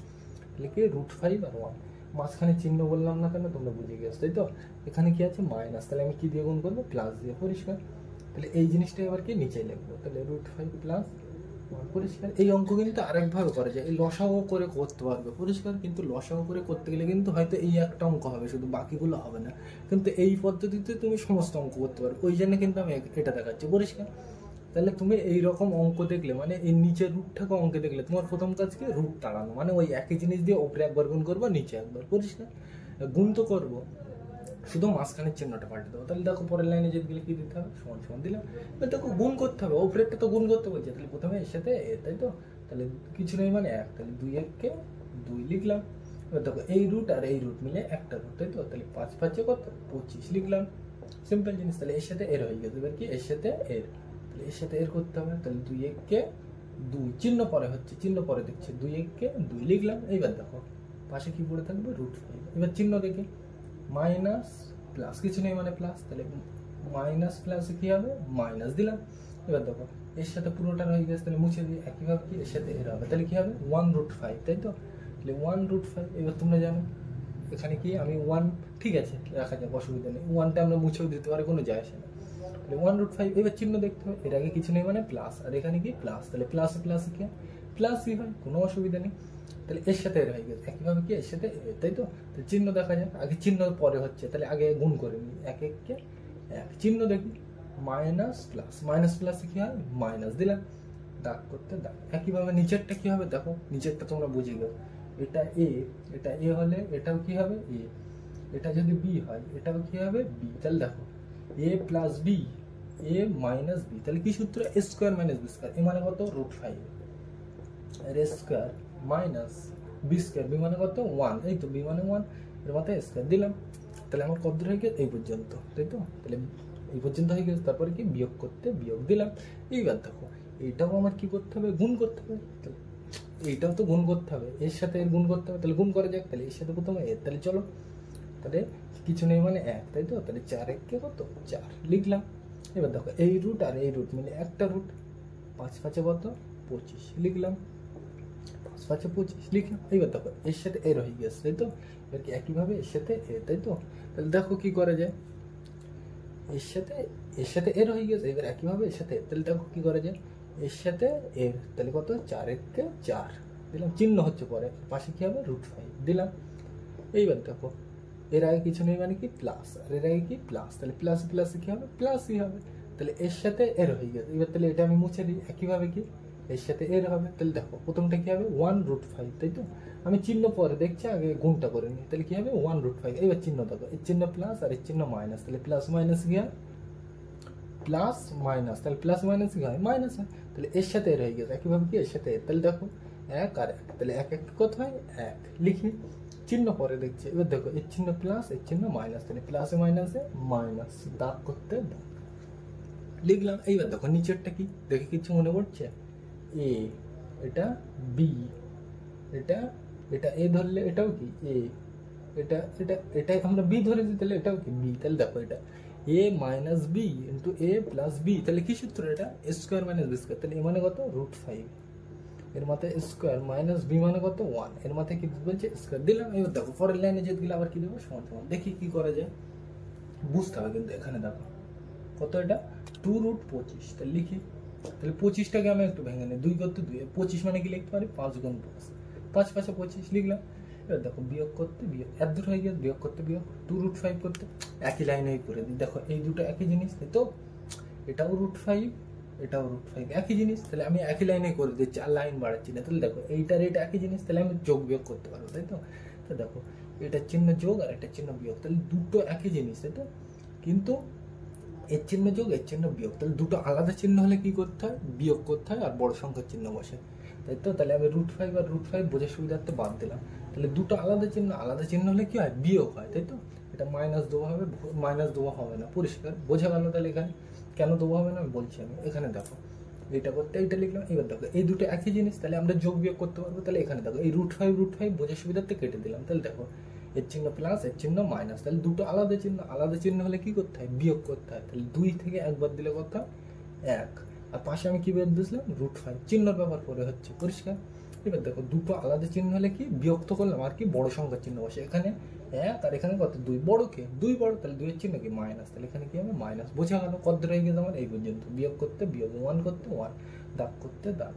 তাহলে কি √5 আর 1, মাঝখানে চিহ্ন বললাম না কেন, তোমরা বুঝে গেছো তাই তো? এখানে কি আছে মাইনাস, তাহলে আমি কি দিয়ে গুণ করবো, প্লাস দিয়ে। পরিষ্কার? তাহলে এই জিনিসটা এবার কি নিচে লিখবো, তাহলে √5 প্লাস 1। পরিষ্কার? এই অঙ্ক কিন্তু আরেকভাবে করা যায়, এই লসাগু করে করতে পারবে। পরিষ্কার? কিন্তু লসাগু করে করতে গেলে কিন্তু হয়তো এই একটা অঙ্ক হবে শুধু, বাকিগুলো হবে না। কিন্তু এই পদ্ধতিতে তুমি সমস্ত অঙ্ক করতে পারবে, ওই জন্য কিন্তু আমি এটা দেখাচ্ছি। পরিষ্কার? তাহলে তুমি এই রকম অঙ্ক দেখলে, মানে এই নিচের রুটটাকে অঙ্ক দেখলে, তোমার প্রথম কাজ কি, রুট তাড়ানো, মানে ওই একই জিনিস দিয়ে উপরে একবার গুণ করবো নিচে একবার। পরিষ্কার? গুণ তো করবো, শুধু মাঝখানের চিহ্নটা পাল্টে দেবো। তাহলে দেখো পরের লাইনে যেতে গেলে কি দিতে হবে, সমান সমান দিলাম। এবার দেখো গুণ করতে হবে, ওপরেরটা তো গুণ করতে বলছে, তাহলে প্রথমে এর সাথে এ, তাই তো? তাহলে কিছু নেই মানে 1, তাহলে 2 1 2 লিখলাম। এবার দেখো এই রুট আর এই রুট মিলে একটা রুট, তাই তো? তাহলে 5 5 কত, 25 লিখলাম। সিম্পল জিনিস। তাহলে এর সাথে এর হয়ে গেছে, এবার কি এর সাথে এর, তাহলে এর সাথে এর করতে হবে। তাহলে 2 1 2, চিহ্ন পরে হচ্ছে, চিহ্ন পরে দেখছি, 2 1 2 লিখলাম। এইবার দেখো পাশে কি পড়ে থাকবে, √5। এবার চিহ্ন দেখি, মাইনাস প্লাস, কিছু নেই মানে প্লাস, তাহলে মাইনাস প্লাসে কি হবে, মাইনাস দিলাম। এবার দেখো এর সাথে পুরোটা হয়ে গেছে, তাহলে মুছে দিই। একইভাবে কি এর সাথে এর হবে, তাহলে কি হবে 1√5, তাই তো? তাহলে 1√5। এবার তোমরা জানো এখানে কি, আমি 1 ঠিক আছে রাখা যাক, অসুবিধা নেই, 1টা আমরা মুছেও দিতে পারি, কোনো যায় আসে না। তাহলে 1√5। এবার চিহ্ন দেখতে হবে, এর আগে কিছু নেই মানে প্লাস, আর এখানে কি প্লাস, তাহলে প্লাস প্লাস কি প্লাসই হয়, কোনো অসুবিধা নেই। তাহলে এর সাথে এর হয়ে গেছে, একইভাবে কি এর সাথে এর, তাই তো? চিহ্ন দেখা যাক, আগে চিহ্ন পরে হচ্ছে, তাহলে আগে গুণ করে নিই, 1 1 1। চিহ্ন দেখি, মাইনাস প্লাস, মাইনাস প্লাসে কি হয়, মাইনাস দিলাম, দাগ করতে দাগ। একইভাবে নিচেরটা কি হবে, দেখো নিচেরটা তোমরা বুঝে গেছো, এটা এ, এটা এ হলে এটাও কি হবে এ, এটা যদি বি হয় এটাও কি হবে বি। তাহলে দেখো A plus B, A minus B, তাহলে কি সূত্র, A square minus B square. A মানে কত, √5, আর A square minus B square, B মানে কত 1, এই তো বি মানে 1, এর মাথায় স্কোয়ার দিলাম। তাহলে আমার কত হয়ে গেছে, এই পর্যন্ত, তাই তো? তাহলে এই পর্যন্ত হয়ে গেছে, তারপরে কি বিয়োগ করতে বিয়োগ দিলাম। এইবার দেখো এইটাও আমার কি করতে হবে, গুণ করতে হবে। তাহলে এইটাও তো গুণ করতে হবে, এর সাথে এর গুণ করতে হবে, তাহলে গুণ করা যাক। তাহলে এর সাথে প্রথমে এর, তাহলে চলো, তাহলে কিছু নেই মানে 1, তাই তো? তাহলে 4 1 কত, 4 লিখলাম। এবার দেখো এই রুট আর এই রুট মিলে একটা রুট, 5 5 কত, 25 লিখলাম, 5 5 25 লিখলাম। এইবার দেখো এর সাথে এর হয়ে গেছে, তাই তো? এবার কি একইভাবে এর সাথে এ, তাই তো? তাহলে দেখো কি করা যায়, এর সাথে এর হয়ে গেছে, এবার একইভাবে এর সাথে, তাহলে দেখো কি করা যায়, এর সাথে এর, তাহলে কত, 4 1 4 দিলাম, চিহ্ন হচ্ছে পরে, পাশে কি হবে, √5 দিলাম। এইবার দেখো এর আগে কিছু নেই মানে কি প্লাস, আর এর আগে কি প্লাস, তাহলে প্লাস প্লাস কি হবে, প্লাসই হবে। তাহলে এর সাথে এর হয়ে গেছে, এবার তাহলে এটা আমি মুছে দিই। একইভাবে কি এর সাথে এর হবে, তাহলে দেখো প্রথমটা কি হবে 1√5, তাই তো? আমি চিহ্ন পরে দেখছি, আগে গুণটা করে নিই। তাহলে কি হবে 1√5। এবার চিহ্ন দেখো, এর চিহ্ন প্লাস আর এর চিহ্ন মাইনাস, তাহলে প্লাস মাইনাস কি হয়, প্লাস মাইনাস, তাহলে প্লাস মাইনাস কি হয়, মাইনাস হয়। তাহলে এর সাথে এর হয়ে গেছে, একইভাবে কি এর সাথে এর, তাহলে দেখো 1 আর 1, তাহলে 1 1 কত হয় 1 লিখি, চিহ্ন পরে দেখছি। এবার দেখো এর চিহ্ন প্লাস এর চিহ্ন মাইনাস, তাহলে প্লাসে মাইনাসে মাইনাস, দাগ করতে দাগ লিখলাম। এইবার দেখো নিচেরটা কি দেখে কিছু মনে পড়ছে, এ, এটা বি, এটা এটা এ ধরলে এটাও কি এ, এটা এটা এটাই আমরা বি ধরেছি, তাহলে এটাও কি বি। তাহলে দেখো এটা এ মাইনাস বি ইন্টু এ প্লাস বি, তাহলে কি সূত্র, এটা এ স্কোয়ার মাইনাস বি স্কোয়ার। তাহলে এ মানে কত, √5, এর মাথায় স্কোয়ার মাইনাস বি মানে কত 1, এর মাথায় কি বলছে স্কোয়ার দিলাম। এবার দেখো পরের লাইনে যেতে গেলে আবার কি দেবো, সমান সমান। দেখি কি করা যায়, বুঝতে হবে কিন্তু এখানে দেখো কত, এটা 2√25, তাহলে লিখি। তাহলে 25টাকে আমি একটু ভেঙে নিই, 2 করতে 2, 25 মানে কি লিখতে পারি 5 গুণ 5, 5 5 25 লিখলাম। এবার দেখো বিয়োগ করতে বিয়োগ, এত দূর হয়ে গেছে, বিয়োগ করতে বিয়োগ, 2√5 করতে একই লাইনেই করে দিই। দেখো এই দুটো একই জিনিস, তাই তো? এটাও √5, এটাও √5, একই জিনিস। তাহলে আমি একই লাইনে করে দিচ্ছি, আর লাইন বাড়াচ্ছি না। তাহলে দেখো এইটার এটা একই জিনিস, তাহলে আমি যোগ বিয়োগ করতে পারবো, তাই তো? তো দেখো এটার চিহ্ন যোগ আর এটার চিহ্ন বিয়োগ, তাহলে দুটো একই জিনিস, তাই তো? কিন্তু এর চিহ্ন যোগ এর চিহ্ন বিয়োগ, তাহলে দুটো আলাদা চিহ্ন হলে কি করতে হয়, বিয়োগ করতে হয় আর বড় সংখ্যার চিহ্ন বসে, তাই তো। তাহলে আমি √5 আর √5 বোঝার সুবিধার্থে বাদ দিলাম। তাহলে দুটো আলাদা চিহ্ন হলে কি হয়, বিয়োগ হয়, তাই তো। এটা মাইনাস দেওয়া হবে, মাইনাস দেওয়া হবে না, পরিষ্কার বোঝা গেল। তাহলে এখানে কেন দেওয়া হবে না আমি বলছি। আমি এখানে দেখো এটা করতে এইটা লিখলাম, এবার দেখো এই দুটো একই জিনিস, তাহলে আমরা যোগ বিয়োগ করতে পারবো। তাহলে এখানে দেখো এই √5 বোঝার সুবিধার্থে কেটে দিলাম। তাহলে দেখো এর চিহ্ন প্লাস এর চিহ্ন মাইনাস, তাহলে দুটো আলাদা চিহ্ন হলে কি করতে হয়, বিয়োগ করতে হয়। তাহলে 2 থেকে 1 বাদ দিলে কত, 1। আর পাশে আমি কি বের দিয়েছিলাম, √5, চিহ্নর ব্যবহার করে হচ্ছে, পরিষ্কার। এবার দেখো দুটো আলাদা চিহ্ন হলে কি বিয়োক্ত করলাম আর কি বড় সংখ্যার চিহ্ন বসে, এখানে 1 আর এখানে কত 2, বড় কে 2 বড়, তাহলে 2 এর চিহ্ন কি মাইনাস, তাহলে এখানে কি হবে মাইনাস। বোঝা গেল কত হয়ে গেছে আমার এই পর্যন্ত, বিয়োগ করতে বিয়োগ, 1 করতে 1, দাগ করতে দাগ।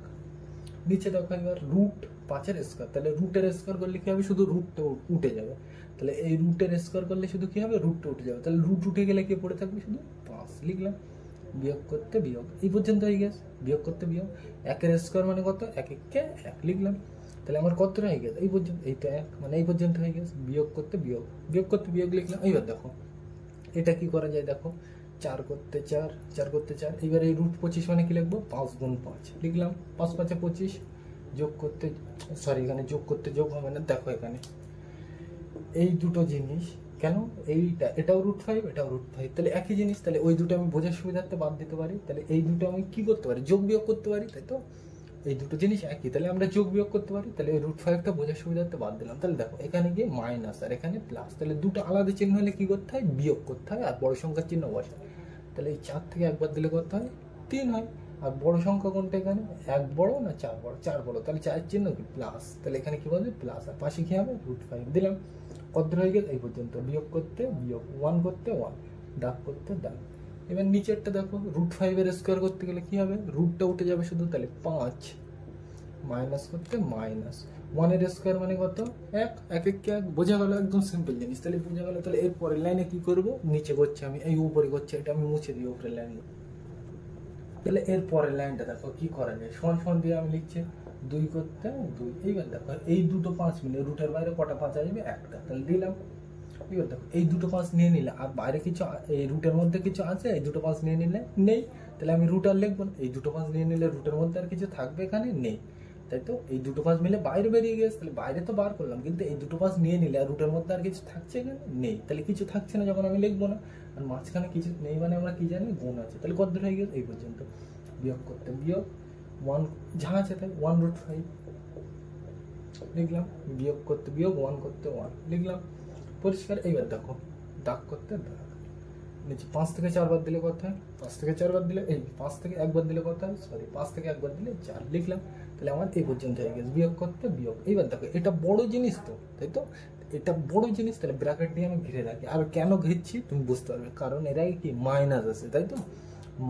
নিচে দেখো এবার √5 তাহলে রুটের স্কোয়ার করলে কি হবে, শুধু রুটটা উঠে যাবে। তাহলে এই রুটের স্কোয়ার করলে শুধু কি হবে, রুটটা উঠে যাবে। তাহলে রুট উঠে গেলে কি পড়ে থাকবে, শুধু 5 লিখলাম। বিয়োগ করতে বিয়োগ, এই পর্যন্ত হয়ে গেছে। বিয়োগ করতে বিয়োগ, 1 স্কোয়ার মানে কত, 1 কে 1 লিখলাম। তাহলে আমার কত হয়ে গেছে এই পর্যন্ত, এইটা 1 মানে এই পর্যন্ত হয়ে গেছে। বিয়োগ করতে বিয়োগ, বিয়োগ করতে বিয়োগ লিখলাম। এইবার দেখো এটা কি করা যায়, দেখো 4 করতে 4, 4 করতে 4। এবার এই √25 মানে কি লিখবো, 5 গুণ 5 লিখলাম। 5 5 25, যোগ করতে এখানে যোগ করতে যোগ হবে না। দেখো এখানে এই দুটো জিনিস কেন, এটাও √5 এটাও √5, তাহলে একই জিনিস। তাহলে ওই দুটো আমি বোঝার সুবিধার্থে বাদ দিতে পারি। তাহলে এই দুটো আমি কি করতে পারি, যোগ বিয়োগ করতে পারি, তাই তো। এই দুটো জিনিস একই, তাহলে আমরা যোগ বিয়োগ করতে পারি। তাহলে এই √5টা বোঝার সুবিধার্থে বাদ দিলাম। তাহলে দেখো এখানে গিয়ে মাইনাস আর এখানে প্লাস, তাহলে দুটো আলাদা চিহ্ন হলে কি করতে হয়, বিয়োগ করতে হয় আর বড় সংখ্যার চিহ্ন বসে। তাহলে এই 4 থেকে 1 বাদ দিলে করতে হয় 3 হয়। আর বড় সংখ্যা কোনটা এখানে, 1 বড় না 4 বড়, 4 বড়, তাহলে 4 চিহ্ন কি প্লাস, তাহলে এখানে কি বলবে প্লাস, আর পাশে কি হবে √5 দিলাম। কত হয়ে গেছে এই পর্যন্ত, বিয়োগ করতে বিয়োগ, 1 করতে 1, দাগ করতে দাগ। এবার নিচেরটা দেখো √5 এর স্কোয়ার করতে গেলে কি হবে, রুটটা উঠে যাবে শুধু, তাহলে 5, মাইনাস করতে মাইনাস, 1 এর স্কোয়ার মানে কত 1, 1 কে 1, বোঝা গেল, একদম সিম্পল জিনিস। তাহলে বোঝা গেল। তাহলে এর পরের লাইনে কি করব, নিচে করছি আমি, এই উপরে করছি, এটা আমি মুছে দিই উপরের লাইন। তাহলে এর পরের লাইনটা দেখো কি করা যায়, সমান সমান দিয়ে আমি লিখছি 2 করতে 2। এইবার দেখো এই দুটো 5 মিলে রুটের বাইরে কটা 5 আসবে, একটা, তাহলে দিলাম। এবার দেখো এই দুটো 5 নিয়ে নিলে আর বাইরে কিছু, এই রুটের মধ্যে কিছু আছে, এই দুটো 5 নিয়ে নিলে নেই, তাহলে আমি রুট আর লিখবো না। এই দুটো 5 নিয়ে নিলে রুটের মধ্যে আর কিছু থাকবে এখানে নেই, তাই তো। এই দুটো 5 মিলে বাইরে বেরিয়ে গেছে, তাহলে বাইরে তো বার করলাম, কিন্তু এই দুটো 5 নিয়ে নিলে আর রুটের মধ্যে আর কিছু থাকছে এখানে নেই, তাহলে কিছু থাকছে না যখন আমি লিখবো না। আর মাঝখানে কিছু নেই মানে আমরা কি জানি, গুণ আছে। তাহলে কত হয়ে গেছে এই পর্যন্ত। বিয়োগ করতে বিয়োগ, 1 যা আছে তাই 1√5 লিখলাম। বিয়োগ করতে বিয়োগ, 1 করতে 1 লিখলাম, পরিষ্কার। এইবার দেখো দাগ করতে দাগ। নিচে 5 থেকে 4 বাদ দিলে কত হয়, 5 থেকে 4 বাদ দিলে, এই 5 থেকে 1 বাদ দিলে কত হয়, 5 থেকে 1 বাদ দিলে 4 লিখলাম। তাহলে আমার এই পর্যন্ত হয়ে গেছে। বিয়োগ করতে বিয়োগ। এইবার দেখো এটা বড় জিনিস তো, তাই তো, এটা বড় জিনিস, তাহলে ব্র্যাকেট দিয়ে আমি ঘিরে রাখি। আর কেন ঘিরছি তুমি বুঝতে পারবে, কারণ এর আগে কি মাইনাস আছে, তাই তো।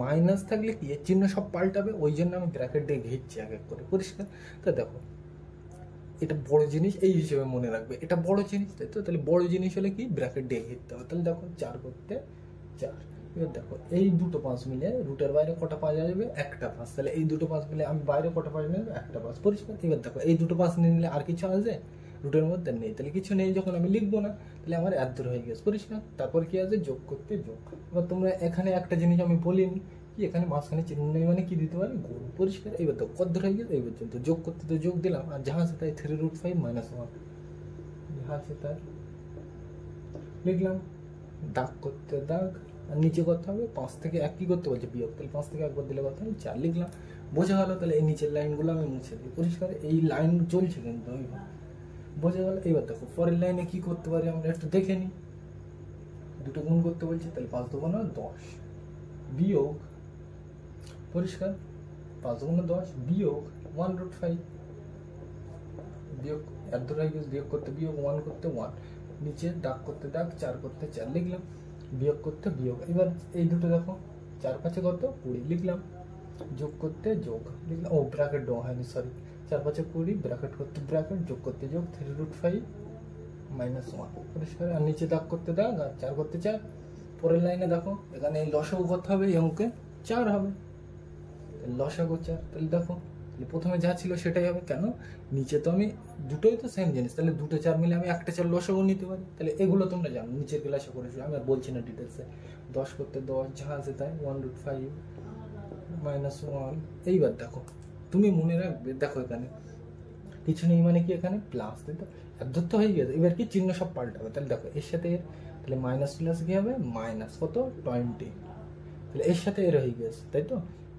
মাইনাস থাকলে কি এর চিহ্ন সব পাল্টাবে, ওই জন্য আমি ব্র্যাকেট দিয়ে ঘিরছি এক এক করে, পরিষ্কার। তা দেখো এটা বড় জিনিস এই হিসেবে মনে রাখবে, এটা বড় জিনিস, তাই তো। তাহলে বড় জিনিস হলে কি ব্র্যাকেট দিয়ে ঘিরতে হবে। তাহলে দেখো 4 করতে 4। এবার দেখো এই দুটো 5 মিলে রুটের বাইরে কটা 5 আসবে, একটা 5, তাহলে এই দুটো 5 মিলে আমি বাইরে কটা 5 নেব, একটা 5, পরিষ্কার। এবার দেখো এই দুটো 5 নিয়ে নিলে আর কিছু আসবে রুটের মধ্যে নেই, তাহলে কিছু নেই যখন আমি লিখবো না, তাহলে আমার এত দূর হয়ে গেছে, পরিষ্কার। তারপর কি আছে, যোগ করতে যোগ। এবার তোমরা এখানে একটা জিনিস আমি বলিনি, কি এখানে মাঝখানে চিহ্ন নেই মানে কি দিতে পারি, গুণ, পরিষ্কার। এইবার তো কত হয়ে গেছে এই পর্যন্ত। যোগ করতে তো যোগ দিলাম, আর যাহা আছে তাই 3√5 - 1 যাহা আছে তাই লিখলাম। দাগ করতে দাগ, আর নিচে করতে হবে 5 থেকে 1 কি করতে বলছে, বিয়োগ, তাহলে 5 থেকে 1 বাদ দিলে কত হবে 4 লিখলাম। বোঝা গেল। তাহলে এই নিচের লাইনগুলো আমি মুছে দিই, পরিষ্কার। এই লাইন চলছে কিন্তু, বোঝা গেল। এইবার দেখো পরের লাইনে কি করতে পারি আমরা একটু দেখে নিই। দুটো গুণ করতে বলছে, তাহলে 5 × 2 = 10 বিয়োগ, পরিষ্কার, 5 × 10 বিয়োগ 1√5 বিয়োগ, এত দূর হয়ে গেছে। বিয়োগ করতে বিয়োগ, 1 করতে 1, নিচে দাগ করতে দাগ, 4 করতে 4 লিখলাম। বিয়োগ করতে বিয়োগ। এবার এই দুটো দেখো 4 5 কত 20 লিখলাম। যোগ করতে যোগ লিখলাম, ও ব্র্যাকেট দেওয়া হয়নি, সরি। 4 5 20, ব্র্যাকেট করতে ব্র্যাকেট, যোগ করতে যোগ, 3√5 - 1, পরিষ্কার। আর নিচে দাগ করতে দাগ, আর 4 করতে 4। পরের লাইনে দেখো এখানে লসাগু কত হবে, এই অঙ্কে 4 হবে, লসাগু 4। তাহলে দেখো প্রথমে যা ছিল সেটাই হবে। কেন? নিচে তো আমি দুটোই তো সেম জিনিস, তাহলে দুটো চার মিলে আমি একটা চার লসাগু নিতে পারি। তাহলে এগুলো তোমরা জানো, নিচের ক্লাসে করেছো, আমি আর বলছি না ডিটেলসে। 10 করতে 10 যা আছে তাই, 1√5 -1। এইবার দেখো তুমি মনে রাখবে, দেখো এখানে কিছু নেই মানে কি, এখানে প্লাস, তাই তো একদর তো হয়ে গেছে। এবার কি চিহ্ন সব পাল্টাবে, তাহলে দেখো এর সাথে এর, তাহলে মাইনাস প্লাস কি হবে, মাইনাস কত 20, তাহলে এর সাথে এর হয়ে গেছে, তাই তো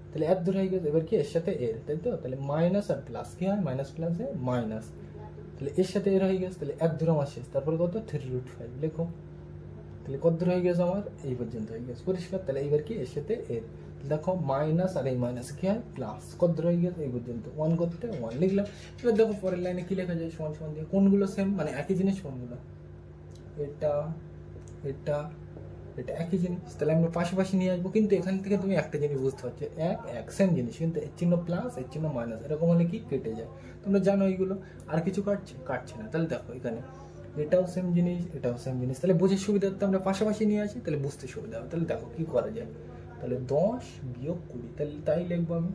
তাহলে এর দূর হয়ে গেছে। এবার কি এর সাথে এর, তাই তো তাহলে মাইনাস আর প্লাস কি হয়, মাইনাস প্লাসে মাইনাস, তাহলে এর সাথে এর হয়ে গেছে, তাহলে 1 দূর আমার শেষ, তারপরে কত 3√5 লেখো। তাহলে কত দূর হয়ে গেছে আমার, এই পর্যন্ত হয়ে গেছে, পরিষ্কার। তাহলে এইবার কি এর সাথে এর, দেখো মাইনাস আর এই মাইনাস কি হয় প্লাস, কত দূর হয়ে গেছে এই পর্যন্ত, 1 করতে 1 লিখলাম। এবার দেখো পরের লাইনে কি লেখা যায়, সমান সমান দিয়ে কোনগুলো সেম মানে একই জিনিস, কোনগুলো এটা এটা এটা একই জিনিস, তাহলে আমরা পাশাপাশি নিয়ে আসবো। কিন্তু এখান থেকে তুমি একটা জিনিস বুঝতে পারছো, এক এক সেম জিনিস, কিন্তু এর চিহ্ন প্লাস এর চিহ্ন মাইনাস, এরকম হলে কি কেটে যায়, তোমরা জানো এইগুলো। আর কিছু কাটছে না। তাহলে দেখো এখানে এটাও সেম জিনিস, এটাও সেম জিনিস, তাহলে বুঝে সুবিধার্থে আমরা পাশাপাশি নিয়ে আসি, তাহলে বুঝতে সুবিধা হবে। তাহলে দেখো কি করা যায়, তাহলে 10 বিয়োগ 20, তাহলে তাই লিখবো আমি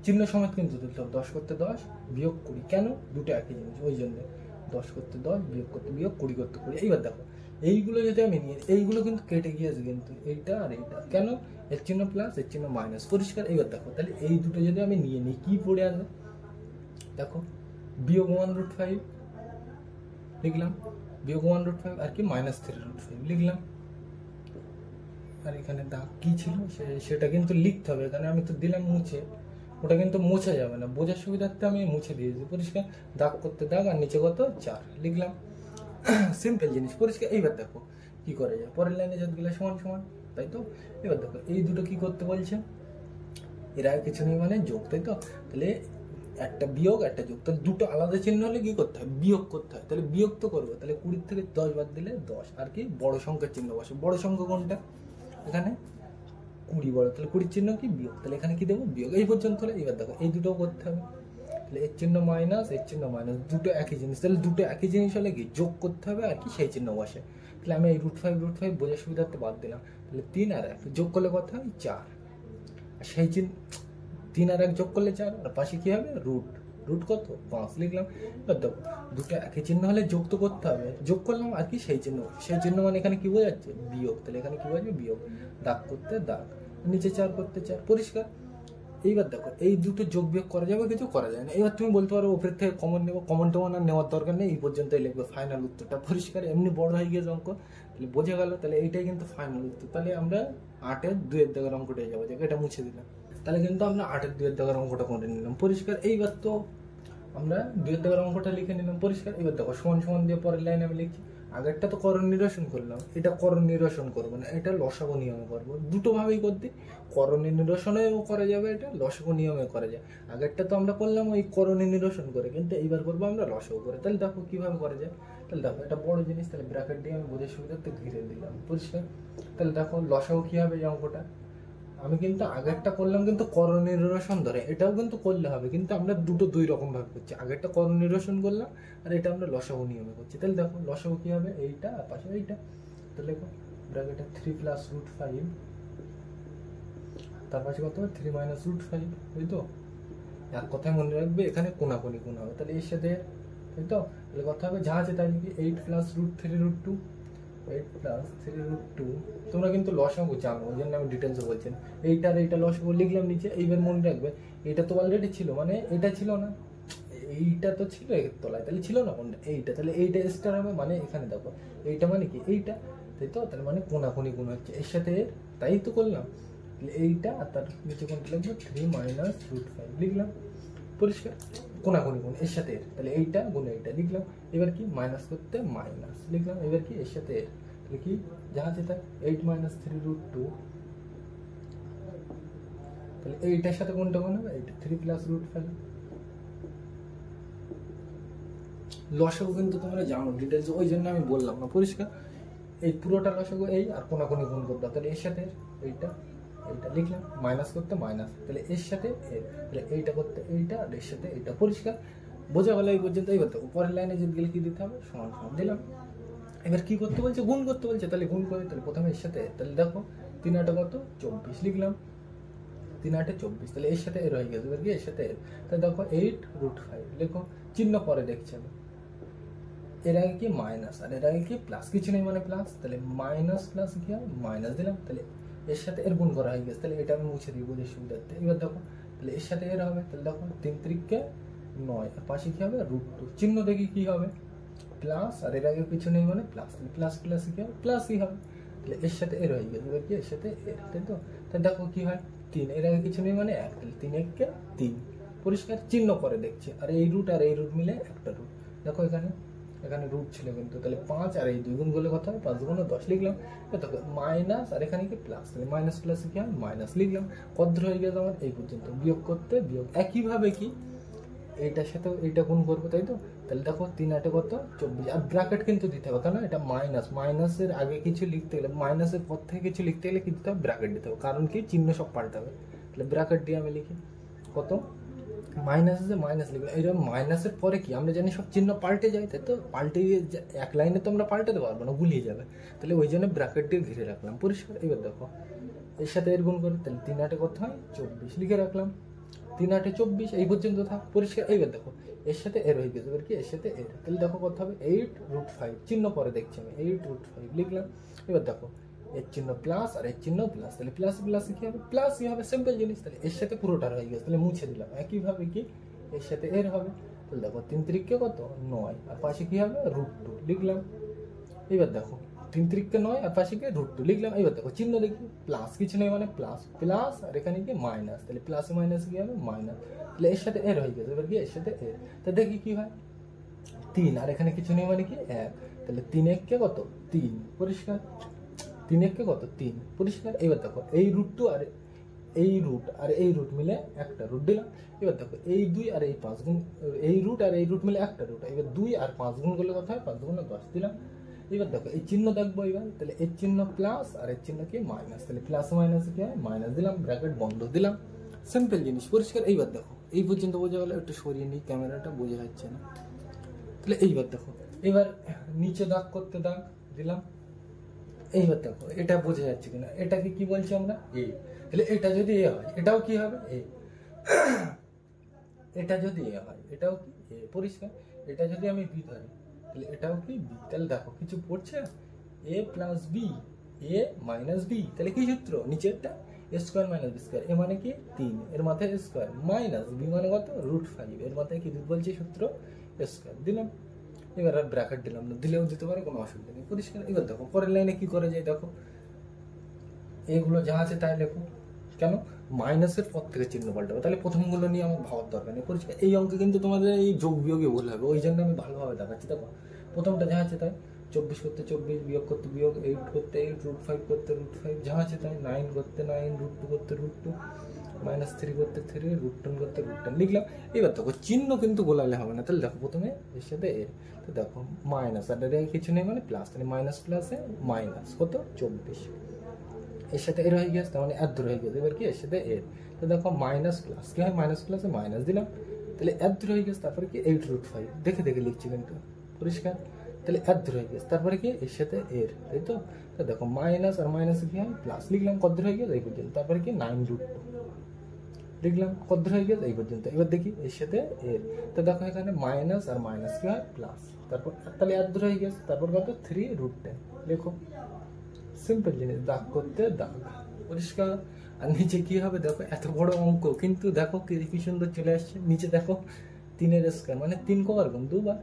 চিহ্ন সমেত কিন্তু তুলতে হবে। 10 করতে 10 বিয়োগ 20, কেন? দুটো একই জিনিস, ওই জন্য 10 করতে 10 বিয়োগ করতে বিয়োগ 20 করতে 20। এইবার দেখো এইগুলো যদি আমি নিয়ে, এইগুলো কিন্তু কেটে গিয়েছে, কিন্তু এইটা আর এইটা, কেন? এর চিহ্ন প্লাস এর চিহ্ন মাইনাস, পরিষ্কার। এইবার দেখো তাহলে এই দুটো যদি আমি নিয়ে নিই, কি পড়ে আসবে, দেখো বিয়োগ 1√5 লিখলাম, বিয়োগ 1√5 আর কি -3√5 লিখলাম। আর এখানে দাগ কি ছিল সেটা কিন্তু লিখতে হবে, এখানে আমি তো দিলাম মুছে, ওটা কিন্তু মোছা যাবে না, বোঝার সুবিধার্থে আমি মুছে দিয়েছি, পরিষ্কার। দাগ করতে দাগ আর নিচে কত 4 লিখলাম, সিম্পল জিনিস, পরিষ্কার। এইবার দেখো কি করা যায়, পরের লাইনে যতগুলো সমান সমান, তাই তো। এবার দেখো এই দুটো কি করতে বলছে, এরা কিছু নেই মানে যোগ, তাই তো। তাহলে একটা বিয়োগ একটা যোগ, তাহলে দুটো আলাদা চিহ্ন হলে কি করতে হয়, বিয়োগ করতে হয়। তাহলে বিয়োগ তো করবো, তাহলে 20 থেকে 10 বাদ দিলে 10, আর কি বড় সংখ্যার চিহ্ন বসে। বড় সংখ্যা কোনটা, এখানে 20 বড়, তাহলে 20 চিহ্ন কি বিয়োগ, তাহলে এখানে কি দেবো বিয়োগ, এই পর্যন্ত হলে। এবার দেখো এই দুটো করতে হবে, তাহলে এর চিহ্ন মাইনাস এর চিহ্ন মাইনাস, দুটো একই জিনিস, তাহলে দুটো একই জিনিস হলে কি যোগ করতে হবে, আর কি সেই চিহ্ন বসে। তাহলে আমি এই √5 বোঝার সুবিধার্থে বাদ দিলাম, তাহলে 3 আর 1 যোগ করলে কথা হয় 4, আর সেই চিহ্ন 3 আর 1 যোগ করলে 4, আর পাশে কি হবে রুট, রুট কত 5 লিখলাম। এবার দেখো দুটো একই চিহ্ন হলে যোগ তো করতে হবে, যোগ করলাম আর কি সেই চিহ্ন, সেই চিহ্ন মানে এখানে কি বোঝাচ্ছে বিয়োগ, তাহলে এখানে কি বোঝাবে বিয়োগ, দাগ করতে দাগ, নিচে 4 করতে 4, পরিষ্কার। এইবার দেখো এই দুটো যোগ বিয়োগ করা যাবে, কিছু করা যায় না। এবার তুমি বলতে পারো ওপর থেকে কমন নেবো, কমন টমন আর নেওয়ার দরকার নেই, এই পর্যন্তই লিখবে ফাইনাল উত্তরটা, পরিষ্কার। এমনি বড় হয়ে গিয়েছে অঙ্ক, তাহলে বোঝা গেল, তাহলে এইটাই কিন্তু ফাইনাল উত্তর। তাহলে আমরা 8-এর 2-এর দাগের অঙ্কটাই যাবো, এটা মুছে দিলাম। তাহলে কিন্তু আমরা 8-এর 2-এর দাগের অঙ্কটা করে নিলাম, পরিষ্কার। এইবার তো আমরা 2-এর দাগের অঙ্কটা লিখে নিলাম, পরিষ্কার। এবার দেখো সমান সমান দিয়ে পরের লাইনে আমি লিখছি, আগেরটা তো করণ নিরসন করলাম, এটা করণ নিরসন করবো না, এটা লসাগু নিয়মে করবো। দুটো ভাবেই করতে, করণী নিরসনেও করা যাবে, এটা লসাগু নিয়মে করা যায়। আগেরটা তো আমরা করলাম ওই করণী নিরসন করে, কিন্তু এইবার করবো আমরা লসাগু করে। তাহলে দেখো কিভাবে করা যায়, তাহলে দেখো এটা বড় জিনিস, তাহলে ব্র্যাকেট দিয়ে আমি বোঝার সুবিধার্থে ঘিরে দিলাম, পরিষ্কার। তাহলে দেখো লসাগু কি হবে, এই অঙ্কটা আমি কিন্তু আগেরটা করলাম কিন্তু করণ নিরসন ধরে, এটাও কিন্তু করলে হবে, কিন্তু আমরা দুটো দুই রকম ভাবে করছি। আগেরটা করণ নিরসন করলাম, আর এটা আমরা লসাগু নিয়মে করছি। তাহলে দেখো লসাগু কি হবে, এইটা আর পাশে এইটা, তাহলে দেখো ব্র্যাকেটে 3 + √5, তার পাশে কত হবে 3 - √5, তাই তো। এক কথায় মনে রাখবে, এখানে কোনাকুনি কোণ হবে, তাহলে এর সাথে, তাই তো। তাহলে কথা হবে যা আছে তাই লিখি, 8 + √3√2, 8 + 3√2। তোমরা কিন্তু লসাগু জানো, ওই জন্য আমি ডিটেলসে বলছি না। এইটা আর এইটা লসাগু লিখলাম নিচে। এইবার মনে রাখবে এটা তো অলরেডি ছিল, মানে এটা ছিল না, এইটা তো ছিল এর তলায়, তাহলে ছিল না কোনটা, এইটা, তাহলে এইটা স্টার হবে, মানে এখানে দেখো এইটা মানে কি এইটা, তাই তো। তাহলে মানে কোনাকুনি কোণ হচ্ছে এর সাথে এর, তাই তো করলাম। তাহলে এইটা আর তার নিচে কোনটা লিখবো 3 - √5 লিখলাম, পরিষ্কার। কোনাকুনি কোণ এর সাথে এর, তাহলে এইটা গুণ এইটা লিখলাম। এবার কি মাইনাস করতে মাইনাস লিখলাম, এবার কি এর সাথে এর, তাহলে কি যা আছে তাই 8 - 3√2, তাহলে এইটার সাথে কোনটা গুণ হবে, এইটা 3 + √5। লসাগু কিন্তু তোমরা জানো ডিটেলস, ওই জন্য আমি বললাম না, পরিষ্কার। এই পুরোটা লসাগু এই, আর কোনাকুনি গুণ করতে, তাহলে এর সাথে এইটা এইটা লিখলাম, মাইনাস করতে মাইনাস, তাহলে এর সাথে এর, তাহলে এইটা করতে এইটা, আর এর সাথে এইটা, পরিষ্কার। বোঝা গেল এই পর্যন্ত। এইবার তো উপরের লাইনে যদি গেলে কি দিতে হবে, সমান সমান দিলাম। এবার কি করতে বলছে, গুণ করতে বলছে, তাহলে গুণ করে, তাহলে প্রথমে এর সাথে, তাহলে দেখো 3 - 8 কত 24 লিখলাম, 3 8 24, তাহলে এর সাথে এর হয়ে গেছে, এবার কি এর সাথে এর, তাহলে দেখো 8√5 লেখো, চিহ্ন পরে দেখছি আমি, এর আগে কি মাইনাস আর এর আগে কি প্লাস, কিছু নেই মানে প্লাস, তাহলে মাইনাস প্লাস কি হয় মাইনাস দিলাম, তাহলে এর সাথে এর গুণ করা হয়ে গেছে, তাহলে এটা আমি মুছে দিই বোঝার সুবিধার্থে। এবার দেখো তাহলে এর সাথে এর হবে, তাহলে দেখো 3 3 9 আর পাশে কি হবে √2, চিহ্ন দেখি কি হবে প্লাস আর এর আগে কিছু নেই মানে প্লাস, তাহলে প্লাস প্লাস কি হবে প্লাসই হবে, তাহলে এর সাথে এর হয়ে গেছে, এবার কি এর সাথে এর, তাই তো। তাহলে দেখো কি হয় 3, এর আগে কিছু নেই মানে 1, তাহলে 3 1 3, পরিষ্কার চিহ্ন করে দেখছি, আর এই রুট আর এই রুট মিলে একটা রুট, দেখো এখানে রুট ছিল কিন্তু, তাহলে 5 আর এই 2 গুণ করলে কত হয় 5 গুণ 10 লিখলাম, দেখো মাইনাস আর এখানে কি প্লাস, তাহলে মাইনাস প্লাস কি হয় মাইনাস লিখলাম, কত হয়ে গেছে আমার এই পর্যন্ত, বিয়োগ করতে বিয়োগ, একইভাবে কি এইটার সাথে এইটা গুণ করবো, তাই তো। তাহলে দেখো 3 8 কত 24, আর ব্র্যাকেট কিন্তু দিতে হবে, কারণ এটা মাইনাস, মাইনাসের আগে কিছু লিখতে গেলে, মাইনাসের পর থেকে কিছু লিখতে গেলে কি দিতে হবে ব্র্যাকেট দিতে হবে, কারণ কি চিহ্ন সব পাল্টাবে, তাহলে ব্র্যাকেট দিয়ে আমি লিখি কত মাইনাস আছে মাইনাস লিখলাম, এইরকম মাইনাসের পরে কি আমরা জানি সব চিহ্ন পাল্টে যায়, তাই তো, পাল্টে গিয়ে এক লাইনে তো আমরা পাল্টাতে পারবো না, গুলিয়ে যাবে, তাহলে ওই জন্য ব্র্যাকেট দিয়ে ঘিরে রাখলাম, পরিষ্কার। এবার দেখো এর সাথে এর গুণ করে, তাহলে 3 8 কত হয় 24 লিখে রাখলাম, 3 8 24 এই পর্যন্ত থাক, পরিষ্কার। এইবার দেখো এর সাথে এর হয়ে গেছে, এবার কি এর সাথে এর, তাহলে দেখো কত হবে 8√5, চিহ্ন পরে দেখছি আমি 8√5 লিখলাম। এবার দেখো এর চিহ্ন প্লাস আর এর চিহ্ন প্লাস, তাহলে প্লাস প্লাস কি হবে প্লাসই হবে, সিম্পল জিনিস, তাহলে এর সাথে পুরোটা হয়ে গেছে, তাহলে মুছে দিলাম। একইভাবে কি এর সাথে এর হবে, তাহলে দেখো 3 3 কত 9 আর পাশে কি হবে √2 লিখলাম। এবার দেখো 3 3 9 আর পাশে কি √2 লিখলাম। এবার দেখো চিহ্ন দেখি প্লাস, কিছু নেই মানে প্লাস প্লাস আর এখানে কি মাইনাস, তাহলে প্লাস মাইনাস কি হবে মাইনাস, তাহলে এর সাথে এর হয়ে গেছে, এবার কি এর সাথে এর, তা দেখি কি হয় 3 আর এখানে কিছু নেই মানে কি 1, তাহলে 3 1 কত 3, পরিষ্কার 3 1 কত 3, পরিষ্কার। এবার দেখো এই √2 আর এই রুট মিলে একটা রুট দিলাম। এবার দেখো এই 2 আর এই 5 গুণ, এই রুট আর এই রুট মিলে একটা রুট, এবার 2 আর 5 গুণ করলে কত হয় 5 গুণ 10 দিলাম। এবার দেখো এই চিহ্ন দেখবো এবার, তাহলে এর চিহ্ন প্লাস আর এর চিহ্ন কি মাইনাস, তাহলে প্লাস মাইনাস কি হয় মাইনাস দিলাম, ব্র্যাকেট বন্ধ দিলাম, সিম্পল জিনিস, পরিষ্কার। এইবার দেখো এই পর্যন্ত বোঝা গেল, একটু সরিয়ে নিই ক্যামেরাটা, বোঝা যাচ্ছে না। তাহলে এইবার দেখো, এবার নিচে দাগ করতে দাগ দিলাম। এইবার দেখো এটা বোঝা যাচ্ছে কিনা, এটাকে কি বলছি আমরা এ, তাহলে এটা যদি এ হয় এটাও কি হবে এ, এটা যদি এ হয় এটাও কি এ, পরিষ্কার। এটা যদি আমি বি ধরি তাহলে এটাও কি বি, তাহলে দেখো কিছু পড়ছে এ plus B, A minus B, তাহলে কি সূত্র নিচেরটা এ square minus B square, A মানে কি 3, এর মাথায় স্কোয়ার, মাইনাস বি মানে কত √5, এর মাথায় কি বলছে সূত্র স্কোয়ার দিলাম। এবার আর ব্র্যাকেট দিলাম না, দিলেও দিতে পারে কোনো অসুবিধা নেই, পরিষ্কার। এবার দেখো পরের লাইনে কি করে যায় দেখো, এগুলো যা আছে তাই লেখো, কেন মাইনাসের পর থেকে চিহ্ন পাল্টাবে, তাহলে প্রথমগুলো নিয়ে আমার ভাবার দরকার নেই, পরিষ্কার। এই অঙ্কে কিন্তু তোমাদের এই যোগ বিয়োগে ভুল হবে, ওই জন্য আমি ভালোভাবে দেখাচ্ছি। দেখো প্রথমটা যা আছে তাই, 24 করতে 24, বিয়োগ করতে বিয়োগ, 8 করতে 8, √5 করতে √5, যা আছে তাই, 9 করতে 9, √2 করতে √2, -3 করতে 3, √10 করতে √10 লিখলাম। এবার দেখো চিহ্ন কিন্তু গোলালে হবে না, তাহলে দেখো প্রথমে এর সাথে এর, তো দেখো মাইনাস আর এর কিছু নেই মানে প্লাস, তাহলে মাইনাস প্লাসে মাইনাস কত 24, এর সাথে এর হয়ে গেছে, তার মানে এর দূর হয়ে গেছে। এবার কি এর সাথে এর, তো দেখো মাইনাস প্লাস কি হয় মাইনাস প্লাসে মাইনাস দিলাম, তাহলে এর দূর হয়ে গেছে, তারপরে কি 8√5, দেখে দেখে লিখছি কিন্তু, পরিষ্কার। তাহলে এর দূর হয়ে গেছে, তারপরে কি এর সাথে এর, তাই তো। তো দেখো মাইনাস আর মাইনাস কি হয় প্লাস লিখলাম, কত দূর হয়ে গেছে এই পর্যন্ত, তারপরে কি 9√2 লিখলাম, কত দূর হয়ে গেছে এই পর্যন্ত। এবার দেখি এর সাথে এর, তো দেখো এখানে মাইনাস আর মাইনাস কি হয় প্লাস, তারপর তাহলে এর দূর হয়ে গেছে, তারপর কত 3√10 লেখো, সিম্পল জিনিস, দাগ করতে দাগ, পরিষ্কার। আর নিচে কি হবে দেখো, এত বড় অঙ্ক কিন্তু দেখো কি সুন্দর চলে আসছে, নিচে দেখো 3 স্কয়ার মানে 3 কবার গুণ 2 বার,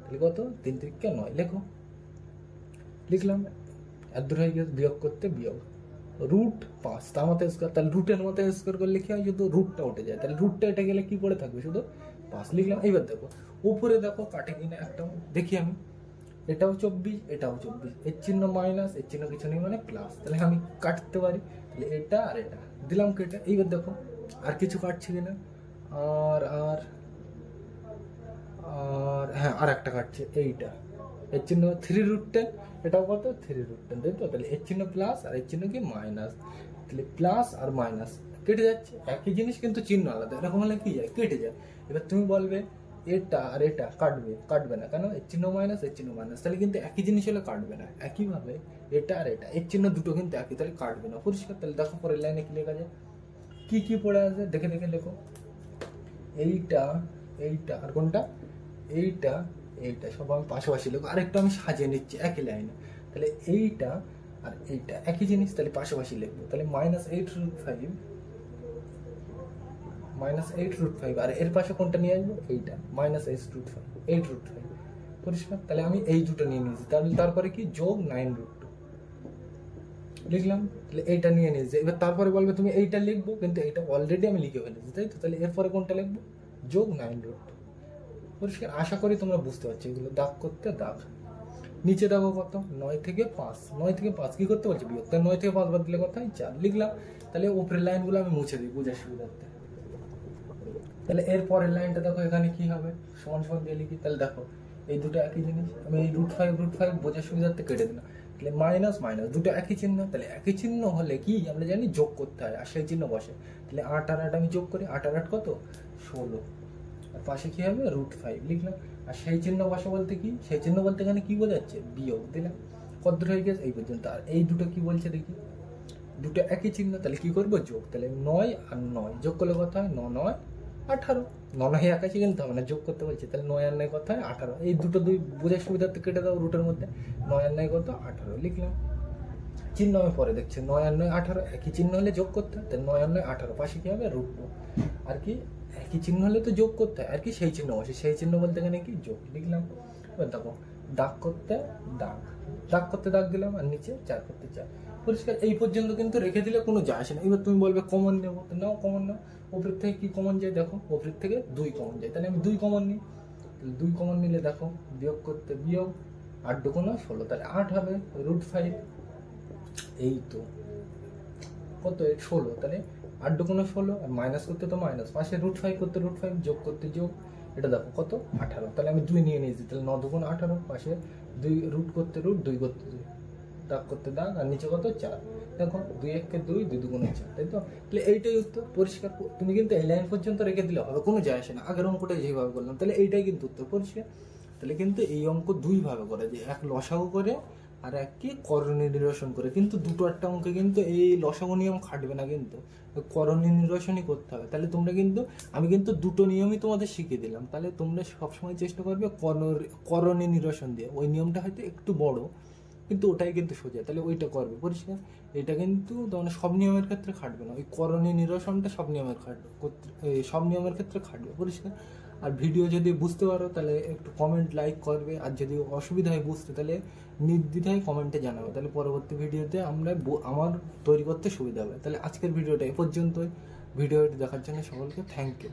তাহলে কত 3 3 9 লেখো, লিখলাম। এত দূর হয়ে গেছে, বিয়োগ করতে বিয়োগ, √5 তার মাথায় স্কয়ার, তাহলে রুটের মাথায় স্কয়ার করলে কি হয় শুধু রুটটা উঠে যায়, তাহলে রুটটা এটা গেলে কি পড়ে থাকবে শুধু 5 লিখলাম। এইবার দেখো উপরে দেখো কাটে কিনা একটা দেখি আমি, এটাও 24 এটাও 24, এর চিহ্ন মাইনাস এর চিহ্ন কিছু নেই মানে প্লাস, তাহলে আমি কাটতে পারি, তাহলে এটা আর এটা দিলাম কেটে। এইবার দেখো আর কিছু কাটছে কিনা, আর আর আর হ্যাঁ আর একটা কাটছে, এইটা এর চিহ্ন 3√10, এটাও কত 3√10, তাই তো। তাহলে এর চিহ্ন প্লাস আর এর চিহ্ন কি মাইনাস, তাহলে প্লাস আর মাইনাস কেটে যাচ্ছে, একই জিনিস কিন্তু চিহ্ন আলাদা, এরকম হলে কি যায় কেটে যায়। এবার তুমি বলবে এটা আর এটা কাটবে না কেন, এর চিহ্ন মাইনাস এর চিহ্ন মাইনাস, তাহলে কিন্তু একই জিনিস হলে কাটবে না। একইভাবে এটা আর এটা এর চিহ্ন দুটো কিন্তু একই, তাহলে কাটবে না, পরিষ্কার। তাহলে দেখো পরের লাইনে কি লেখা যায়, কি কি পড়ে আছে দেখে দেখে লেখো। এইটা, এইটা আর কোনটা, এইটা, এইটা সব আমি পাশাপাশি লেখো। আরেকটু আমি সাজিয়ে নিচ্ছি একই লাইনে। তাহলে এইটা আর এইটা একই জিনিস, তাহলে পাশাপাশি লিখবো। তাহলে -8√5, -8√5 আর এর পাশে কোনটা নিয়ে আসবো, এইটা -8√5, 8√5 পরিষ্কার। তাহলে আমি এই দুটো নিয়ে নিয়েছি, তাহলে তারপরে কি যোগ 9√2 লিখলাম। তাহলে এইটা নিয়ে নিয়েছি, এবার তারপরে বলবে তুমি এইটা লিখবো, কিন্তু এইটা অলরেডি আমি লিখে ফেলেছি, তাই তো। তাহলে এরপরে কোনটা লিখবো, যোগ 9√2 পরিষ্কার। আশা করি তোমরা বুঝতে পারছো। এগুলো দাগ করতে দাগ। নিচে দেখো কত, 9 থেকে 5, 9 থেকে 5 কি করতে বলছে, বিয়োগ। তাহলে 9 থেকে 5 বাদ দিলে কত হয়, 4 লিখলাম। তাহলে উপরের লাইনগুলো আমি মুছে দিই বোঝার সুবিধার্থে। তাহলে এর পরের লাইনটা দেখো, এখানে কি হবে, সমান সমান দিয়ে লিখি। তাহলে দেখো এই দুটো একই জিনিস, আমি এই √5 বোঝার সুবিধার্থে কেটে দিলাম। তাহলে মাইনাস মাইনাস দুটো একই চিহ্ন, তাহলে একই চিহ্ন হলে কি আমরা জানি যোগ করতে হয়, আর সেই চিহ্ন বসে। তাহলে 8 আর 8 আমি যোগ করি, 8 আর 8 কত, 16, আর পাশে কি হবে, √5 লিখলাম। আর সেই চিহ্ন বসে বলতে কি, সেই চিহ্ন বলতে এখানে কি বোঝাচ্ছে, বিয়োগ দিলাম। কত হয়ে গেছে এই পর্যন্ত। আর এই দুটো কি বলছে দেখি, দুটো একই চিহ্ন, তাহলে কি করবো, যোগ। তাহলে 9 আর 9 যোগ করলে কত হয়, 9 9 18, 9 9 একাশি কিন্তু হবে না, যোগ করতে বলছি। তাহলে 9 আর 9 কত হয়, 18। এই দুটো দুই বোঝার সুবিধার্থে কেটে দাও রুটের মধ্যে, 9 আর 9 কত, 18 লিখলাম। চিহ্ন আমি পরে দেখছি, 9 আর 9 18, একই চিহ্ন হলে যোগ করতে হয়। তাহলে 9 আর 9 18, পাশে কি হবে, √2। আর কি একই চিহ্ন হলে তো যোগ করতে হয়, আর কি সেই চিহ্ন বসে, সেই চিহ্ন বলতে এখানে কি, যোগ লিখলাম। এবার দেখো দাগ করতে দাগ, দাগ করতে দাগ দিলাম, আর নিচে 4 করতে 4 পরিষ্কার। এই পর্যন্ত কিন্তু রেখে দিলে কোনো যায় আসে না। এবার তুমি বলবে কমন নেবো, তো নাও কমন নাও। ওপরের থেকে কি কমন যায়, দেখো ওপরের থেকে 2 কমন যায়, তাহলে আমি 2 কমন নিই। তাহলে 2 কমন নিলে দেখো বিয়োগ করতে বিয়োগ, 8 2 16, তাহলে 8 হবে, √5 এই তো কত, 16, তাহলে 8 2 16, আর মাইনাস করতে তো মাইনাস, পাশে √5 করতে √5, যোগ করতে যোগ, এটা দেখো কত, 18। তাহলে আমি 2 নিয়ে নিয়েছি, তাহলে 9 2 18, পাশে 2 রুট করতে রুট, 2 করতে 2, দাগ করতে দাগ, আর নিচে কত, 4। দেখো 2 1 কে 2, 2 2 4, তাই তো। তাহলে এইটাই উত্তর পরিষ্কার। তুমি কিন্তু এই লাইন পর্যন্ত রেখে দিলে হবে, কোনো যায় আসে না। আগের অঙ্কটা যেভাবে বললাম, তাহলে এইটাই কিন্তু উত্তর পরিষ্কার। তাহলে কিন্তু এই অঙ্ক দুই ভাবে করে, যে এক লসাগু করে আর এককে করণীয় নিরসন করে। কিন্তু দুটো একটা অঙ্কে কিন্তু এই লসাগু নিয়ম খাটবে না, কিন্তু করণীয় নিরসনই করতে হবে। তাহলে তোমরা কিন্তু, আমি কিন্তু দুটো নিয়মই তোমাদের শিখিয়ে দিলাম। তাহলে তোমরা সবসময় চেষ্টা করবে করণীয় নিরসন দিয়ে। ওই নিয়মটা হয়তো একটু বড়, কিন্তু ওটাই কিন্তু সোজা, তাহলে ওইটা করবে পরিষ্কার। এটা কিন্তু তোমার সব নিয়মের ক্ষেত্রে খাটবে না, ওই করণীয় নিরসনটা সব নিয়মের সব নিয়মের ক্ষেত্রে খাটবে পরিষ্কার। আর ভিডিও যদি বুঝতে পারো তাহলে একটু কমেন্ট লাইক করবে, আর যদি অসুবিধা হয় বুঝতে তাহলে নির্দ্বিধায় কমেন্টে জানাবে, তাহলে পরবর্তী ভিডিওতে আমার তৈরি করতে সুবিধা হবে। তাহলে আজকের ভিডিওটা এ পর্যন্তই। ভিডিওটি দেখার জন্য সকলকে থ্যাংক ইউ।